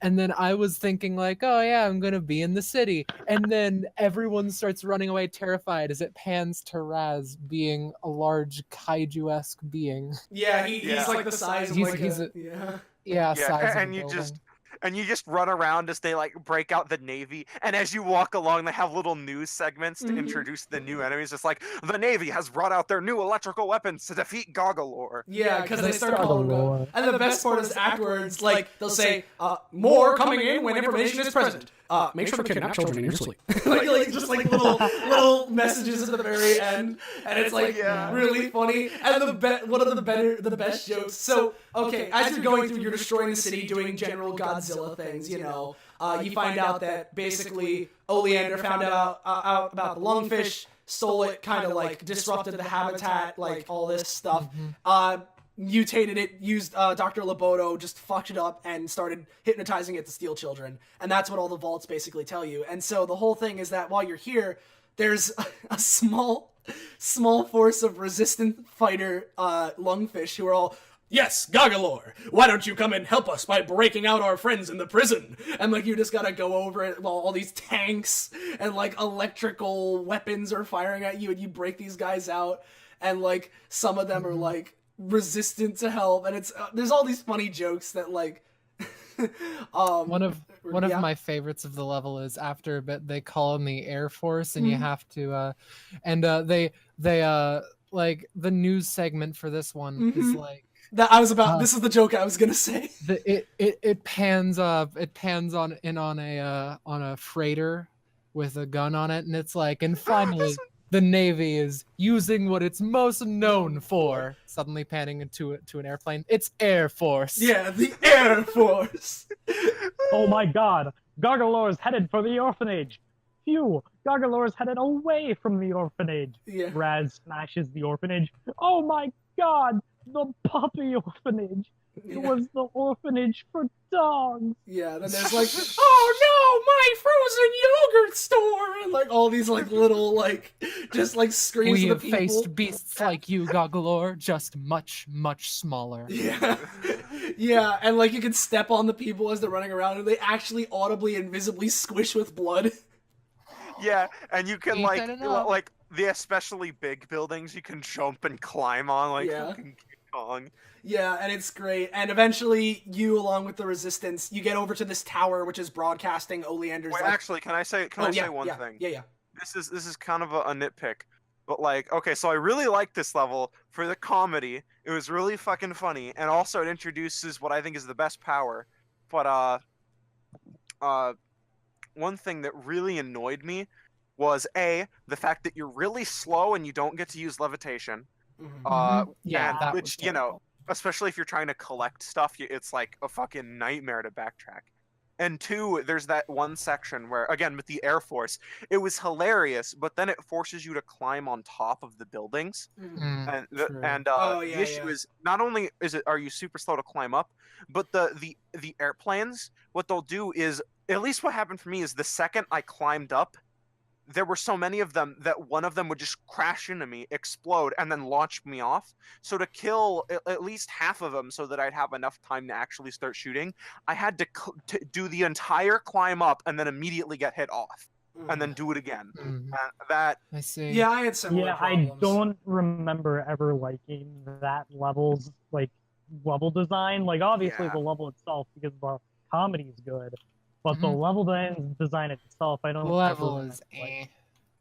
And then I was thinking like, oh yeah, I'm gonna be in the city. And then everyone starts running away terrified as it pans to Raz being a large kaiju-esque being. Yeah, he's Yeah. like the size of He's- like he's a, a- yeah. Yeah, Yeah, size of a and you building. just run around as they like break out the Navy, and as you walk along, they have little news segments to Mhm. introduce the new enemies. It's like the Navy has brought out their new electrical weapons to defeat Goggalor. Yeah, because they start Start calling lore. them. And the best part is afterwards, like, they'll say, more coming in when information is present. Make sure to kidnap children in your sleep. like just like little messages at the very end. And it's like really funny. And one of the best jokes. So, okay, as you're going through, you're destroying the city, doing general Godzilla things, you know. You find out that basically Oleander found out about the lungfish, stole it, kind of like disrupted the habitat, like all this stuff. Mutated it, used Dr. Loboto, just fucked it up and started hypnotizing it to steal children. And that's what all the vaults basically tell you. And so the whole thing is that while you're here, there's a small force of resistant fighter lungfish who are all, yes, Goggalor, why don't you come and help us by breaking out our friends in the prison? And like you just gotta go over it while all these tanks and like electrical weapons are firing at you, and you break these guys out, and like some of them are like resistant to help, and it's there's all these funny jokes that like One of yeah. my favorites of the level is after a bit they call in the Air Force, and you have to they like the news segment for this one is like that I was about this is the joke I was gonna say. it pans on a freighter with a gun on it, and it's like, and finally the Navy is using what it's most known for. Suddenly panning into an airplane. It's Air Force. Yeah, the Air Force. Oh my god, Goggalor's headed for the orphanage. Phew, Goggalor's headed away from the orphanage. Yeah. Raz smashes the orphanage. Oh my god, the puppy orphanage. It was the orphanage for dogs. Yeah, then there's like, oh no, my frozen yogurt store, and like all these like little like just like screams We of have the people. faced beasts like you, Goggalor, just much, much smaller. Yeah, yeah, and like you can step on the people as they're running around, and they actually audibly and visibly squish with blood. Yeah, and you can Ain't like that enough? like the especially big buildings you can jump and climb on like Yeah. fucking King Kong. Yeah, and it's great. And eventually, you along with the Resistance, you get over to this tower which is broadcasting Oleander's. Wait, like, actually, can I say one thing? Yeah. This is kind of a nitpick, but like, okay, so I really like this level for the comedy. It was really fucking funny, and also it introduces what I think is the best power. But one thing that really annoyed me was the fact that you're really slow and you don't get to use levitation. Yeah, and that which was you know, especially if you're trying to collect stuff, it's like a fucking nightmare to backtrack. And two, there's that one section where, again, with the Air Force, it was hilarious, but then it forces you to climb on top of the buildings. And true. the issue is not only are you super slow to climb up, but the airplanes, what they'll do is, at least what happened for me is the second I climbed up, there were so many of them that one of them would just crash into me, explode, and then launch me off. So to kill at least half of them so that I'd have enough time to actually start shooting, I had to do the entire climb up and then immediately get hit off. And then do it again. That I see. Yeah, I had similar Yeah, problems. I don't remember ever liking that level's like level design. Like obviously Yeah. the level itself, because the comedy is good, but the level design itself, I don't. The level ever is like.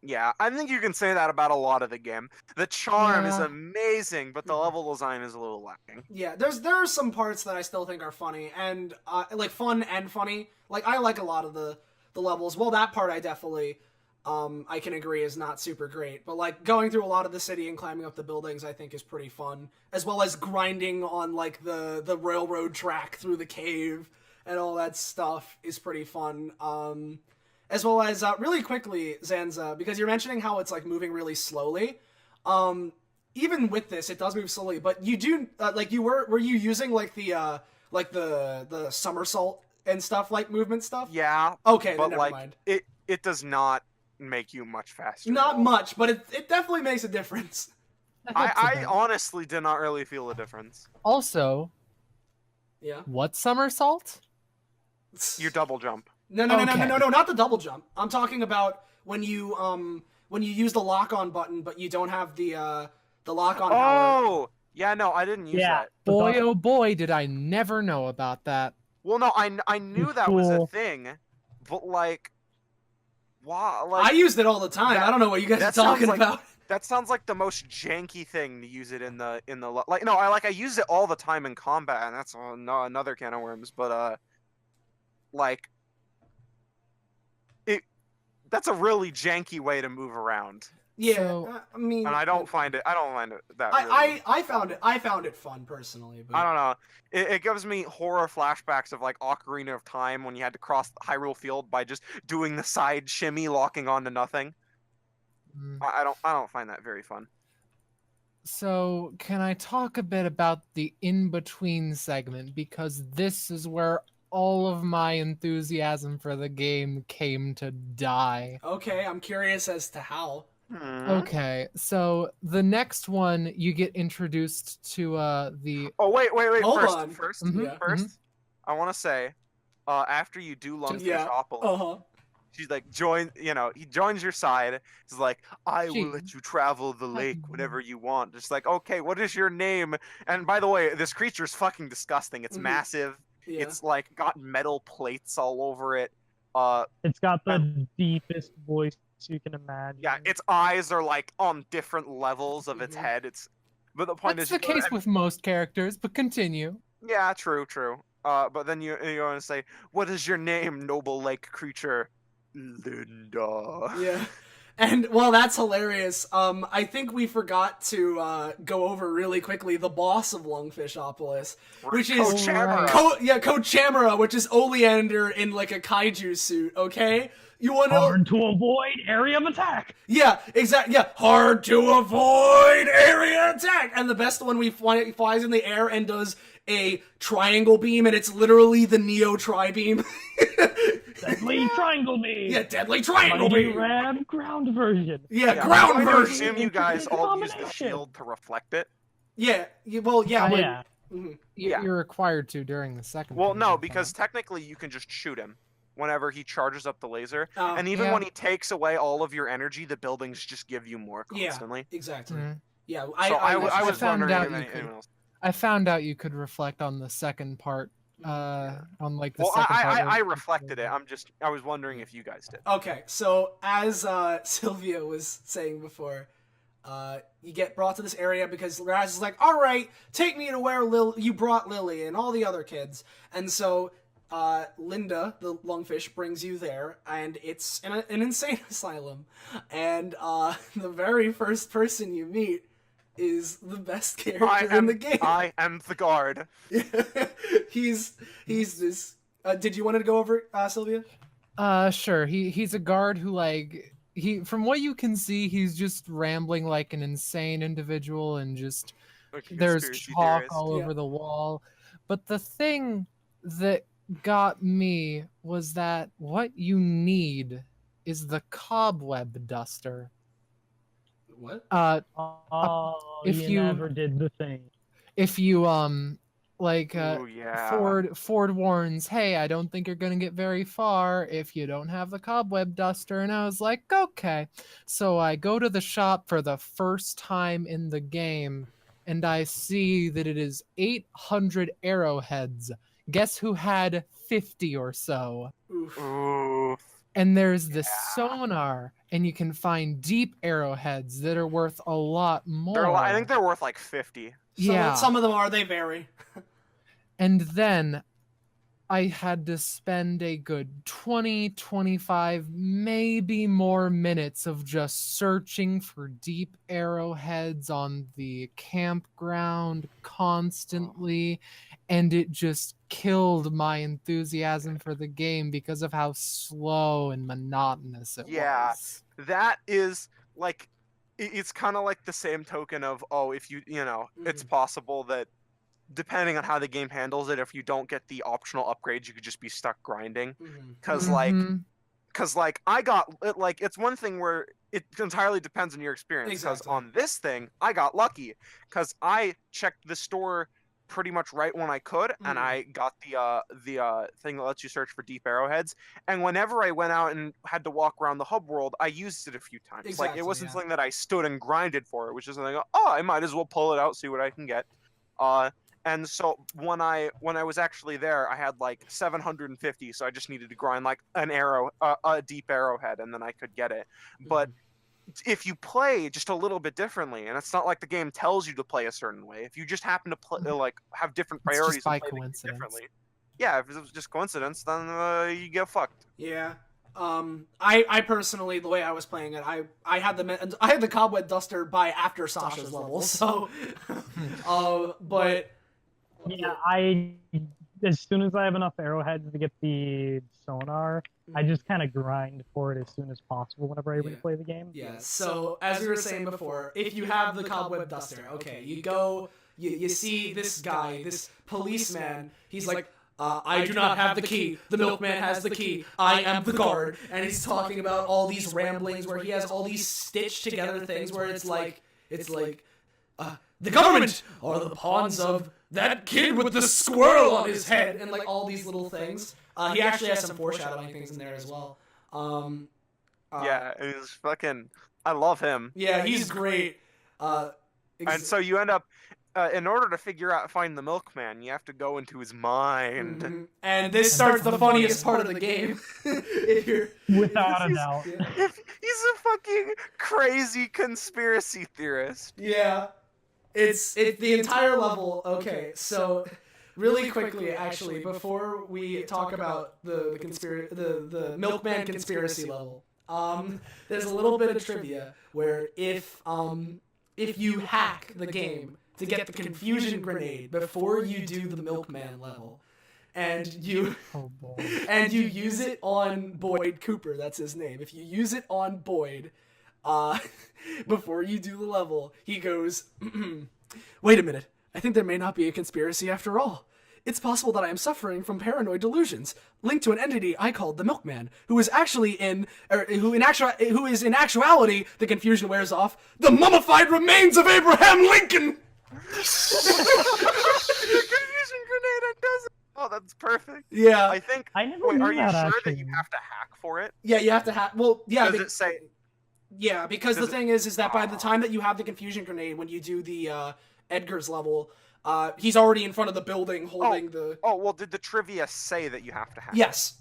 Yeah, I think you can say that about a lot of the game. The charm is Yeah. amazing, but the level design is a little lacking. Yeah, there are some parts that I still think are funny and like fun and funny. Like I like a lot of the levels. Well, that part I definitely I can agree is not super great. But like going through a lot of the city and climbing up the buildings, I think is pretty fun. As well as grinding on like the railroad track through the cave and all that stuff is pretty fun. As well as really quickly, Zanza, because you're mentioning how it's like moving really slowly. Even with this, it does move slowly, but you do like were you using like the somersault and stuff, like movement stuff? Yeah. Okay, but then never like mind. it does not make you much faster. at Not all. much, but it definitely makes a difference. I honestly did not really feel a difference. Also, Yeah. what somersault? Your double jump. No, not the double jump. I'm talking about when you use the lock on button, but you don't have the lock on power. Oh, yeah, no, I didn't use that. Boy, oh boy, did I never know about that. Well, no, I knew that was a Cool. thing, but like, wow, like I used it all the time. I don't know what you guys are that sounds talking like- about. that sounds like the most janky thing to use it in the like. No, I use it all the time in combat, and that's another can of worms. But like, that's a really janky way to move around, Yeah, So- I mean, and I don't find it that. Really, I found it fun personally, but I don't know. It gives me horror flashbacks of like Ocarina of Time when you had to cross Hyrule Field by just doing the side shimmy, locking onto nothing. Mm. I don't find that very fun. So, can I talk a bit about the in-between segment? Because this is where all of my enthusiasm for the game came to die. okay. I'm curious as to how. Okay, so the next one, you get introduced to the... Oh wait! Hold First, on. first, Mhm, first, I want to say, after you do Yeah. Lungfishopolis, she's like, he joins your side. He's like, I will Gee. let you travel the lake whenever you want. Just like, okay, what is your name? And by the way, this creature's fucking disgusting. It's Mhm. massive. Yeah. It's like got metal plates all over it. It's got the deepest voice you can imagine. Yeah, its eyes are like on different levels of its Mhm. head. But the point That's is, the case with most characters, but continue. yeah, true. But then you want to say, what is your name, noble lake creature? Linda. Yeah. And well, that's hilarious. I think we forgot to go over really quickly the boss of Lungfishopolis, which is Coach Hammer. Coach Chamara, which is Oleander in like a kaiju suit. Okay, you want to? Hard to avoid area of attack. Yeah, exactly. Yeah, hard to avoid area attack. And the best one, he flies in the air and does a triangle beam, and it's literally the Neo Tri-Beam. Deadly triangle beam. Yeah, deadly triangle Mighty beam. Ram ground version. Yeah, Yeah, ground I version. assume you guys all use the Combination. shield to reflect it. Yeah, well, yeah, I- when- Yeah. Mhm. Yeah. You're required to during the second. Well, phase, no, I because thought. technically you can just shoot him whenever he charges up the laser. Oh, And even Yeah. when he takes away all of your energy, the buildings just give you more Yeah. constantly. exactly. Mhm. Yeah, So I was found wondering out if you anyone could- else. I found out you could reflect on the second part, on like the Well, second part. I where- reflected it. I was wondering if you guys did. Okay, so as Sylvia was saying before, you get brought to this area because Raz is like, all right, take me to where you brought Lily and all the other kids. And so Linda, the lungfish, brings you there, and it's an insane asylum. And the very first person you meet is the best character in the game. I am the guard. he's this... did you want to go over it, Sylvia? Sure. He's a guard who from what you can see, he's just rambling like an insane individual, and just Like a there's conspiracy chalk theorist. all Yeah. over the wall. But the thing that got me was that what you need is the cobweb duster. What? Oh, if you you- never did the thing. If you Ooh, yeah. Ford warns, hey, I don't think you're gonna get very far if you don't have the cobweb duster. And I was like, okay. So I go to the shop for the first time in the game, and I see that it is 800 arrowheads. Guess who had 50 or so? Oof. Ooh. And there's this sonar, and you can find deep arrowheads that are worth a lot more. I think they're worth like 50. Some of them are, they vary. And then I had to spend a good 20, 25, maybe more minutes of just searching for deep arrowheads on the campground constantly. And it just killed my enthusiasm for the game because of how slow and monotonous it Yeah. was. That is like, it's kind of like the same token of, if it's possible that depending on how the game handles it, if you don't get the optional upgrades, you could just be stuck grinding. Because Mhm. I got it's one thing where it entirely depends on your experience. Because Exactly. on this thing, I got lucky because I checked the store pretty much right when I could, and I got the thing that lets you search for deep arrowheads. And whenever I went out and had to walk around the hub world, I used it a few times. Exactly, like it wasn't yeah. something that I stood and grinded for. It was just something, I might as well pull it out, see what I can get. And so when I was actually there, I had like 750, so I just needed to grind like a deep arrowhead, and then I could get it. But if you play just a little bit differently, and it's not like the game tells you to play a certain way, if you just happen to play like have different priorities It's just by and play things coincidence. differently, yeah, if it was just coincidence, then you get fucked. Yeah. I personally, the way I was playing it, I had the cobweb duster by after Sasha's level, so but Yeah, as soon as I have enough arrowheads to get the sonar, I just kind of grind for it as soon as possible whenever I replay the game. Yeah, so as we were saying before, if you have the cobweb duster, okay, you go, you see this guy, this policeman, he's like, I do not have the key, the milkman has the key, I am the guard, and he's talking about all these ramblings where he has all these stitched together things where it's like, the government are the pawns of that kid with the squirrel on his head, and like all these little things. He actually has some foreshadowing things in there as well. Yeah, he's fucking. I love him. Yeah, he's great. And so you end up, in order to find the milkman, you have to go into his mind. And this starts the funniest part of the game. If you're Without a doubt. He's a fucking crazy conspiracy theorist. Yeah. It's the entire level. Okay, so really quickly, actually, before we talk about the Milkman conspiracy level, there's a little bit of trivia where if you hack the game to get the confusion grenade before you do the Milkman level, and you use it on Boyd Cooper, that's his name. If you use it on Boyd, before you do the level, he goes, wait a minute, I think there may not be a conspiracy after all. It's possible that I am suffering from paranoid delusions, linked to an entity I called the Milkman, who is in actuality, the confusion wears off, the mummified remains of Abraham Lincoln! Confusion grenade, it does it. Oh, that's perfect. Yeah. I think. I never Wait, knew are you that, sure actually. that you have to hack for it? Yeah, you have to hack. Well, yeah. Does it say? Yeah, because the thing is that by the time that you have the confusion grenade, when you do the Edgar's level, he's already in front of the building holding the. Oh well, did the trivia say that you have to hack? Yes.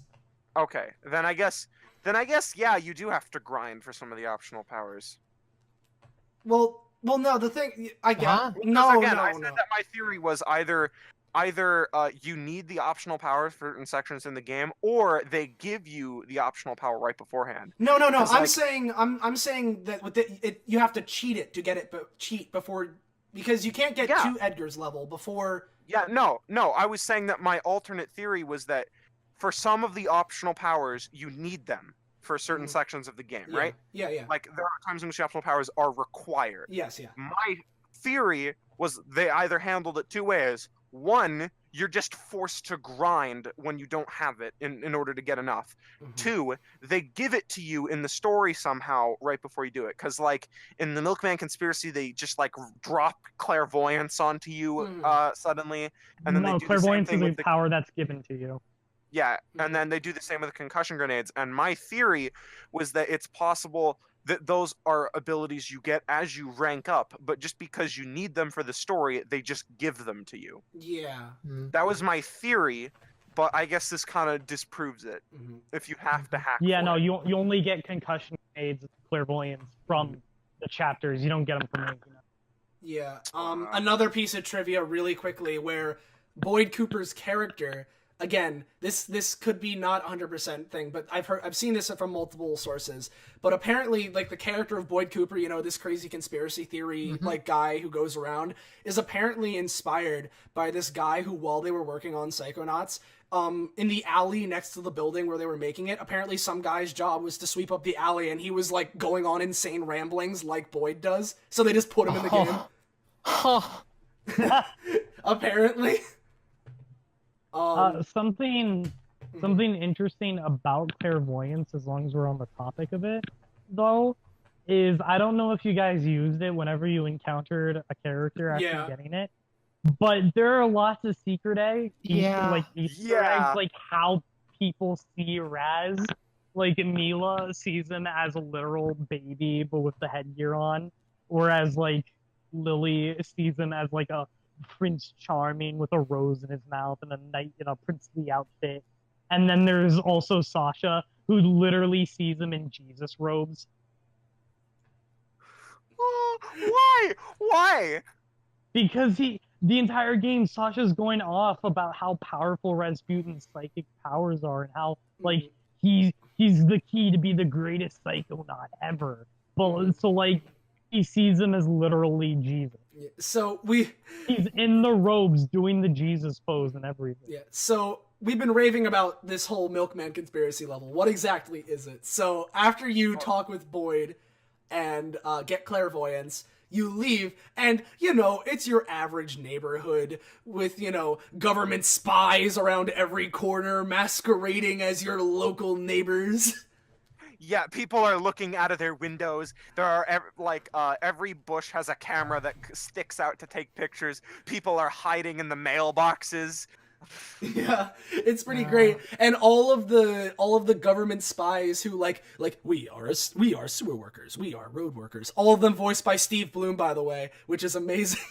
Okay, then I guess, yeah, you do have to grind for some of the optional powers. Well, no. The thing, I get. Huh? I said that my theory was either you need the optional powers for certain sections in the game, or they give you the optional power right beforehand. No. I'm like- saying that with you have to cheat it to get it, but cheat before, because you can't get to Edgar's level before. Yeah, no. I was saying that my alternate theory was that for some of the optional powers, you need them for certain sections of the game, right? Yeah. Like there are times in which the optional powers are required. Yes, yeah. My theory was they either handled it two ways. One, you're just forced to grind when you don't have it in order to get enough. Two, they give it to you in the story somehow right before you do it. Because, like, in the Milkman conspiracy, they just, like, drop clairvoyance onto you suddenly. And then they do clairvoyance the same thing is a with the... power that's given to you. Yeah, and then they do the same with the concussion grenades. And my theory was that it's possible that those are abilities you get as you rank up, but just because you need them for the story, they just give them to you. Yeah. That was my theory, but I guess this kind of disproves it. If you have to hack. Yeah, for no, it. you only get concussion grenades, clairvoyance from the chapters. You don't get them from anything else. Yeah. Another piece of trivia really quickly where Boyd Cooper's character, again, this could be not 100% thing, but I've seen this from multiple sources. But apparently, like, the character of Boyd Cooper, you know, this crazy conspiracy theory like guy who goes around, is apparently inspired by this guy who, while they were working on Psychonauts, in the alley next to the building where they were making it, apparently some guy's job was to sweep up the alley, and he was like going on insane ramblings like Boyd does. So they just put him in the game. Apparently. Something interesting about clairvoyance, as long as we're on the topic of it, though, is I don't know if you guys used it whenever you encountered a character after getting it, But there are lots of secret eggs, Yeah. like Easter Yeah. eggs, like how people see Raz. Like Mila sees him as a literal baby, but with the headgear on, whereas like Lily sees him as like a Prince Charming with a rose in his mouth and a knight in a princely outfit. And then there's also Sasha, who literally sees him in Jesus robes. Why? Why? Because the entire game, Sasha's going off about how powerful Rasputin's psychic powers are and how like he's the key to be the greatest psychonaut ever. But so like he sees him as literally Jesus. Yeah, so He's in the robes doing the Jesus pose and everything. Yeah, so we've been raving about this whole Milkman conspiracy level. What exactly is it? So after you talk with Boyd and get clairvoyance, you leave, and, you know, it's your average neighborhood with, you know, government spies around every corner masquerading as your local neighbors. Yeah, people are looking out of their windows. There are every bush has a camera that sticks out to take pictures. People are hiding in the mailboxes. Yeah, it's pretty great. And all of the government spies who like we are sewer workers, we are road workers. All of them voiced by Steve Bloom, by the way, which is amazing.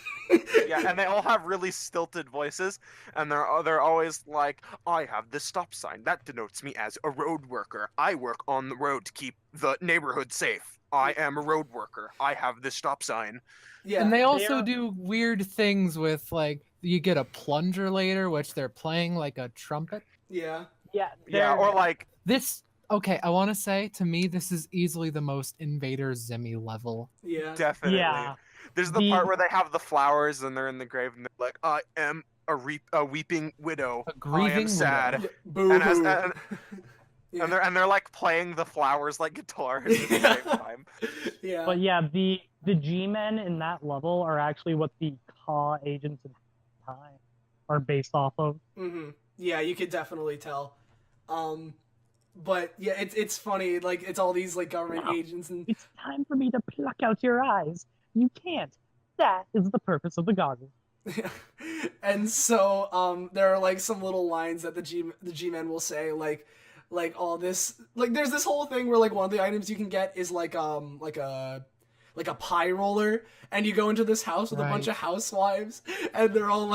Yeah, and they all have really stilted voices, and they're always like, I have this stop sign that denotes me as a road worker. I work on the road to keep the neighborhood safe. I am a road worker. I have this stop sign. Yeah, And they also do weird things with, like, you get a plunger later, which they're playing like a trumpet. yeah. Yeah, or like This, okay, I want to say, to me, this is easily the most Invader Zimmy level. Yeah. definitely. Yeah. There's the part where they have the flowers and they're in the grave and they're like, I am a weeping widow. A grieving I am sad. widow. Boo And, hoo. and they're like playing the flowers like guitars at the same time. Yeah. But yeah, the G-men in that level are actually what the Ka agents in time are based off of. Mm-hmm. Yeah, you could definitely tell. But yeah, it's funny. Like, it's all these like government agents and It's time for me to pluck out your eyes. You can't. That is the purpose of the goggles. and so there are like some little lines that the G-men will say like all this, like there's this whole thing where like one of the items you can get is like a pie roller, and you go into this house with a bunch of housewives, and they're all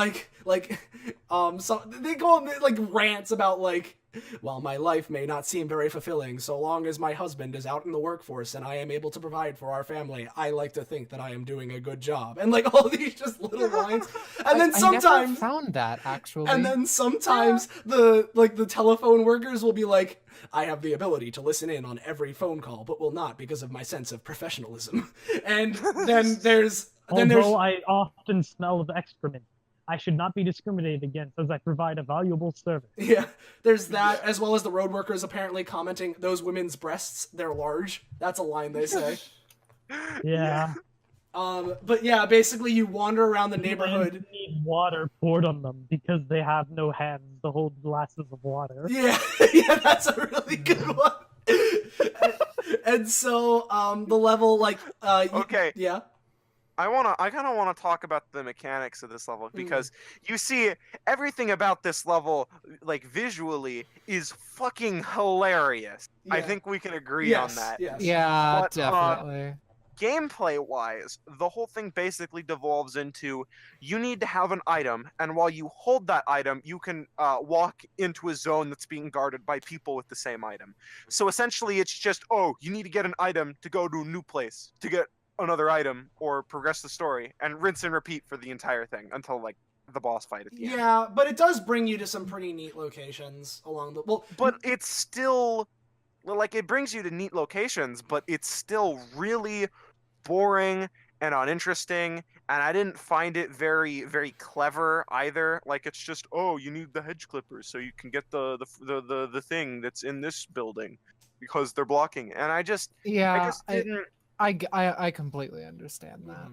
so they go on like rants about like, while my life may not seem very fulfilling, so long as my husband is out in the workforce and I am able to provide for our family, I like to think that I am doing a good job. And like all these just little lines. And then I sometimes never found that, actually. and then sometimes the telephone workers will be like, I have the ability to listen in on every phone call, but will not because of my sense of professionalism. And then there's I often smell of excrement, I should not be discriminated against as I provide a valuable service. yeah, there's that, as well as the road workers apparently commenting, those women's breasts, they're large. That's a line they say. Yeah. But yeah, basically you wander around the neighborhood. Men need water poured on them because they have no hands to hold glasses of water. Yeah, yeah, that's a really good one. And so, the level, like, Okay. yeah. I kind of want to talk about the mechanics of this level because you see everything about this level, like visually, is fucking hilarious. I Yeah. think we can agree on that. Yes. Yeah, But, definitely. Gameplay-wise, the whole thing basically devolves into you need to have an item, and while you hold that item, you can walk into a zone that's being guarded by people with the same item. So essentially, it's just, you need to get an item to go to a new place to get another item or progress the story, and rinse and repeat for the entire thing until like the boss fight at the end. Yeah, but it does bring you to some pretty neat locations along the But it's still like it brings you to neat locations, but it's still really boring and uninteresting, and I didn't find it very, very clever either. Like it's just, you need the hedge clippers so you can get the thing that's in this building because they're blocking, and I just didn't. I completely understand that.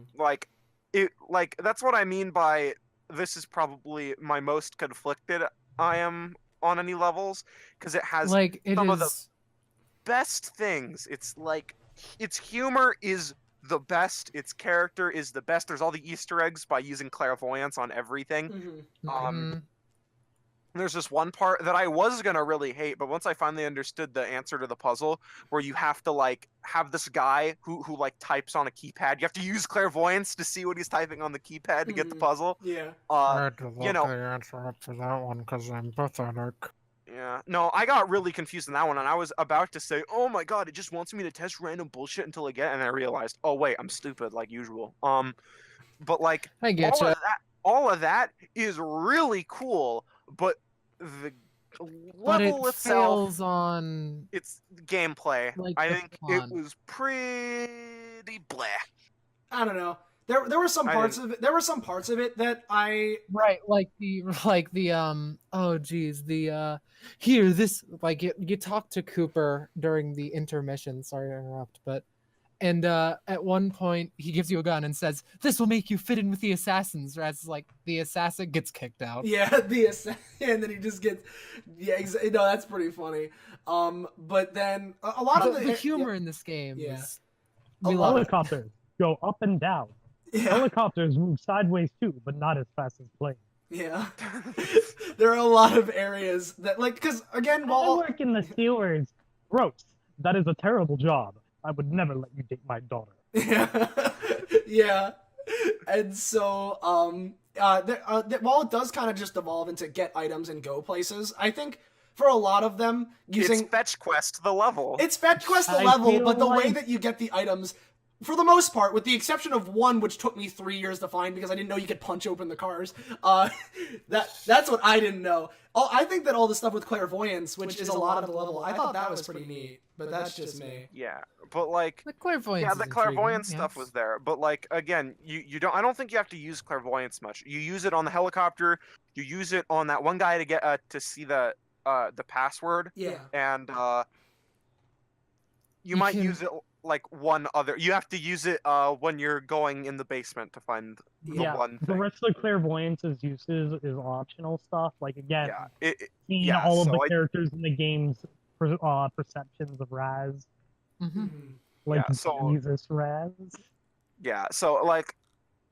Like that's what I mean by this is probably my most conflicted I am on any levels, because it has Like, it some is... of the best things. It's like its humor is the best. Its character is the best. There's all the Easter eggs by using clairvoyance on everything. Mm-hmm. There's this one part that I was gonna really hate, but once I finally understood the answer to the puzzle, where you have to like have this guy who like types on a keypad. You have to use clairvoyance to see what he's typing on the keypad to get the puzzle. Yeah. I had to you know, the answer up for that one because I'm pathetic. yeah. No, I got really confused in that one, and I was about to say, "Oh my god, it just wants me to test random bullshit until I get," and I realized, "Oh wait, I'm stupid like usual." But like I get you. all of that is really cool, but the But it level itself, fails on it's gameplay. like I the think fun. it was pretty blah. I don't know. There were some I parts of it. There were some parts of it that I right, like the oh geez, the here this like you talk to Cooper during the intermission. Sorry to interrupt, but and at one point he gives you a gun and says, "This will make you fit in with the assassins." As like the assassin gets kicked out. yeah and then he just gets no, that's pretty funny. But then a lot of The humor in this game Yeah. is A we lot love of it. Helicopters go up and down. yeah. Helicopters move sideways too, but not as fast as planes. Yeah. There are a lot of areas that, like, because again, I while work in the sewers. Gross. That is a terrible job. I would never let you date my daughter. yeah, yeah, and so while it does kind of just evolve into get items and go places, I think for a lot of them using It's fetch quest the level. it's fetch quest the I level, feel but the way like- that you get the items, for the most part, with the exception of one which took me 3 years to find because I didn't know you could punch open the cars. That's what I didn't know. I think that all the stuff with clairvoyance, which is a lot of the level, I thought that was pretty neat, but that's just me. Yeah, but like The clairvoyance. yeah, is the clairvoyance intriguing, stuff yes. was there, but like again, you don't. I don't think you have to use clairvoyance much. You use it on the helicopter. You use it on that one guy to get to see the password, Yeah. and you You might can- use it like one other. You have to use it when you're going in the basement to find the Yeah, one the thing. rest of the clairvoyance's uses is optional stuff. Like again, Yeah, seeing yeah, all of so the characters in the game's perceptions of Raz. Mhm. Like Yeah, so- Jesus Raz. yeah. So like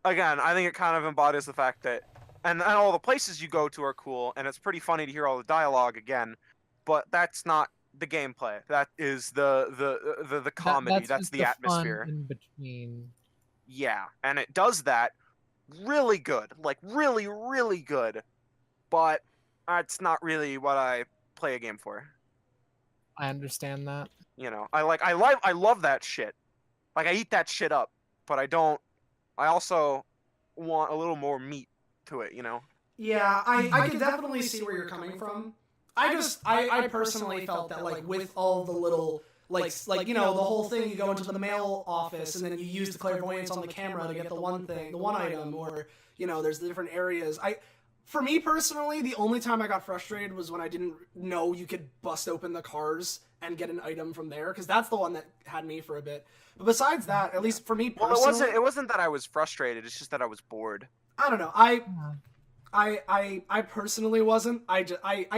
again, I think it kind of embodies the fact that and all the places you go to are cool, and it's pretty funny to hear all the dialogue again, but that's not the gameplay. That is the comedy. That's just the fun atmosphere. in between. Yeah, and it does that really good, like really, really good. But it's not really what I play a game for. I understand that. You know, I love that shit. Like I eat that shit up, but I don't. I also want a little more meat to it. You know. Yeah, I can definitely see where you're coming from. I personally felt that, like, with all the little, like you know, the whole thing, you go into the mail office and then you use the clairvoyance on the camera to get the one thing, the one item, or, you know, there's the different areas. For me personally, the only time I got frustrated was when I didn't know you could bust open the cars and get an item from there, because that's the one that had me for a bit. But besides that, at least for me Well, personally, it wasn't that I was frustrated. It's just that I was bored. I don't know. I personally wasn't. I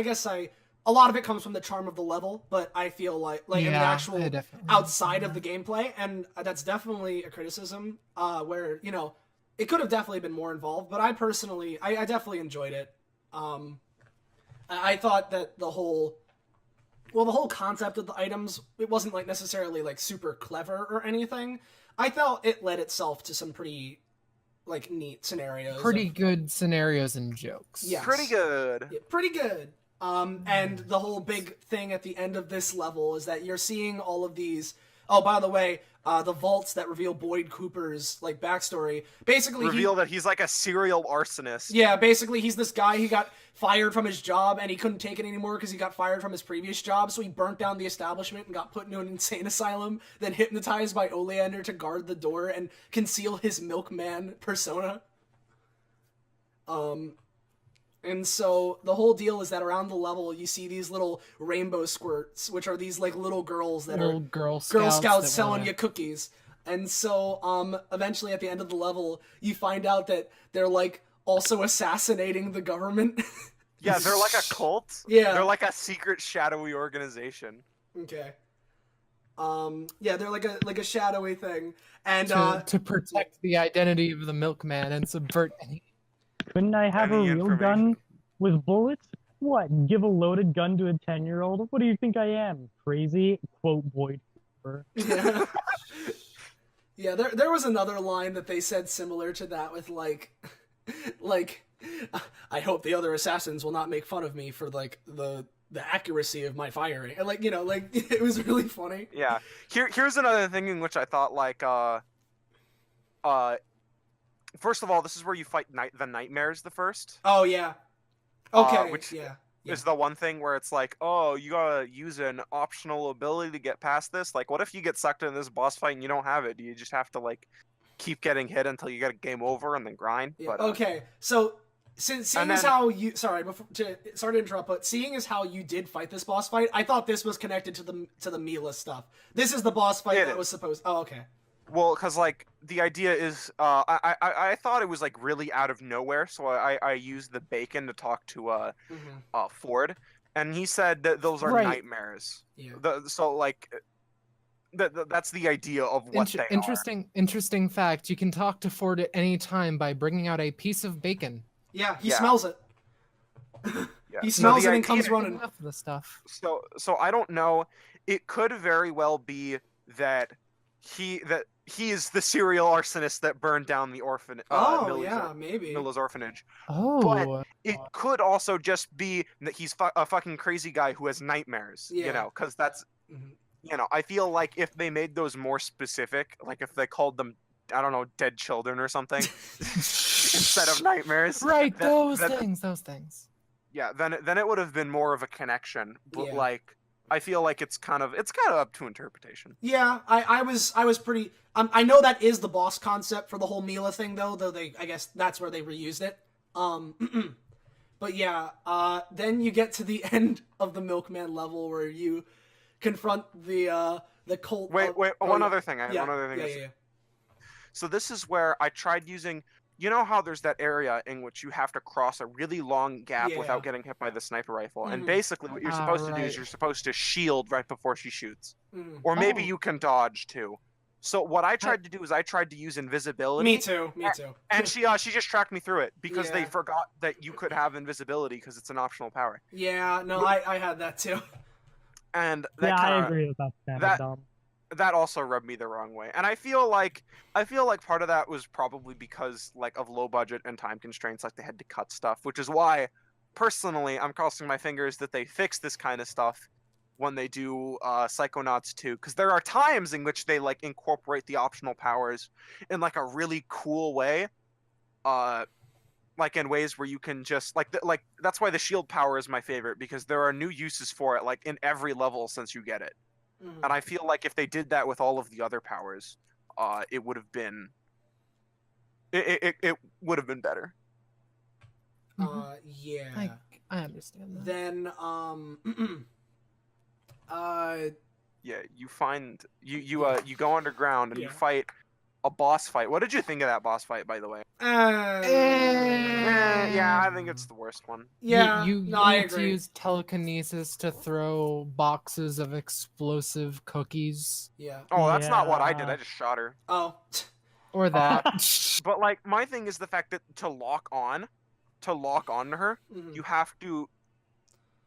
guess a lot of it comes from the charm of the level, but I feel like in the actual I definitely outside of understand the gameplay, and that's definitely a criticism. Where, you know, it could have definitely been more involved, but I personally, I definitely enjoyed it. I thought that the whole concept of the items, it wasn't like necessarily like super clever or anything. I felt it led itself to some pretty like neat scenarios. Pretty good scenarios and jokes. Yes. Pretty good. Yeah, pretty good. And the whole big thing at the end of this level is that you're seeing all of these. Oh, by the way, the vaults that reveal Boyd Cooper's like backstory. Basically, Reveal that he's like a serial arsonist. yeah, basically he's this guy. He got fired from his job and he couldn't take it anymore because he got fired from his previous job. So he burnt down the establishment and got put into an insane asylum. Then hypnotized by Oleander to guard the door and conceal his Milkman persona. And so the whole deal is that around the level you see these little rainbow squirts, which are these like little girls that Little are Girl Girl Scouts Scouts that selling wanna- you cookies. And so eventually at the end of the level you find out that they're like also assassinating the government. Yeah, they're like a cult. Yeah. They're like a secret shadowy organization. Okay. Yeah, they're like a shadowy thing, and to protect the identity of the Milkman and subvert any. Couldn't I have a Any real information. gun with bullets? What? Give a loaded gun to a 10-year-old? What do you think I am? Crazy? Quote Boyd. yeah. Yeah, there was another line that they said similar to that with like I hope the other assassins will not make fun of me for like the accuracy of my firing. And like, you know, like it was really funny. Yeah. Here's another thing in which I thought like first of all, this is where you fight the nightmares the first. Oh yeah. Okay. Which yeah. is the one thing where it's like, oh, you gotta use an optional ability to get past this. Like, what if you get sucked into this boss fight and you don't have it? Do you just have to like keep getting hit until you get a game over and then grind? Yeah. But Okay. So seeing as how you sorry to interrupt, but seeing as how you did fight this boss fight, I thought this was connected to the Mila stuff. This is the boss fight that was supposed. Oh, okay. Well, because like the idea is, I thought it was like really out of nowhere, so I used the bacon to talk to Ford, and he said that those are Right. nightmares. Yeah. So like, that's the idea of what they are. Interesting fact. You can talk to Ford at any time by bringing out a piece of bacon. Yeah, he Yeah. smells it. Yeah. He So smells the it and comes idea- running. Enough of the stuff. So I don't know. It could very well be that he is the serial arsonist that burned down the orphanage. Oh yeah, maybe. Mila's orphanage. Oh, It could also just be that he's a fucking crazy guy who has nightmares. Yeah. You know, because that's Mhm. you know, I feel like if they made those more specific, like if they called them, I don't know, dead children or something instead of nightmares. right. Those that- things. Yeah, then it would have been more of a connection. But Yeah. like, I feel like it's kind of up to interpretation. Yeah, I was pretty. I know that is the boss concept for the whole Mila thing, though. I guess that's where they reused it. But yeah, then you get to the end of the Milkman level where you confront the cult. Wait, one other thing. Yeah, One other thing. yeah, is- yeah. So this is where I tried using. You know how there's that area in which you have to cross a really long gap Yeah. without getting hit by the sniper rifle, and Mhm. basically what you're supposed to do is right. you're supposed to shield right before she shoots, Mhm. or maybe Oh. you can dodge too. So what I tried to do is I tried to use invisibility. Me too. Me too. And she just tracked me through it because they Yeah. forgot that you could have invisibility because it's an optional power. Yeah, no, I had that too. And that Yeah, I kinda, agree with that. Kind that- of dumb. that also rubbed me the wrong way. And I feel like part of that was probably because like of low budget and time constraints, like they had to cut stuff, which is why personally I'm crossing my fingers that they fix this kind of stuff when they do Psychonauts 2, because there are times in which they like incorporate the optional powers in like a really cool way. Like in ways where you can just like that's why the shield power is my favorite, because there are new uses for it like in every level since you get it. Mhm. And I feel like if they did that with all of the other powers, it would have been it would have been better. Yeah. I understand that. Then Yeah, you find you go underground and Yeah. you fight a boss fight. What did you think of that boss fight, by the way? Yeah, I think it's the worst one. yeah. You no, I need to agree. use telekinesis to throw boxes of explosive cookies. Yeah. Oh, that's not what I did. Yeah. I just shot her. Oh. Or that. But like my thing is the fact that to lock on to her, Mhm. you have to.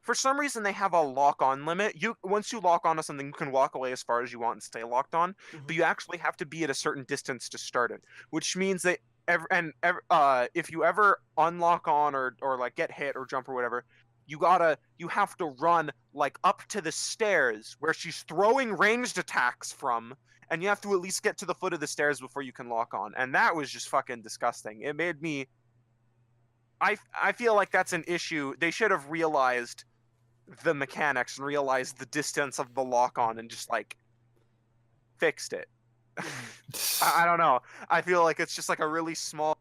For some reason, they have a lock-on limit. Once you lock onto something, you can walk away as far as you want and stay locked on. Mhm. But you actually have to be at a certain distance to start it, which means that if you ever unlock on or like get hit or jump or whatever, you have to run like up to the stairs where she's throwing ranged attacks from, and you have to at least get to the foot of the stairs before you can lock on. And that was just fucking disgusting. It made me. I feel like that's an issue. They should have realized the mechanics and realized the distance of the lock on and just like fixed it. I don't know. I feel like it's just like a really small.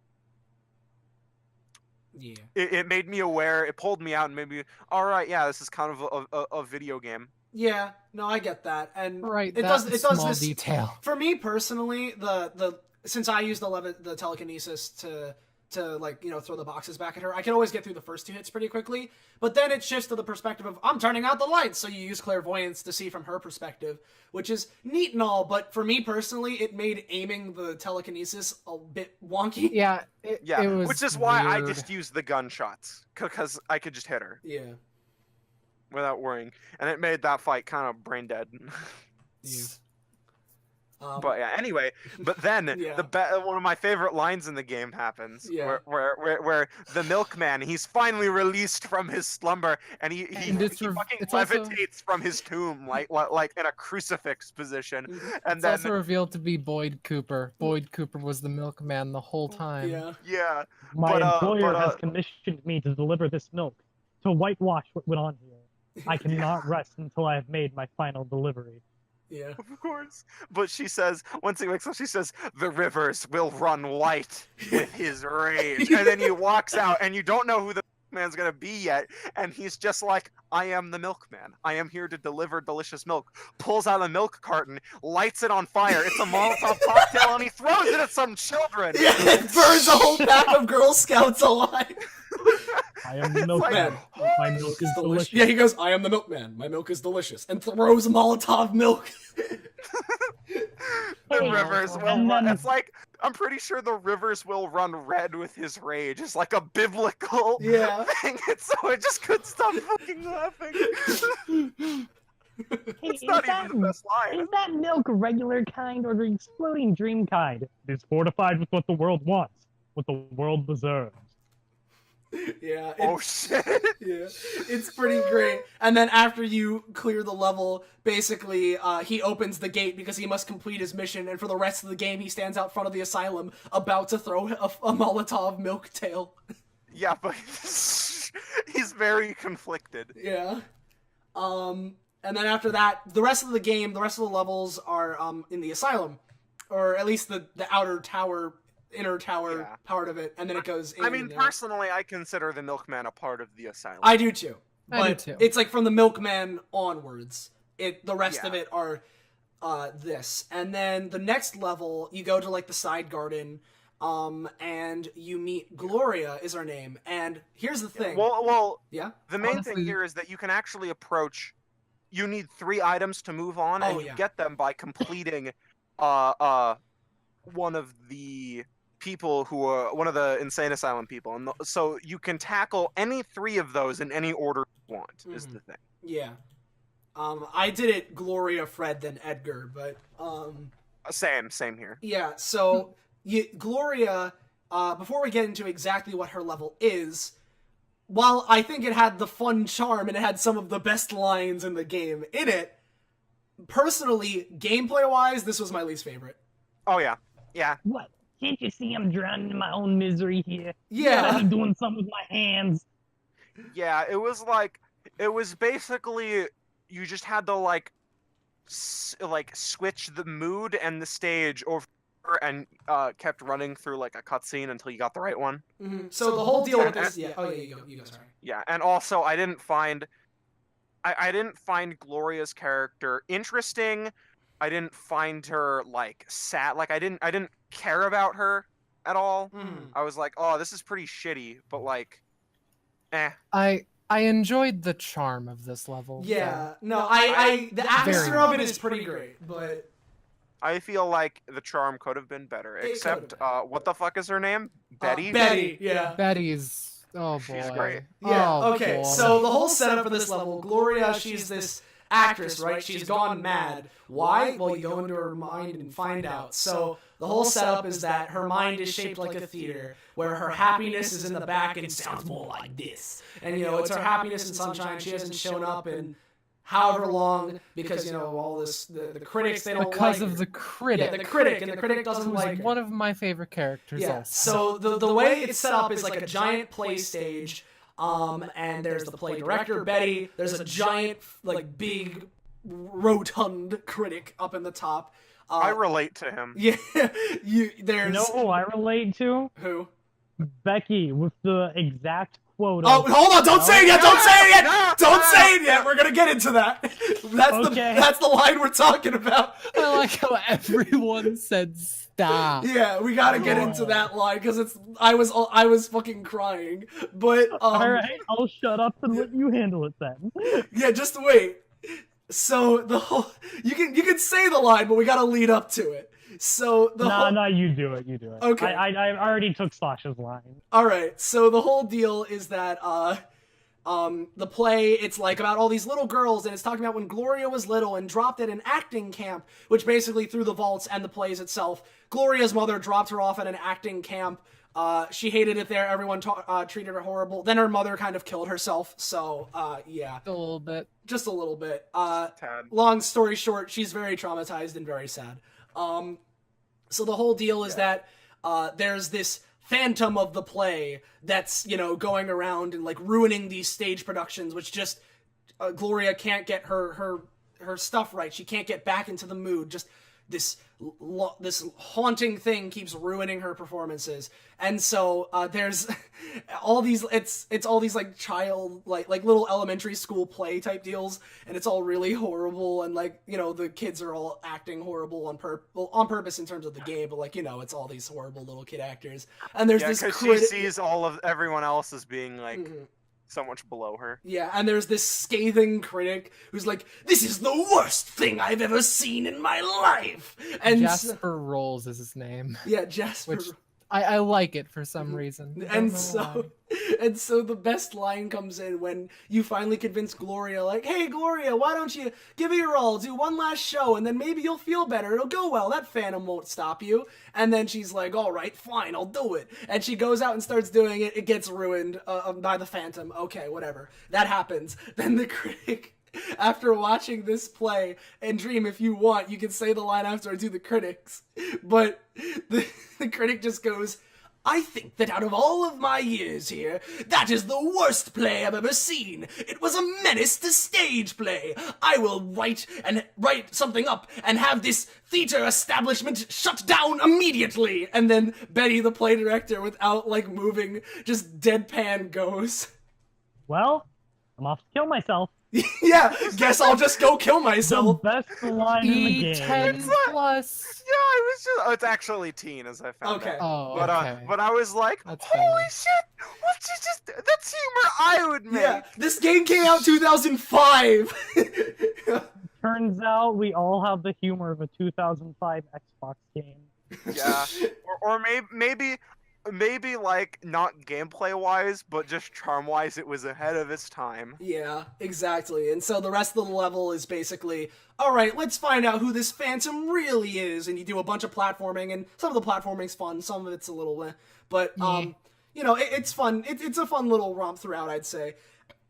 Yeah. It made me aware. It pulled me out and made me. All right, yeah, this is kind of a video game. Yeah. No, I get that, and Right, It does small this detail. for me personally. The since I use the telekinesis to to like, you know, throw the boxes back at her. I can always get through the first 2 hits pretty quickly, but then it shifts to the perspective of I'm turning out the lights, so you use clairvoyance to see from her perspective, which is neat and all, but for me personally, it made aiming the telekinesis a bit wonky. Yeah, Yeah, it was which is why I weird. just used the gunshots because I could just hit her Yeah. without worrying, and it made that fight kind of brain dead. Yeah. But yeah, anyway, but then Yeah. one of my favorite lines in the game happens, Yeah. where the milkman, he's finally released from his slumber, and he And it's fucking also- levitates from his tomb like in a crucifix position, and It's then also revealed to be Boyd Cooper. Boyd Cooper was the milkman the whole time. Yeah. yeah, My But, employer but, has commissioned me to deliver this milk, to whitewash what went on here. I cannot rest until I have made my final delivery. Yeah. of course. But she says, once he wakes up, she says, "The rivers will run white with his rage," and then he walks out, and you don't know who the man's gonna be yet, and he's just like, "I am the milkman. I am here to deliver delicious milk." Pulls out a milk carton, lights it on fire. It's a Molotov cocktail, and he throws it at some children. Yeah, it burns a whole pack of Girl Scouts alive. I am the It's milkman. like, My milk is delicious. Yeah, he goes, I am the milkman. My milk is delicious. And throws Molotov milk. The Hey, rivers will and run. then- It's like, I'm pretty sure the rivers will run red with his rage. It's like a biblical Yeah. thing. So I just couldn't stop fucking laughing. Hey, It's not even the best line. Is that milk regular kind or the exploding dream kind? It is fortified with what the world wants, what the world deserves. Yeah. Oh shit. Yeah, it's pretty great. And then after you clear the level, basically, he opens the gate because he must complete his mission. And for the rest of the game, he stands out front of the asylum about to throw a Molotov milk tail. Yeah, but he's very conflicted. Yeah. And then after that, the rest of the game, the rest of the levels are in the asylum, or at least the outer tower, inner tower Yeah. part of it, and then it goes. In I mean, and out. personally, I consider the milkman a part of the asylum. I do too. I do But too. it's like from the milkman onwards. The rest Yeah. of it are this, and then the next level you go to like the side garden, and you meet Gloria is her name. And here's the thing. Well, Yeah. the main Honestly- thing here is that you can actually approach. You need 3 items to move on, Oh, and you yeah. get them by completing one of the people who are one of the insane asylum people, and so you can tackle any 3 of those in any order you want. Is Mhm. the thing. Yeah. I did it Gloria, Fred, then Edgar, but Same here. yeah. So Gloria, before we get into exactly what her level is, while I think it had the fun charm and it had some of the best lines in the game in it, personally, gameplay-wise, this was my least favorite. Oh yeah, yeah. What? Can't you see I'm drowning in my own misery here? Yeah. I'm doing something with my hands. Yeah, it was basically you just had to like switch the mood and the stage over and kept running through like a cutscene until you got the right one. Mm-hmm. So the whole deal with this, yeah. Oh yeah, you go. Sorry. Yeah, and also I didn't find Gloria's character interesting. I didn't find her like sad. Like I didn't care about her at all. Mhm. I was like, oh, this is pretty shitty, but like, eh. I enjoyed the charm of this level. Yeah. No, I the atmosphere of it is pretty great, but I feel like the charm could have been better. It Except, could have what the fuck is her name? Betty. Betty, yeah. Betty's. Oh boy. She's great. Yeah, Oh, okay, boy. so the whole setup for this level, Gloria, she's this actress, right? She's gone mad. Why? Well, you go into her mind and find out. So the whole setup is that her mind is shaped like a theater, where her happiness is in the back and it sounds more like this. And, you know, it's her happiness and sunshine. She hasn't shown up in however long because, you know, all this, the critics, they don't Because like of her. the critic. Yeah, the critic, and the critic doesn't who's like her. one of my favorite characters Yeah. also. So the way it's set up is like a giant play stage, and there's the play director Betty. There's a giant, like big, rotund critic up in the top. I relate to him. Yeah, there's You know who I relate to? who? Becky with the exact quota. Oh, hold on! Don't say it yet! Don't say it yet! No, Don't no. say it yet! We're gonna get into that. Okay. That's the line we're talking about. I like how everyone said stop. Yeah, we gotta get into that line because I was fucking crying. But All right, I'll shut up and let you handle it then. yeah, just wait. So the whole you can say the line, but we gotta lead up to it. So the whole, No, you do it. Okay. I already took Sasha's line. all right. So the whole deal is that the play, it's like about all these little girls, and it's talking about when Gloria was little and dropped at an acting camp, which basically through the vaults and the plays itself, Gloria's mother dropped her off at an acting camp. She hated it there. Everyone treated her horrible. Then her mother kind of killed herself. So, yeah. A little bit. Just a little bit. Tad. Long story short, she's very traumatized and very sad. So the whole deal is that there's this phantom of the play that's, going around and like ruining these stage productions, which just Gloria can't get her stuff right. She can't get back into the mood. Just this haunting thing keeps ruining her performances. And so there's all these it's all these like child like little elementary school play type deals, and it's all really horrible, and like the kids are all acting horrible on purpose in terms of the game, but like it's all these horrible little kid actors. And there's this she sees all of everyone else as being like so much below her. Yeah, and there's this scathing critic who's like, "This is the worst thing I've ever seen in my life." And Jasper Rolls is his name. Yeah, Jasper. Which I like it for some reason. And so the best line comes in when you finally convince Gloria, like, "Hey, Gloria, why don't you give it your all, do one last show, and then maybe you'll feel better. It'll go well. That phantom won't stop you." And then she's like, "All right, fine, I'll do it." And she goes out and starts doing it. It gets ruined by the phantom. Okay, whatever. That happens. Then the critic, after watching this play, and Dream, if you want, you can say the line after I do the critics. But the critic just goes, "I think that out of all of my years here, that is the worst play I've ever seen. It was a menace to stage play. I will write something up and have this theater establishment shut down immediately." And then Betty, the play director, without like moving, just deadpan goes, Well, I'm off to kill myself. "Yeah, guess I'll just go kill The myself." best line in the game. E10 plus. Yeah, I was just. it's actually teen, as I found Okay. out. Oh, okay. But I was like, That's holy fair. shit! What's just? That's humor I would make. Yeah, this game came out 2005. Turns out we all have the humor of a 2005 Xbox game. Yeah. Or maybe like not gameplay wise, but just charm wise, it was ahead of its time. Yeah, exactly. And so the rest of the level is basically, all right, let's find out who this phantom really is. And you do a bunch of platforming, and some of the platforming's fun, some of it's a little, but it's fun. It's a fun little romp throughout, I'd say.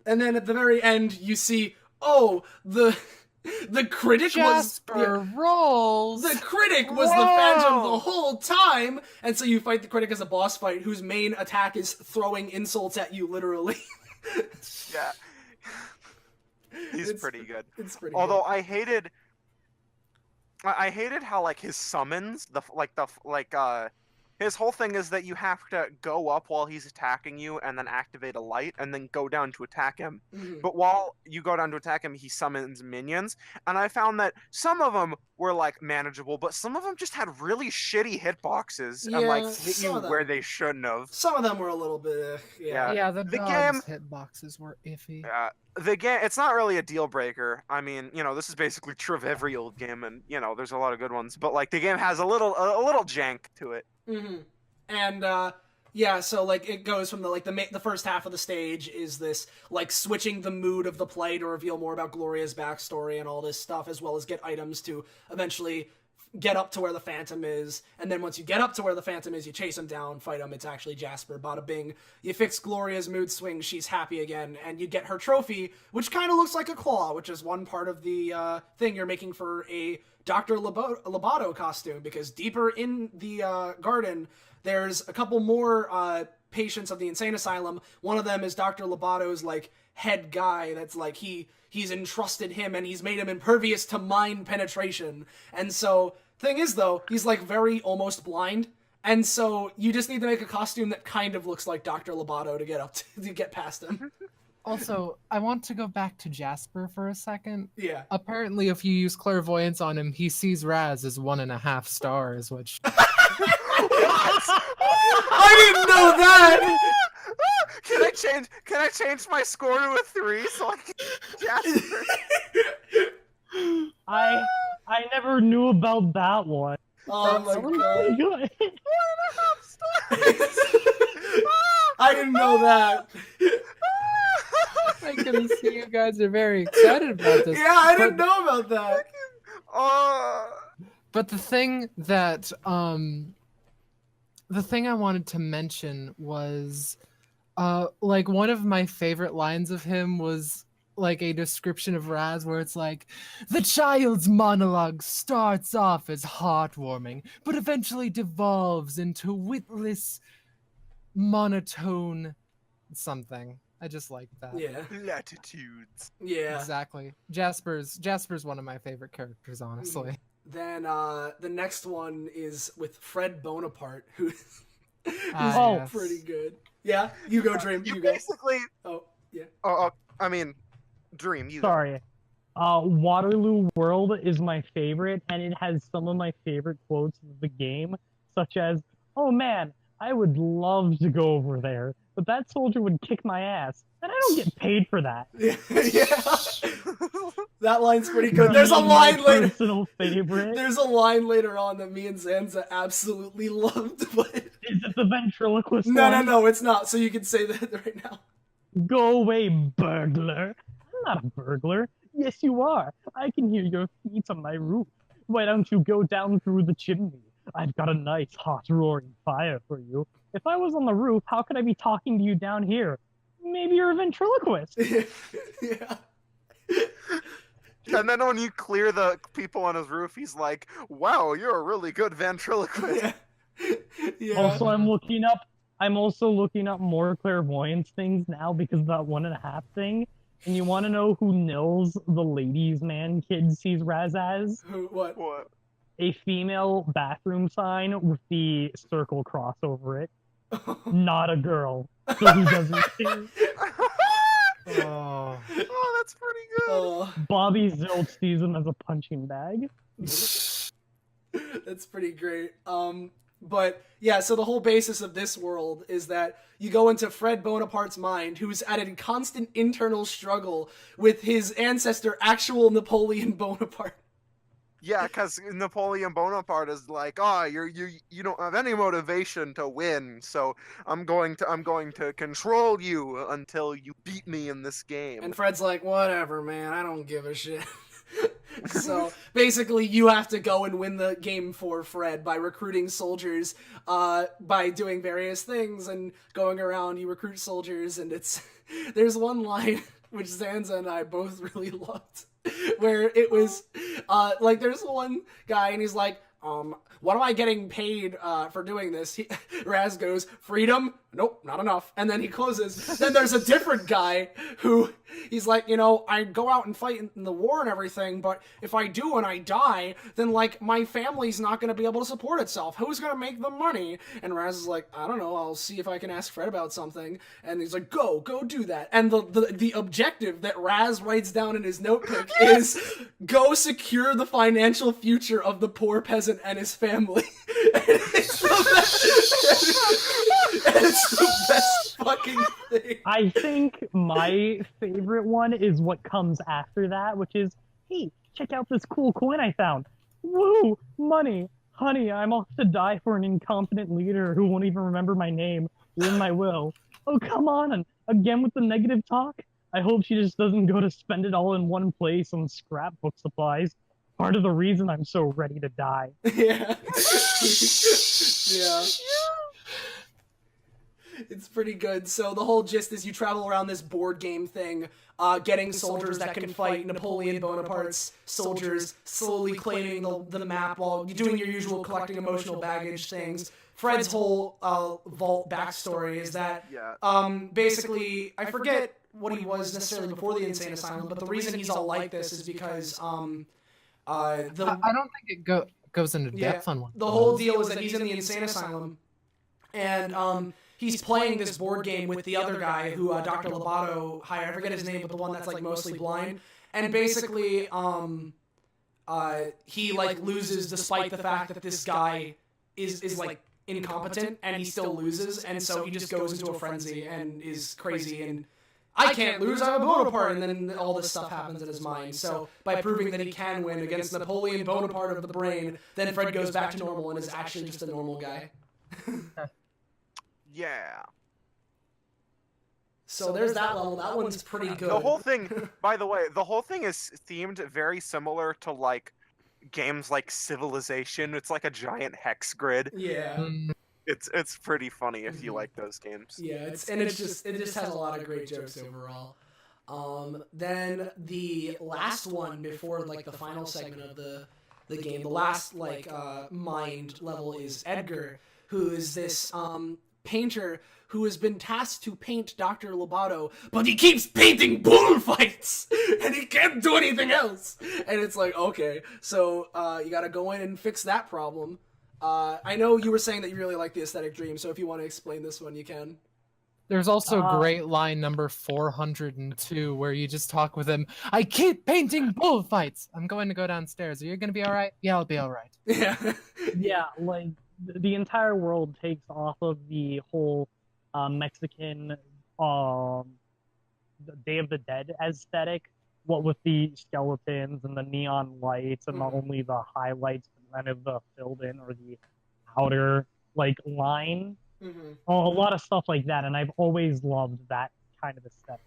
And then at the very end, you see, the critic Jasper Rolls. The critic was the phantom the whole time, and so you fight the critic as a boss fight, whose main attack is throwing insults at you, literally. Yeah. He's pretty good. It's pretty Although good. I hated how like his summons, his whole thing is that you have to go up while he's attacking you and then activate a light and then go down to attack him. Mhm. But while you go down to attack him, he summons minions. And I found that some of them were like manageable, but some of them just had really shitty hitboxes and like Yeah, hit you some of them. where they shouldn't have. Some of them were a little bit, yeah. Yeah, the The dog's hitboxes were iffy. The game, it's not really a deal breaker. I mean, this is basically true of every old game, and there's a lot of good ones. But like the game has a little jank to it. Mm-hmm. And so like it goes from the first half of the stage is this like switching the mood of the play to reveal more about Gloria's backstory and all this stuff, as well as get items to eventually get up to where the Phantom is. And then once you get up to where the Phantom is, you chase him down, fight him. It's actually Jasper. Bada bing. You fix Gloria's mood swing. She's happy again, and you get her trophy, which kind of looks like a claw, which is one part of the thing you're making for a Dr. Lobato costume, because deeper in the garden, there's a couple more patients of the insane asylum. One of them is Dr. Lobato's like head guy that's like he's entrusted him and he's made him impervious to mind penetration. And so thing is though, he's like very almost blind, And so you just need to make a costume that kind of looks like Dr. Lobato to get to get past him. Also, I want to go back to Jasper for a second. Yeah. Apparently, if you use clairvoyance on him, he sees Raz as 1.5 stars, which... I didn't know that! Can I change my score to a 3 so I can Jasper? I never knew about that one. Oh my god. Good. 1.5 stars. I didn't know that. I can see you guys are very excited about this. Yeah, I didn't know about that. But the thing that the thing I wanted to mention was like one of my favorite lines of him was like a description of Raz where it's like, the child's monologue starts off as heartwarming, but eventually devolves into witless, monotone something. I just like that. Yeah. Latitudes. Yeah. Exactly. Jasper's one of my favorite characters, honestly. Then the next one is with Fred Bonaparte, who's Yes. pretty good. Yeah, you go, Dream. You You go. basically. Oh, yeah. I mean, Dream. You. Sorry. Waterloo World is my favorite, and it has some of my favorite quotes of the game, such as, "Oh man, I would love to go over there, but that soldier would kick my ass, and I don't get paid for that." Yeah. That line's pretty good. There's a line My later. personal favorite. There's a line later on that me and Zanza absolutely loved, but Is it the ventriloquist one? no, it's not. So you can say that right now. Go away, burglar. I'm not a burglar. Yes, you are. I can hear your feet on my roof. Why don't you go down through the chimney? I've got a nice hot roaring fire for you. If I was on the roof, how could I be talking to you down here? Maybe you're a ventriloquist. Yeah. And then when you clear the people on his roof, he's like, "Wow, you're a really good ventriloquist." Yeah. Yeah. Also, I'm also looking up more clairvoyance things now because of that 1.5 thing. And you want to know who Nils, the ladies' man kid, sees Raz as? What? What? A female bathroom sign with the circle cross over it. Not a girl. So he doesn't see. Oh. Oh, that's pretty good. Bobby Zilch sees him as a punching bag. That's pretty great. But yeah, so the whole basis of this world is that you go into Fred Bonaparte's mind, who's at a constant internal struggle with his ancestor, actual Napoleon Bonaparte. Yeah, because Napoleon Bonaparte is like, you don't have any motivation to win, so I'm going to control you until you beat me in this game. And Fred's like, whatever, man, I don't give a shit. So basically, you have to go and win the game for Fred by recruiting soldiers, by doing various things and going around. You recruit soldiers, and there's one line which Zanza and I both really loved, where it was like there's one guy and he's like, what am I getting paid for doing this? Raz goes, freedom? Nope, not enough. And then he closes. Then there's a different guy who he's like, I go out and fight in the war and everything, but if I do and I die, then like my family's not going to be able to support itself. Who's going to make the money? And Raz is like, I don't know. I'll see if I can ask Fred about something. And he's like, go do that. And the objective that Raz writes down in his notebook is go secure the financial future of the poor peasant and his family. It's the best fucking thing. I think my favorite one is what comes after that, which is, hey, check out this cool coin I found. Woo! Money! Honey, I'm off to die for an incompetent leader who won't even remember my name. You're in my will. Oh, come on! And again with the negative talk? I hope she just doesn't go to spend it all in one place on scrapbook supplies. Part of the reason I'm so ready to die. Yeah. Yeah. It's pretty good. So the whole gist is you travel around this board game thing, getting soldiers that can fight Napoleon Bonaparte's soldiers, slowly claiming the map while you're doing your usual collecting emotional baggage things. Fred's whole vault backstory is that basically, I forget what he was necessarily before the insane asylum, but the reason he's all like this is because I don't think it goes into depth on one. The whole deal is that he's in the insane asylum, and he's playing this board game with the other guy who Dr. Lobato hired. I forget his name, but the one that's like mostly blind. And basically, he like loses despite the fact that this guy is like incompetent, and he still loses, and so he just goes into a frenzy and is crazy and I can't lose, I'm a Bonaparte, and then all this stuff happens in his mind. So by proving that he can win against Napoleon Bonaparte of the brain, then Fred goes back to normal and is actually just a normal guy. Yeah. So there's that level. That one's pretty good. The whole thing, by the way, the whole thing is themed very similar to like games like Civilization. It's like a giant hex grid. Yeah. It's pretty funny if you like those games. Yeah, it just has a lot of great jokes overall. Then the last one before like the final segment of the game, the last like mind level is Edgar, who is this painter who has been tasked to paint Dr. Lobato, but he keeps painting bullfights, and he can't do anything else. And it's like, okay, so you gotta go in and fix that problem. I know you were saying that you really like the Aesthetic Dream, so if you want to explain this one, you can. There's also great line number 402 where you just talk with him. I keep painting bullfights. I'm going to go downstairs. Are you going to be all right? Yeah, I'll be all right. Yeah. Yeah, like the entire world takes off of the whole Mexican the Day of the Dead aesthetic, what with the skeletons and the neon lights and not only the highlights but kind of the filled in or the outer like line. A lot of stuff like that, and I've always loved that kind of aesthetic.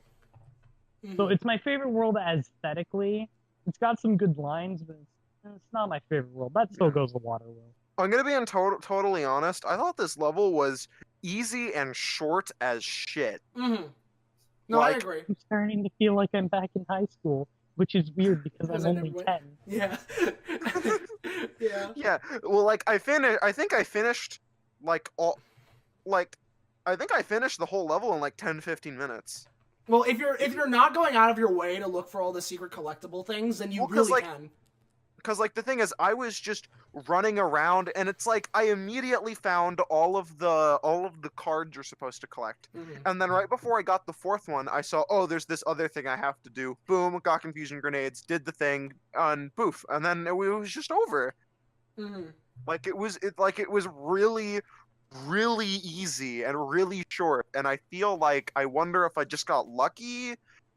So it's my favorite world aesthetically. It's got some good lines, but it's not my favorite world. That still goes to Waterworld. I'm gonna be totally honest. I thought this level was easy and short as shit. No, like, I agree. I'm starting to feel like I'm back in high school, which is weird because I'm only 10. Yeah. Yeah. Yeah. Well, like I think I finished like all. Like, I think I finished the whole level in like 10-15 minutes. Well, if you're not going out of your way to look for all the secret collectible things, then you really can. Because like the thing is, I was just running around, and it's like I immediately found all of the cards you're supposed to collect, and then right before I got the fourth one, I saw, oh, there's this other thing I have to do. Boom, got confusion grenades, did the thing, and poof, and then it was just over. Like it was really easy and really short, and I feel like I wonder if I just got lucky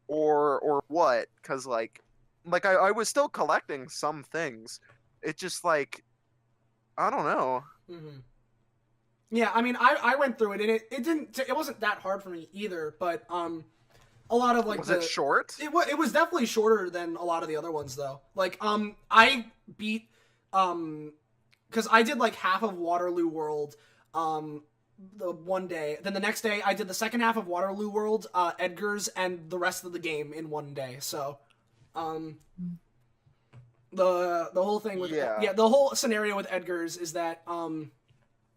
or what, because like I was still collecting some things. It just like I don't know. Yeah, I mean I went through it and it wasn't that hard for me either, but a lot of like was it short? It was definitely shorter than a lot of the other ones though. Like I beat because I did like half of Waterloo World the one day, then the next day I did the second half of Waterloo World, Edgar's, and the rest of the game in one day. So the whole thing with the whole scenario with Edgar's is that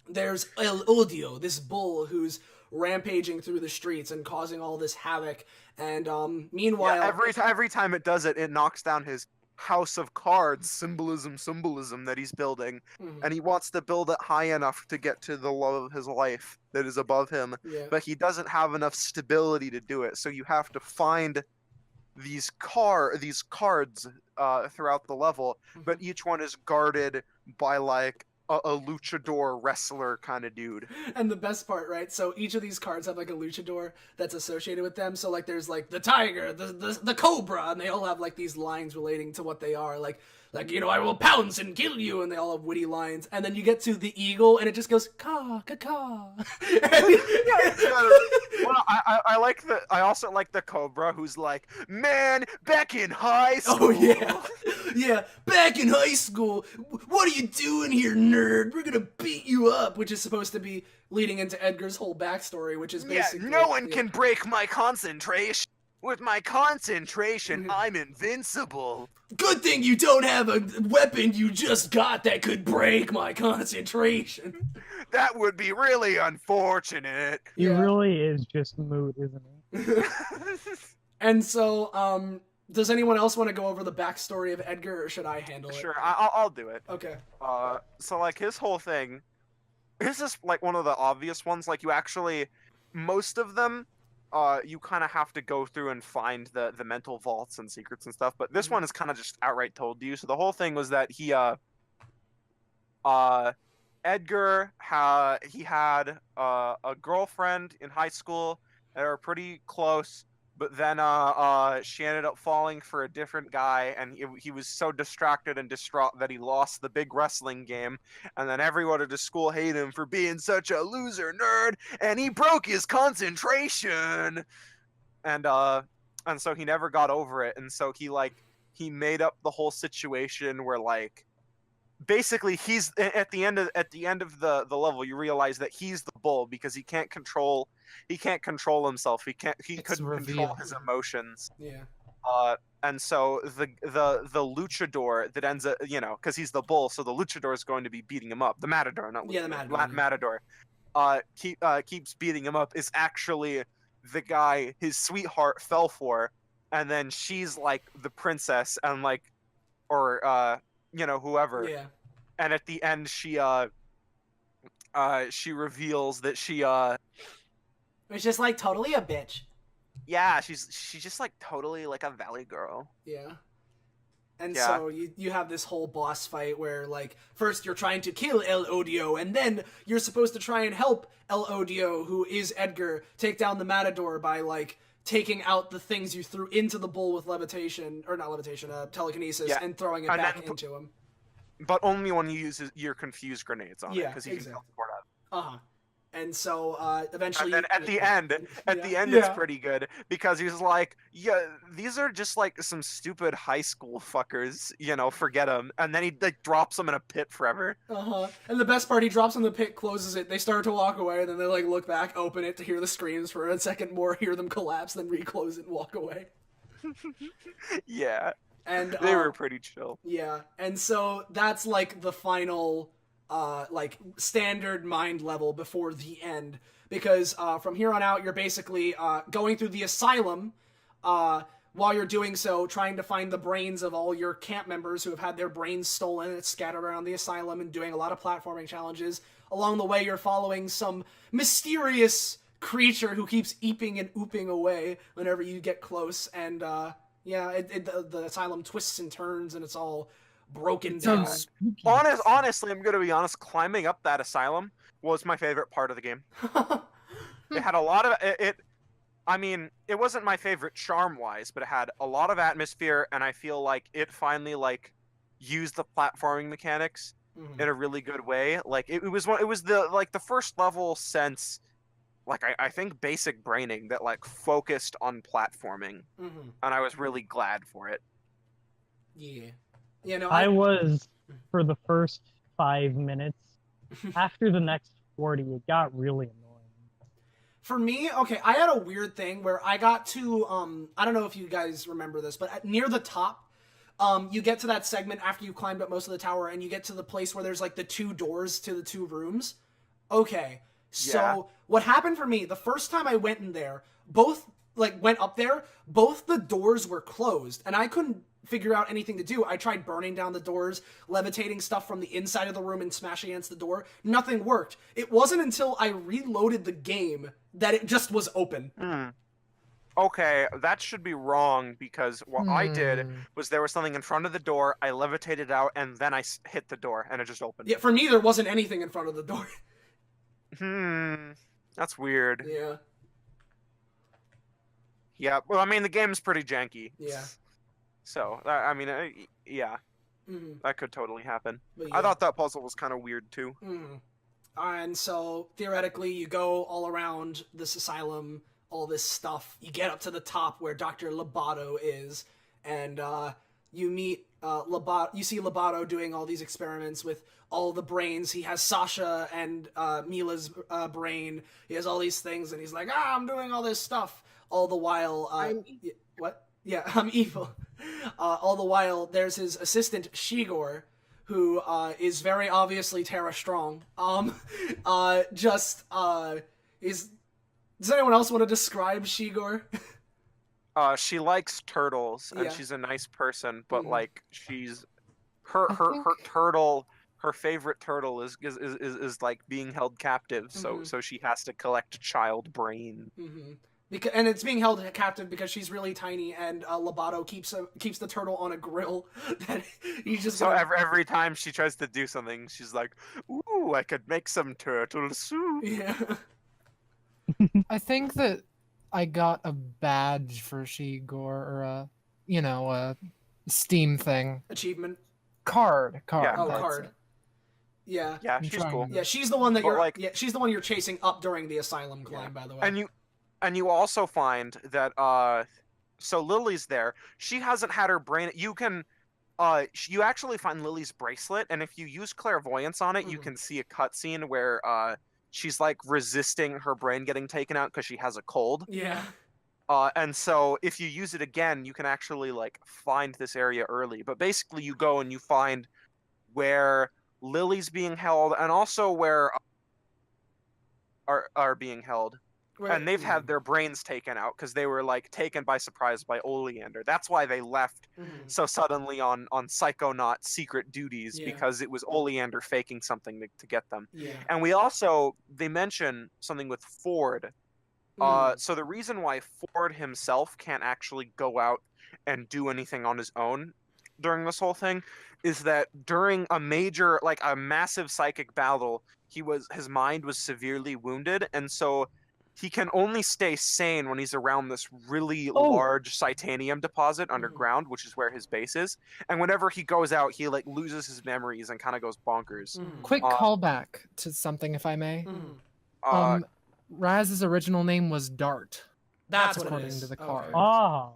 there's El Odio, this bull who's rampaging through the streets and causing all this havoc, and meanwhile every time it does it, it knocks down his house of cards symbolism that he's building, and he wants to build it high enough to get to the love of his life that is above him, but he doesn't have enough stability to do it, so you have to find these cards throughout the level, but each one is guarded by like a luchador wrestler kind of dude. And the best part, right? So each of these cards have like a luchador that's associated with them. So like there's like the tiger, the cobra, and they all have like these lines relating to what they are. Like you know, I will pounce and kill you, and they all have witty lines. And then you get to the eagle, and it just goes caw caw caw. Well, I also like the cobra who's like, man, back in high school. Oh yeah, yeah, back in high school. What are you doing here, nerd? We're gonna beat you up, which is supposed to be leading into Edgar's whole backstory, which is basically no one can break my concentration. With my concentration, I'm invincible. Good thing you don't have a weapon you just got that could break my concentration. That would be really unfortunate. He really is just mood, isn't he? And so, Does anyone else want to go over the backstory of Edgar, or should I handle it? Sure, I'll do it. Okay. So like his whole thing, this is like one of the obvious ones. Like you actually, most of them, you kind of have to go through and find the mental vaults and secrets and stuff. But this one is kind of just outright told to you. So the whole thing was that Edgar he had a girlfriend in high school. They were pretty close. But then she ended up falling for a different guy, and he was so distracted and distraught that he lost the big wrestling game. And then everyone at his school hated him for being such a loser nerd, and he broke his concentration. And so he never got over it. And so he made up the whole situation where like basically he's at the end of the level you realize that he's the bull because he can't control himself. He couldn't control his emotions. Yeah. And so the luchador that ends up, because he's the bull, so the luchador is going to be beating him up. The matador, not luchador. Yeah, the matador. Keeps beating him up is actually the guy his sweetheart fell for, and then she's like the princess and like, or whoever. Yeah. And at the end, she reveals that she It's just like totally a bitch. yeah, she's just like totally like a valley girl. Yeah. And Yeah. so you have this whole boss fight where, like, first you're trying to kill El Odio, and then you're supposed to try and help El Odio, who is Edgar, take down the Matador by, like, taking out the things you threw into the bull with telekinesis, Yeah. and throwing it And back then- into him. But only when you use your confused grenades on it, Yeah, because you exactly. can teleport out. Uh-huh. And so, eventually... And then at the end, Yeah. it's pretty good because he's like, yeah, these are just like some stupid high school fuckers, forget them. And then he like drops them in a pit forever. Uh-huh. And the best part, he drops in the pit, closes it, they start to walk away, and then they like look back, open it to hear the screams for a second more, hear them collapse, then reclose it and walk away. Yeah, And they were pretty chill. Yeah, and so that's like the final like standard mind level before the end, because from here on out you're basically going through the asylum, while you're doing so trying to find the brains of all your camp members who have had their brains stolen and scattered around the asylum, and doing a lot of platforming challenges. Along the way you're following some mysterious creature who keeps eeping and ooping away whenever you get close, and the asylum twists and turns and it's all broken down. Sounds spooky. Honestly, I'm gonna be honest. Climbing up that asylum was my favorite part of the game. It had a lot of it. I mean, it wasn't my favorite charm-wise, but it had a lot of atmosphere, and I feel like it finally like used the platforming mechanics in a really good way. Like it was the first level sense. Like I think basic braining that like focused on platforming, and I was really glad for it. Yeah. I was for the first 5 minutes. After the next 40, it got really annoying. For me, okay, I had a weird thing where I got to, I don't know if you guys remember this, but near the top, you get to that segment after you climbed up most of the tower, and you get to the place where there's, like, the 2 doors to the 2 rooms. Okay, so what happened for me, the first time I went in there, went up there, both the doors were closed, and I couldn't figure out anything to do. I tried burning down the doors, levitating stuff from the inside of the room and smashing against the door. Nothing worked. It wasn't until I reloaded the game that it just was open. Okay, that should be wrong, because what I did was there was something in front of the door, I levitated out, and then I hit the door, and it just opened. Yeah, for me, there wasn't anything in front of the door. That's weird. Yeah. Yeah, well, I mean, the game's pretty janky. Yeah. So, yeah. That could totally happen. But I thought that puzzle was kind of weird, too. And so, theoretically, you go all around this asylum, all this stuff. You get up to the top where Dr. Lobato is, and you meet Lobato. You see Lobato doing all these experiments with all the brains. He has Sasha and Mila's brain. He has all these things, and he's like, I'm doing all this stuff. All the while, what? Yeah, I'm evil. All the while, there's his assistant, Shigor, who is very obviously Terra Strong. Does anyone else want to describe Shigor? She likes turtles, and Yeah. she's a nice person, but Mhm. like she's her turtle. Her favorite turtle is like being held captive, so Mhm. so she has to collect child brain. And it's being held captive because she's really tiny, and Lobato keeps the turtle on a grill. That he's just So gonna... every time she tries to do something, she's like, "Ooh, I could make some turtle soup." Yeah. I think that I got a badge for Shigor, or a Steam thing. Achievement. Card. Yeah. Oh, that's card. it. Yeah. Yeah, I'm she's trying cool. to- Yeah, she's the one that But, you're. like- Yeah, she's the one you're chasing up during the asylum climb. By the way. And you also find that so Lily's there. She hasn't had her brain. You actually find Lily's bracelet, and if you use clairvoyance on it, you Mhm. can see a cutscene where she's like resisting her brain getting taken out because she has a cold. Yeah. And so if you use it again, you can actually like find this area early. But basically, you go and you find where Lily's being held, and also where are being held. And they've had their brains taken out because they were like taken by surprise by Oleander. That's why they left Mhm. so suddenly on Psychonauts secret duties, Yeah. because it was Oleander faking something to get them. Yeah. And they mention something with Ford. So the reason why Ford himself can't actually go out and do anything on his own during this whole thing is that during a massive psychic battle, his mind was severely wounded, and so he can only stay sane when he's around this really large titanium deposit underground, which is where his base is. And whenever he goes out, he like loses his memories and kind of goes bonkers. Quick callback to something, if I may. Uh, Raz's original name was Dart. That's what it according is. to the Okay. card. Oh.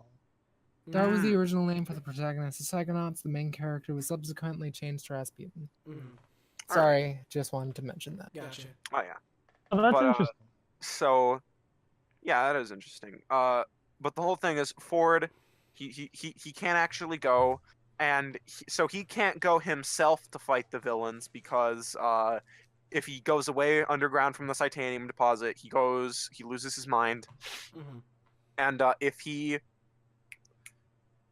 Dart was the original name for the protagonist of Psychonauts. The main character was subsequently changed to Rasputin. Sorry, just wanted to mention that. Gotcha. oh yeah. Oh, that's But, interesting. So, yeah, that is interesting. But the whole thing is Ford, he can't actually go, and so he can't go himself to fight the villains because if he goes away underground from the titanium deposit, he loses his mind, and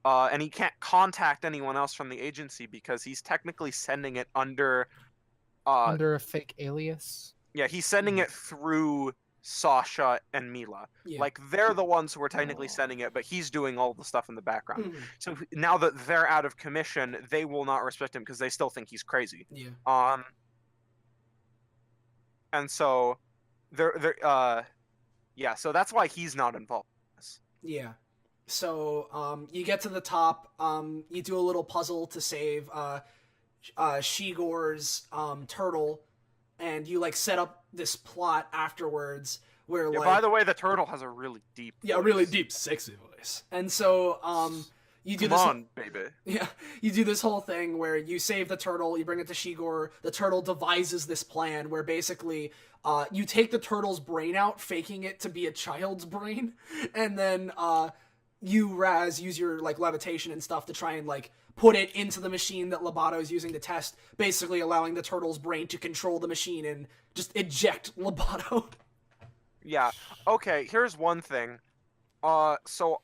and he can't contact anyone else from the agency because he's technically sending it under Under a fake alias. Yeah, he's sending it through Sasha and Mila. Yeah. Like, they're the ones who are technically sending it, but he's doing all the stuff in the background. So now that they're out of commission, they will not respect him because they still think he's crazy. Yeah. And so so that's why he's not involved in this. Yeah. So, you get to the top, you do a little puzzle to save, Shigor's, turtle, and you, like, set up this plot afterwards where, Yeah, like... by the way, the turtle has a really deep voice. Yeah, a really deep, sexy voice. And so, you do Come this... on, baby. Yeah, you do this whole thing where you save the turtle, you bring it to Shigor, the turtle devises this plan where basically you take the turtle's brain out, faking it to be a child's brain, and then you, Raz, use your like levitation and stuff to try and like put it into the machine that Lobato is using to test, basically allowing the turtle's brain to control the machine and just eject Lobato. Yeah. Okay, here's one thing. So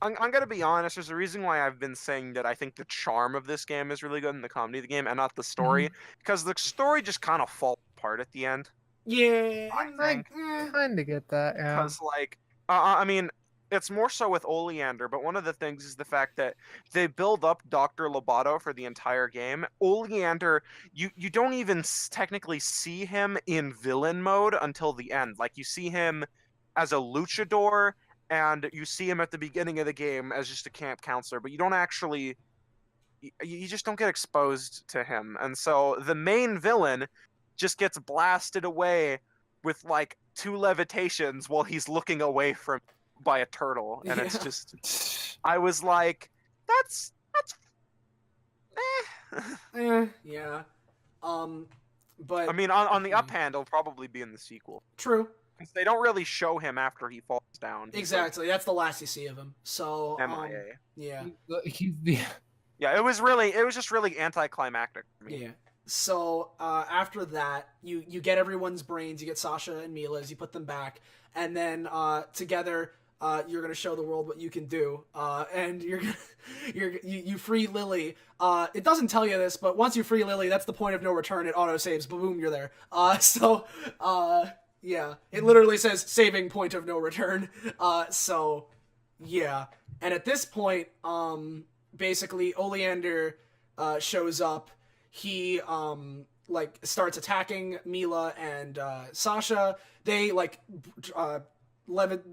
I'm gonna be honest, there's a reason why I've been saying that I think the charm of this game is really good in the comedy of the game and not the story. Because the story just kind of falls apart at the end. Yeah. I kind of get that, yeah. Because, like, I mean, it's more so with Oleander, but one of the things is the fact that they build up Dr. Lobato for the entire game. Oleander, you don't even technically see him in villain mode until the end. Like, you see him as a luchador, and you see him at the beginning of the game as just a camp counselor, but you don't actually... You just don't get exposed to him. And so the main villain just gets blasted away with, like, 2 levitations while he's looking away from by a turtle, and it's just... I was like, that's yeah. But I mean, on the uphand, it'll probably be in the sequel. True. Because they don't really show him after he falls down. He's Exactly. That's the last you see of him. So like MIA. yeah. He's the... Yeah, it was just really anticlimactic for me. Yeah. So after that, you get everyone's brains. You get Sasha and Mila's. You put them back, and then together you're gonna show the world what you can do, and you free Lily. It doesn't tell you this, but once you free Lily, that's the point of no return. It auto saves. Boom, you're there. Yeah, it literally says saving point of no return. Yeah, and at this point, basically Oleander shows up. He starts attacking Mila and Sasha. They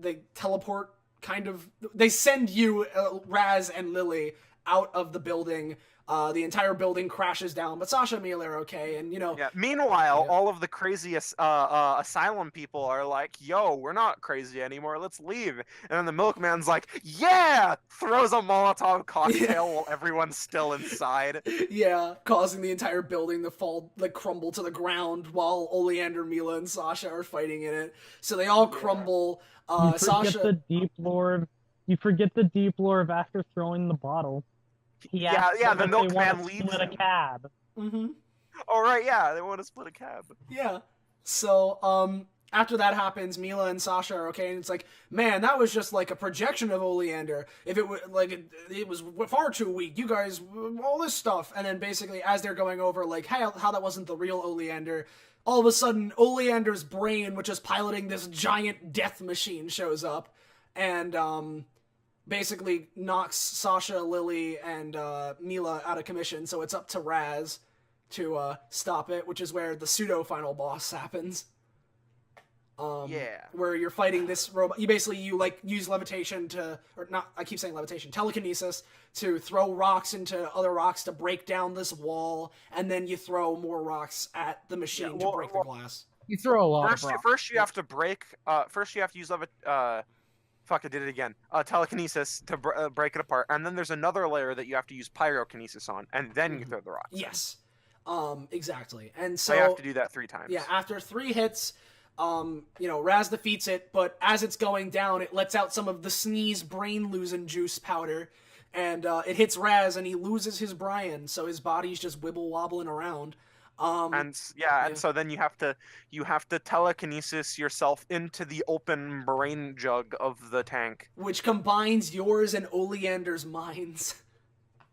they teleport kind of. They send you Raz and Lily out of the building. The entire building crashes down, but Sasha and Mila are okay, and Yeah. Meanwhile, all of the crazy asylum people are like, "Yo, we're not crazy anymore. Let's leave." And then the Milkman's like, "Yeah!" Throws a Molotov cocktail while everyone's still inside. Yeah, causing the entire building to fall, crumble to the ground while Oleander, Mila, and Sasha are fighting in it. So they all crumble. You forget Sasha. the deep lore. You forget the deep lore of after throwing the bottle. The Milkman leaves. Split a cab. Mm-hmm. Oh right, yeah, they want to split a cab. Yeah. So after that happens, Mila and Sasha are okay, and it's like, man, that was just like a projection of Oleander. If it was it was far too weak. You guys, all this stuff, and then basically as they're going over how that wasn't the real Oleander, all of a sudden Oleander's brain, which is piloting this giant death machine, shows up, and basically knocks Sasha, Lily, and Mila out of commission, so it's up to Raz to stop it, which is where the pseudo-final boss happens. Where you're fighting this robot. You basically, use levitation telekinesis to throw rocks into other rocks to break down this wall, and then you throw more rocks at the machine to break the glass. You throw a lot of rocks. First you have to break, first you have to use fuck, I did it again. Telekinesis to break it apart, and then there's another layer that you have to use pyrokinesis on, and then you throw the rock. Yes, exactly. And so you have to do that 3 times. Yeah, after 3 hits, Raz defeats it, but as it's going down, it lets out some of the sneeze brain-losing juice powder, and it hits Raz, and he loses his Brian, so his body's just wibble-wobbling around. And so then you have to telekinesis yourself into the open brain jug of the tank, which combines yours and Oleander's minds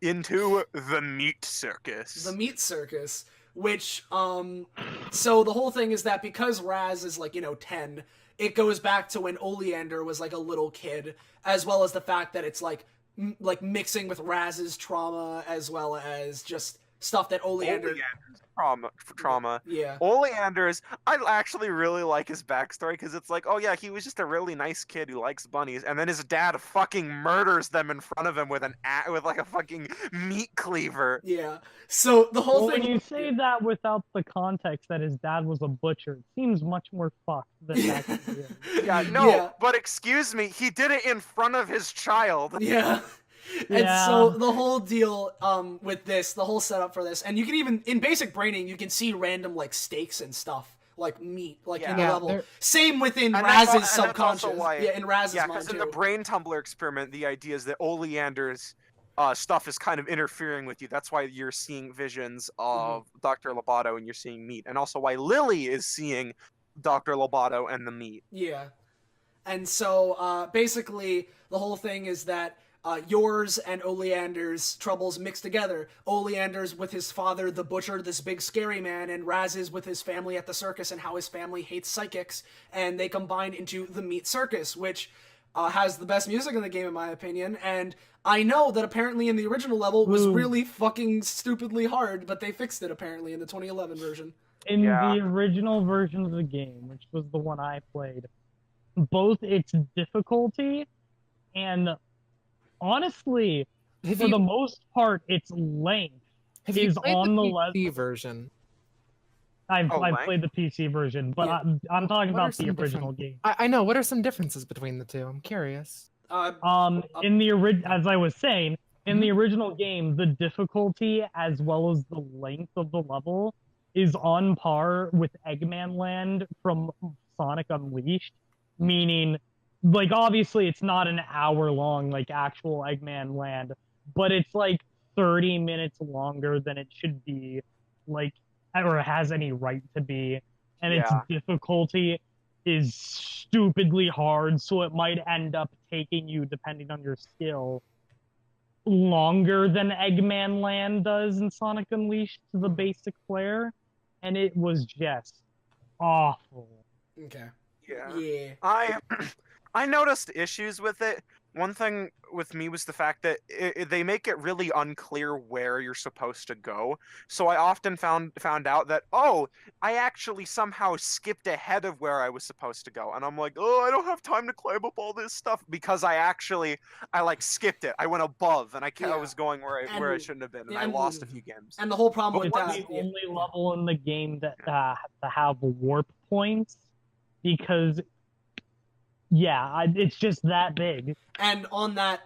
into the meat circus. The meat circus, which so the whole thing is that because Raz is 10, it goes back to when Oleander was a little kid, as well as the fact that it's mixing with Raz's trauma as well as just stuff that Oleander's trauma. Yeah. Oleander's, I actually really like his backstory, because it's he was just a really nice kid who likes bunnies, and then his dad fucking murders them in front of him with a fucking meat cleaver. Yeah. So the whole thing. When you say that without the context that his dad was a butcher, it seems much more fucked than that. But excuse me, he did it in front of his child. Yeah. And so the whole deal with this, the whole setup for this, and you can even, in basic braining, you can see random steaks and stuff, meat, in the level. Same within Raz's subconscious. In Raz's mind because too. In the brain tumbler experiment, the idea is that Oleander's stuff is kind of interfering with you. That's why you're seeing visions of Dr. Lobato and you're seeing meat. And also why Lily is seeing Dr. Lobato and the meat. Yeah. And so basically the whole thing is that yours and Oleander's troubles mixed together. Oleander's with his father, the butcher, this big scary man, and Raz's with his family at the circus and how his family hates psychics, and they combine into the Meat Circus, which has the best music in the game, in my opinion, and I know that apparently in the original level was really fucking stupidly hard, but they fixed it apparently in the 2011 version. In the original version of the game, which was the one I played, both its difficulty and honestly, for the most part, its length is on the PC version. I've played the PC version, but I'm talking about the original game. I know. What are some differences between the two? I'm curious. In the as I was saying, in the original game, the difficulty as well as the length of the level is on par with Eggman Land from Sonic Unleashed, meaning. Obviously, it's not an hour long, actual Eggman Land, but it's 30 minutes longer than it should be, or has any right to be. And its difficulty is stupidly hard, so it might end up taking you, depending on your skill, longer than Eggman Land does in Sonic Unleashed to the basic player, and it was just awful. Okay. Yeah. I noticed issues with it. One thing with me was the fact that they make it really unclear where you're supposed to go. So I often found out that, oh, I actually somehow skipped ahead of where I was supposed to go. And I'm like, oh, I don't have time to climb up all this stuff because I like skipped it. I went above and I was going where I shouldn't have been, and I lost a few games. And the whole problem with It's that, the only level in the game that to have warp points, because it's just that big. and on that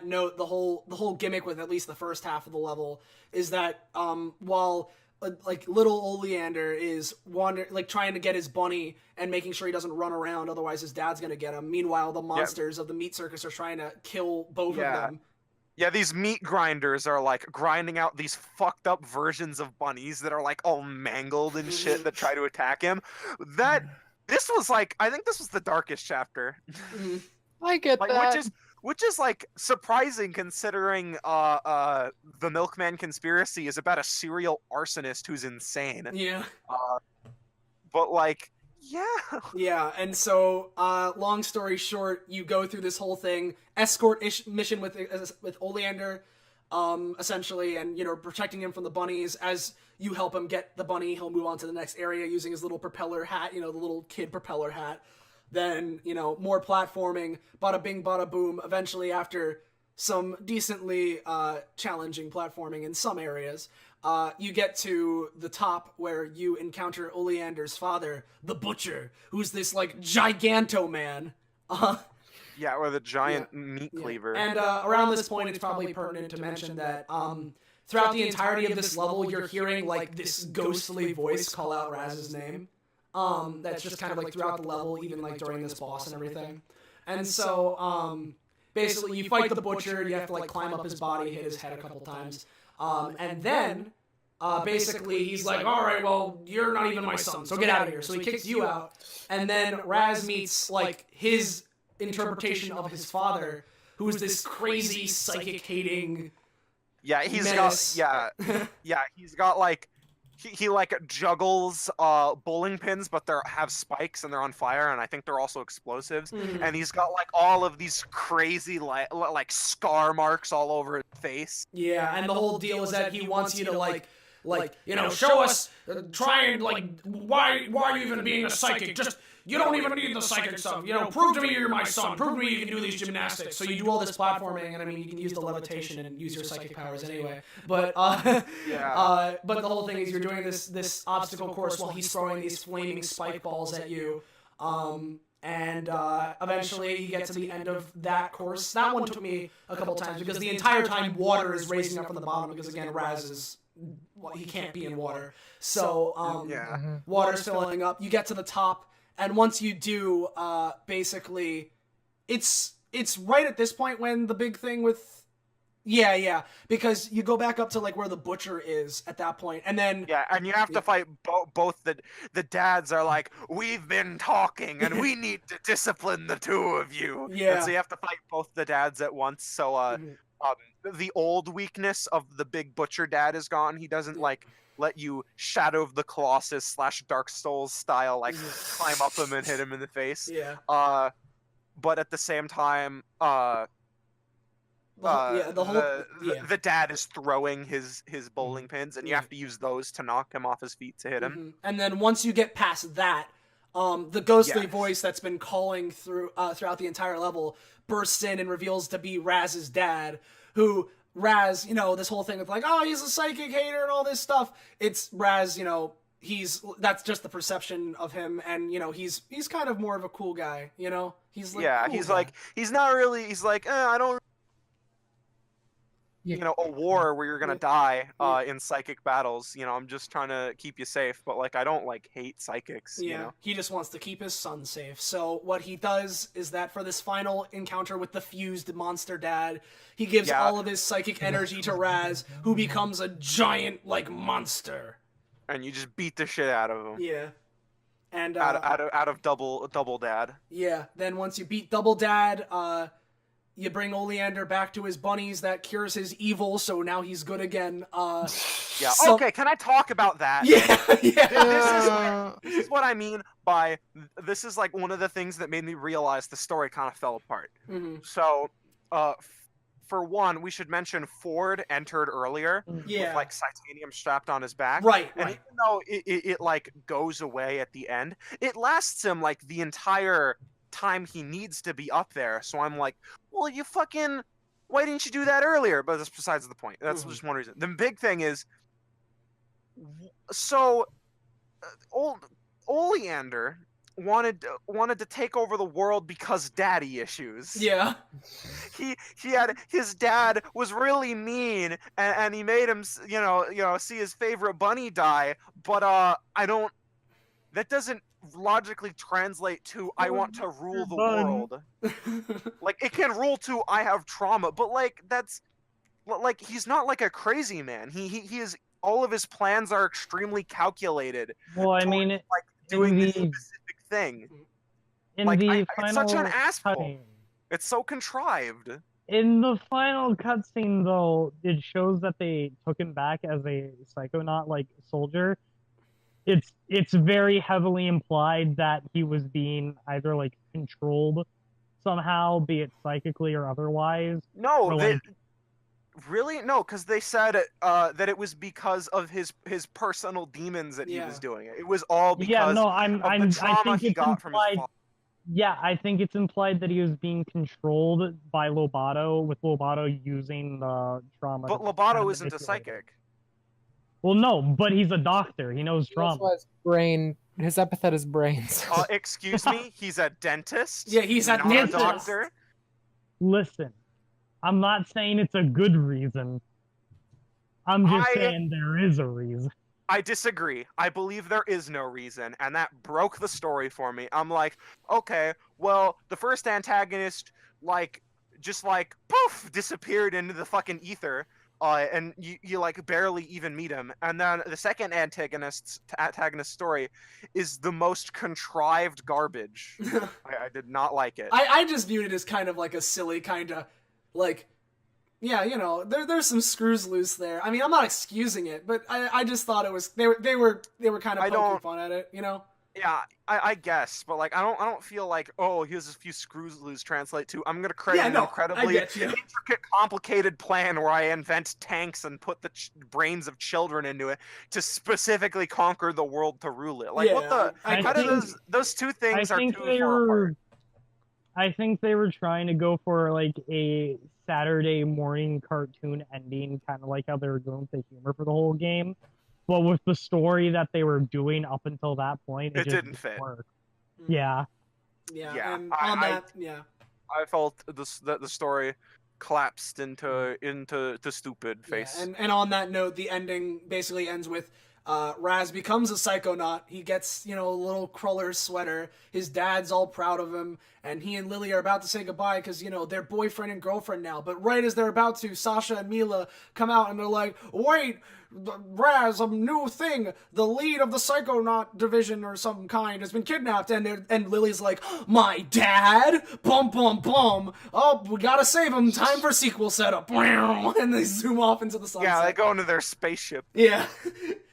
note, the whole gimmick with at least the first half of the level is that while like little Oleander is trying to get his bunny and making sure he doesn't run around, otherwise his dad's gonna get him. Meanwhile, the monsters of the meat circus are trying to kill both of them. Yeah, these meat grinders are like grinding out these fucked up versions of bunnies that are like all mangled and shit that try to attack him. This was like, I think this was the darkest chapter. I get that. Which is like surprising considering the Milkman conspiracy is about a serial arsonist who's insane. Yeah. But like, Yeah, and so long story short, you go through this whole thing, escort-ish mission with Oleander, essentially, and protecting him from the bunnies. As you help him get the bunny, he'll move on to the next area using his little propeller hat, the little kid propeller hat. Then, more platforming, bada bing, bada boom. Eventually, after some decently challenging platforming in some areas, you get to the top where you encounter Oleander's father, the Butcher, who's this, like, giganto man. Yeah, or the giant meat cleaver. And around this point, it's probably pertinent to mention that throughout the entirety of this level, you're hearing, like, this ghostly voice call out Raz's name. That's just kind of like throughout the level, even like during this boss and everything. And so, basically you fight the Butcher, you have to like climb up his body, hit his head a couple times. And then, basically he's like, alright, well, you're not even my son, so get out of here. So he kicks you out. And then Raz meets like his interpretation of his father, who's this crazy psychic hating he's menace. he's got like, he like juggles bowling pins, but they have spikes and they're on fire, and I think they're also explosives. And he's got like all of these crazy like scar marks all over his face. Yeah, and the whole deal is that he wants you to like show us, try and like, why are you even being a psychic? Just, you don't even need the psychic stuff. Prove to me you're my son. Prove to me you can do these gymnastics. So you do all this platforming, and I mean, you can use the levitation and use your psychic powers anyway. But but the whole thing is you're doing this obstacle course while he's throwing these flaming spike balls at you. And eventually you get to the end of that course. That one took me a couple times because the entire time water is raising up from the bottom because again Raz is, he can't be in water. So water's filling up. You get to the top. And once you do, basically, it's right at this point when the big thing with, because you go back up to like where the Butcher is at that point, and then and you have to fight both the dads are like, we've been talking and we need to discipline the two of you. And so you have to fight both the dads at once. So the old weakness of the big Butcher dad is gone. He doesn't like let you Shadow of the Colossus / Dark Souls style like climb up him and hit him in the face. But at the same time, the dad is throwing his bowling pins, and you have to use those to knock him off his feet to hit him. And then once you get past that, the ghostly voice that's been calling throughout the entire level bursts in and reveals to be Raz's dad, who Raz, this whole thing of like, oh, he's a psychic hater and all this stuff. It's Raz, that's just the perception of him, and he's kind of more of a cool guy, He's like he's not really, he's like, I don't, a war where you're gonna die in psychic battles. I'm just trying to keep you safe, but like I don't like hate psychics. He just wants to keep his son safe. So what he does is that for this final encounter with the fused monster dad, he gives all of his psychic energy to Raz, who becomes a giant like monster. And you just beat the shit out of him. Yeah. And out of double dad. yeah, then once you beat Double Dad, you bring Oleander back to his bunnies. That cures his evil, so now he's good again. Yeah. So- Okay. Can I talk about that? Yeah, yeah. This is what I mean by this is like one of the things that made me realize the story kind of fell apart. Mm-hmm. So, for one, we should mention Ford entered earlier Yeah. with like titanium strapped on his back. Right, And right. even though it like goes away at the end, it lasts him like the entire time he needs to be up there. So I'm like, well, why didn't you do that earlier? But that's besides the point. That's just one reason. The big thing is, so Oleander wanted to take over the world because daddy issues. Yeah. He had his dad was really mean and he made him see his favorite bunny die, but that doesn't logically translate to I want to rule the world. Like it can rule to I have trauma, but like that's like he's not like a crazy man. He is, all of his plans are extremely calculated. Well, I mean, like doing this the- specific thing. in Like, the it's final such an asshole. cutscene, It's so contrived. in the final cutscene, though, it shows that they took him back as a Psychonaut like soldier. It's very heavily implied that he was being either like controlled somehow, be it psychically or otherwise. No, Or, like- really no, because they said that it was because of his personal demons that he was doing it. It was all because Yeah, no, of the I trauma think he it's got from his implied. father. Yeah, I think it's implied that he was being controlled by Lobato, with Lobato using the trauma. But to Lobato kind of isn't a manipulate it. psychic. Well, no, but he's a doctor. He knows He also trauma. has brain. His epithet is brains. Excuse me, he's a dentist. Yeah, he's a not dentist. a doctor. Listen, I'm not saying it's a good reason. I'm just saying there is a reason. I disagree. I believe there is no reason, and that broke the story for me. I'm like, okay, well, the first antagonist, just poof, disappeared into the fucking ether, and you like barely even meet him. And then the second antagonist story is the most contrived garbage. I did not like it. I just viewed it as kind of like a silly kind of like, yeah, you know, there's some screws loose there. I mean, I'm not excusing it, but I just thought it was they were kind of poking fun at it, you know. Yeah, I guess, but like I don't feel like, oh, here's a few screws loose translate to. I'm gonna create an incredibly intricate, complicated plan where I invent tanks and put the brains of children into it to specifically conquer the world to rule it. Like what the? How do those two things are too far apart? I think they were trying to go for like a Saturday morning cartoon ending, kind of like how they were going with the humor for the whole game. But with the story that they were doing up until that point, it just didn't fit. Work. Yeah. Yeah. And on that, I felt that the story collapsed into stupid face. Yeah. And on that note, the ending basically ends with Raz becomes a Psychonaut. He gets, a little cruller sweater. His dad's all proud of him, and he and Lily are about to say goodbye because, they're boyfriend and girlfriend now. But right as they're about to, Sasha and Mila come out and they're like, wait, Raz, a new thing. The lead of the Psychonaut division or some kind has been kidnapped. And Lily's like, my dad? Bum, bum, bum. Oh, we gotta save him. Time for sequel setup. And they zoom off into the sunset. Yeah, they go into their spaceship. Yeah.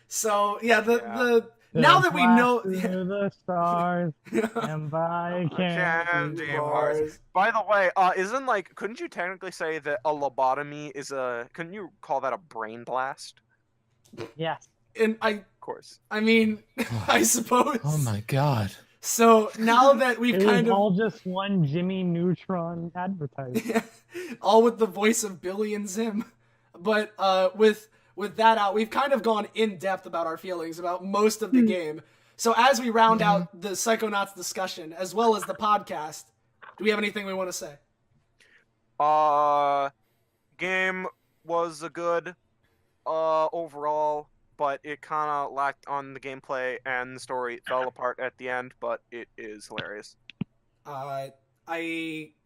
So the now that we know the stars and by candy bars. By the way, couldn't you technically say that a lobotomy is couldn't you call that a brain blast? Yes. And of course. I mean, I suppose. Oh my god. So now that we've it kind was of all just one Jimmy Neutron advertisement. all with the voice of Billy and Zim. But with that out, we've kind of gone in depth about our feelings about most of the game. So as we round out the Psychonauts discussion, as well as the podcast, do we have anything we want to say? Game was a good overall, but it kind of lacked on the gameplay and the story. It fell apart at the end, but it is hilarious.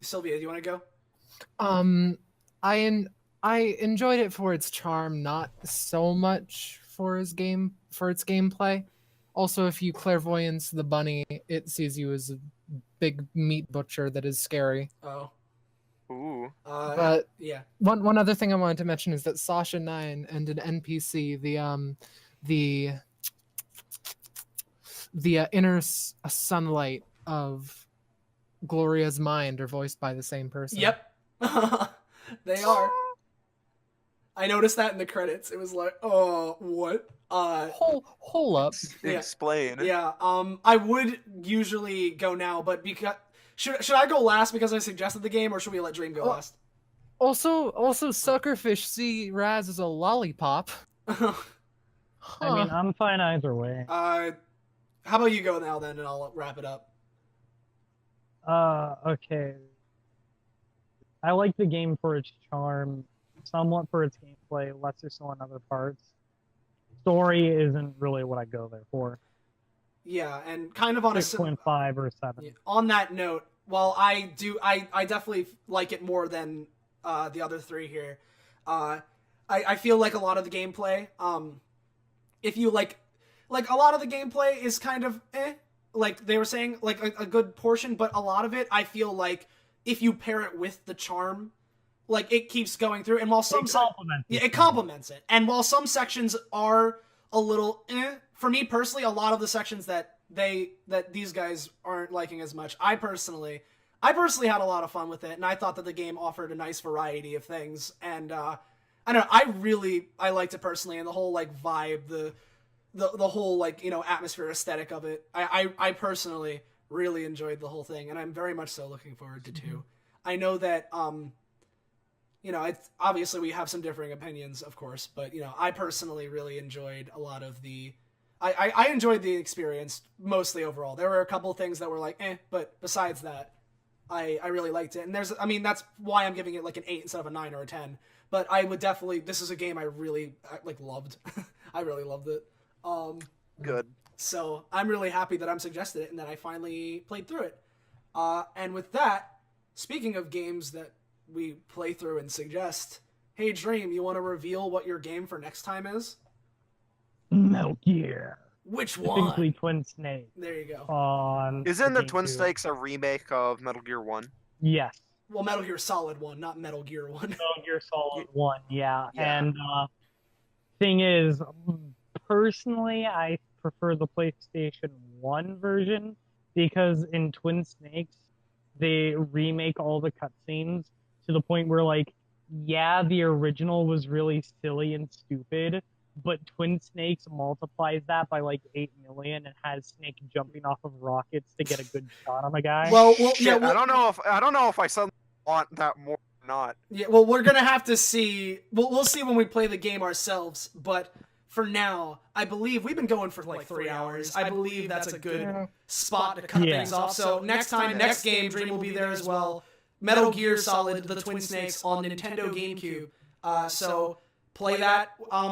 Sylvia, do you want to go? I enjoyed it for its charm, not so much for its gameplay. Also, if you clairvoyance the bunny, it sees you as a big meat butcher that is scary. Oh. Ooh. But yeah. One other thing I wanted to mention is that Sasha 9 and an NPC, the inner sunlight of Gloria's mind are voiced by the same person. Yep. They are. I noticed that in the credits. It was like, oh, what? Hold up. Yeah. Explain. Yeah. I would usually go now, but because should I go last because I suggested the game, or should we let Dream go last? Also, Suckerfish see Raz as a lollipop. I mean, I'm fine either way. How about you go now then, and I'll wrap it up. Okay. I like the game for its charm, somewhat for its gameplay, lesser so on other parts. Story isn't really what I go there for. Yeah, and kind of on 6.5 or 7. Yeah, on that note, while I definitely like it more than the other three here. I feel like a lot of the gameplay, if you like a lot of the gameplay is kind of like they were saying, like a good portion, but a lot of it I feel like if you pair it with the charm, like it keeps going through, and while some it complements it, and while some sections are a little for me personally, a lot of the sections that these guys aren't liking as much, I personally had a lot of fun with it, and I thought that the game offered a nice variety of things, and I don't know, I liked it personally, and the whole like vibe, the whole like, you know, atmosphere, aesthetic of it. I personally really enjoyed the whole thing, and I'm very much so looking forward to 2. I know that you know, it's obviously we have some differing opinions, of course, but you know, I personally really enjoyed a lot of the I enjoyed the experience mostly overall. There were a couple of things that were like but besides that, I really liked it. And that's why I'm giving it like an 8 instead of a 9 or a 10. But I would definitely, this is a game I really like loved. I really loved it. Good. So I'm really happy that I'm suggested it and that I finally played through it. And with that, speaking of games that we play through and suggest, hey Dream, you want to reveal what your game for next time is? Metal Gear. Which one? Specifically Twin Snakes. There you go. Isn't the Twin Snakes a remake of Metal Gear 1? Yes. Well, Metal Gear Solid 1, not Metal Gear 1. Metal Gear Solid 1, yeah. And thing is, personally, I prefer the PlayStation 1 version because in Twin Snakes, they remake all the cutscenes to the point where, like, yeah, the original was really silly and stupid, but Twin Snakes multiplies that by like 8 million and has Snake jumping off of rockets to get a good shot on the guy. Well, Shit, yeah. I don't know if I suddenly want that more or not. Yeah, well, we're gonna have to see. We'll see when we play the game ourselves. But for now, I believe we've been going for like 3 hours. I believe that's a good spot to cut things off. So next game, Dream will be there as well. Metal Gear Solid: The Twin Snakes on Nintendo GameCube. So play that.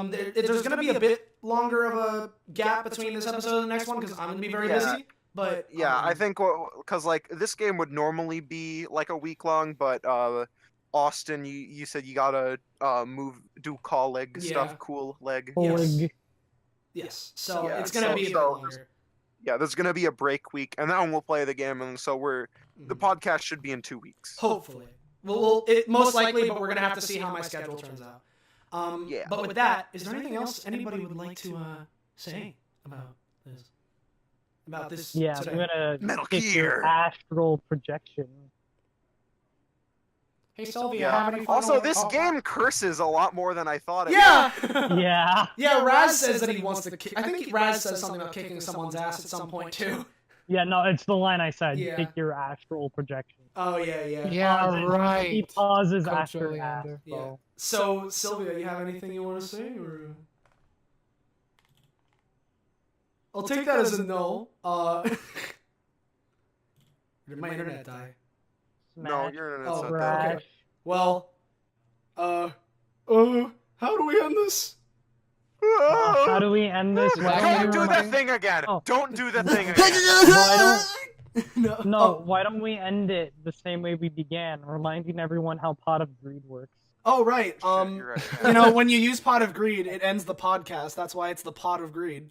There's going to be a bit longer of a gap between this episode and the next one because I'm going to be very busy. But yeah, I think because like this game would normally be like a week long, but Austin, you said you gotta do call leg stuff, cool leg. Yes. So it's going to be a bit longer. Yeah, there's going to be a break week, and then we'll play the game, and so the podcast should be in 2 weeks. Hopefully. It most likely, but we're going to have to see how my schedule turns out. But with that, is there anything else anybody would like to say about this? Yeah, today? I'm gonna Metal pick your Gear. astral projection. Hey Sylvia, Yeah. have any fun Also, on- this game curses a lot more than I thought it Yeah. Yeah. Yeah, Raz says that he wants to kick. I think Raz says something about kicking someone's ass at some point too. Yeah, no, it's the line I said. Yeah. Pick your astral projection. Oh yeah. Yeah, right. He pauses Coach after Oleander. that. Yeah. So Sylvia, you have anything you want to say, or? I'll take that as a no. Did my internet die? No, your internet's not Crash. that. Okay. Well, how do we end this? How do we end this? Don't do that thing again. Oh. Don't do the thing again. Why don't we end it the same way we began, reminding everyone how Pot of Greed works? Oh right. You're right. You know, when you use Pot of Greed, it ends the podcast. That's why it's the Pot of Greed.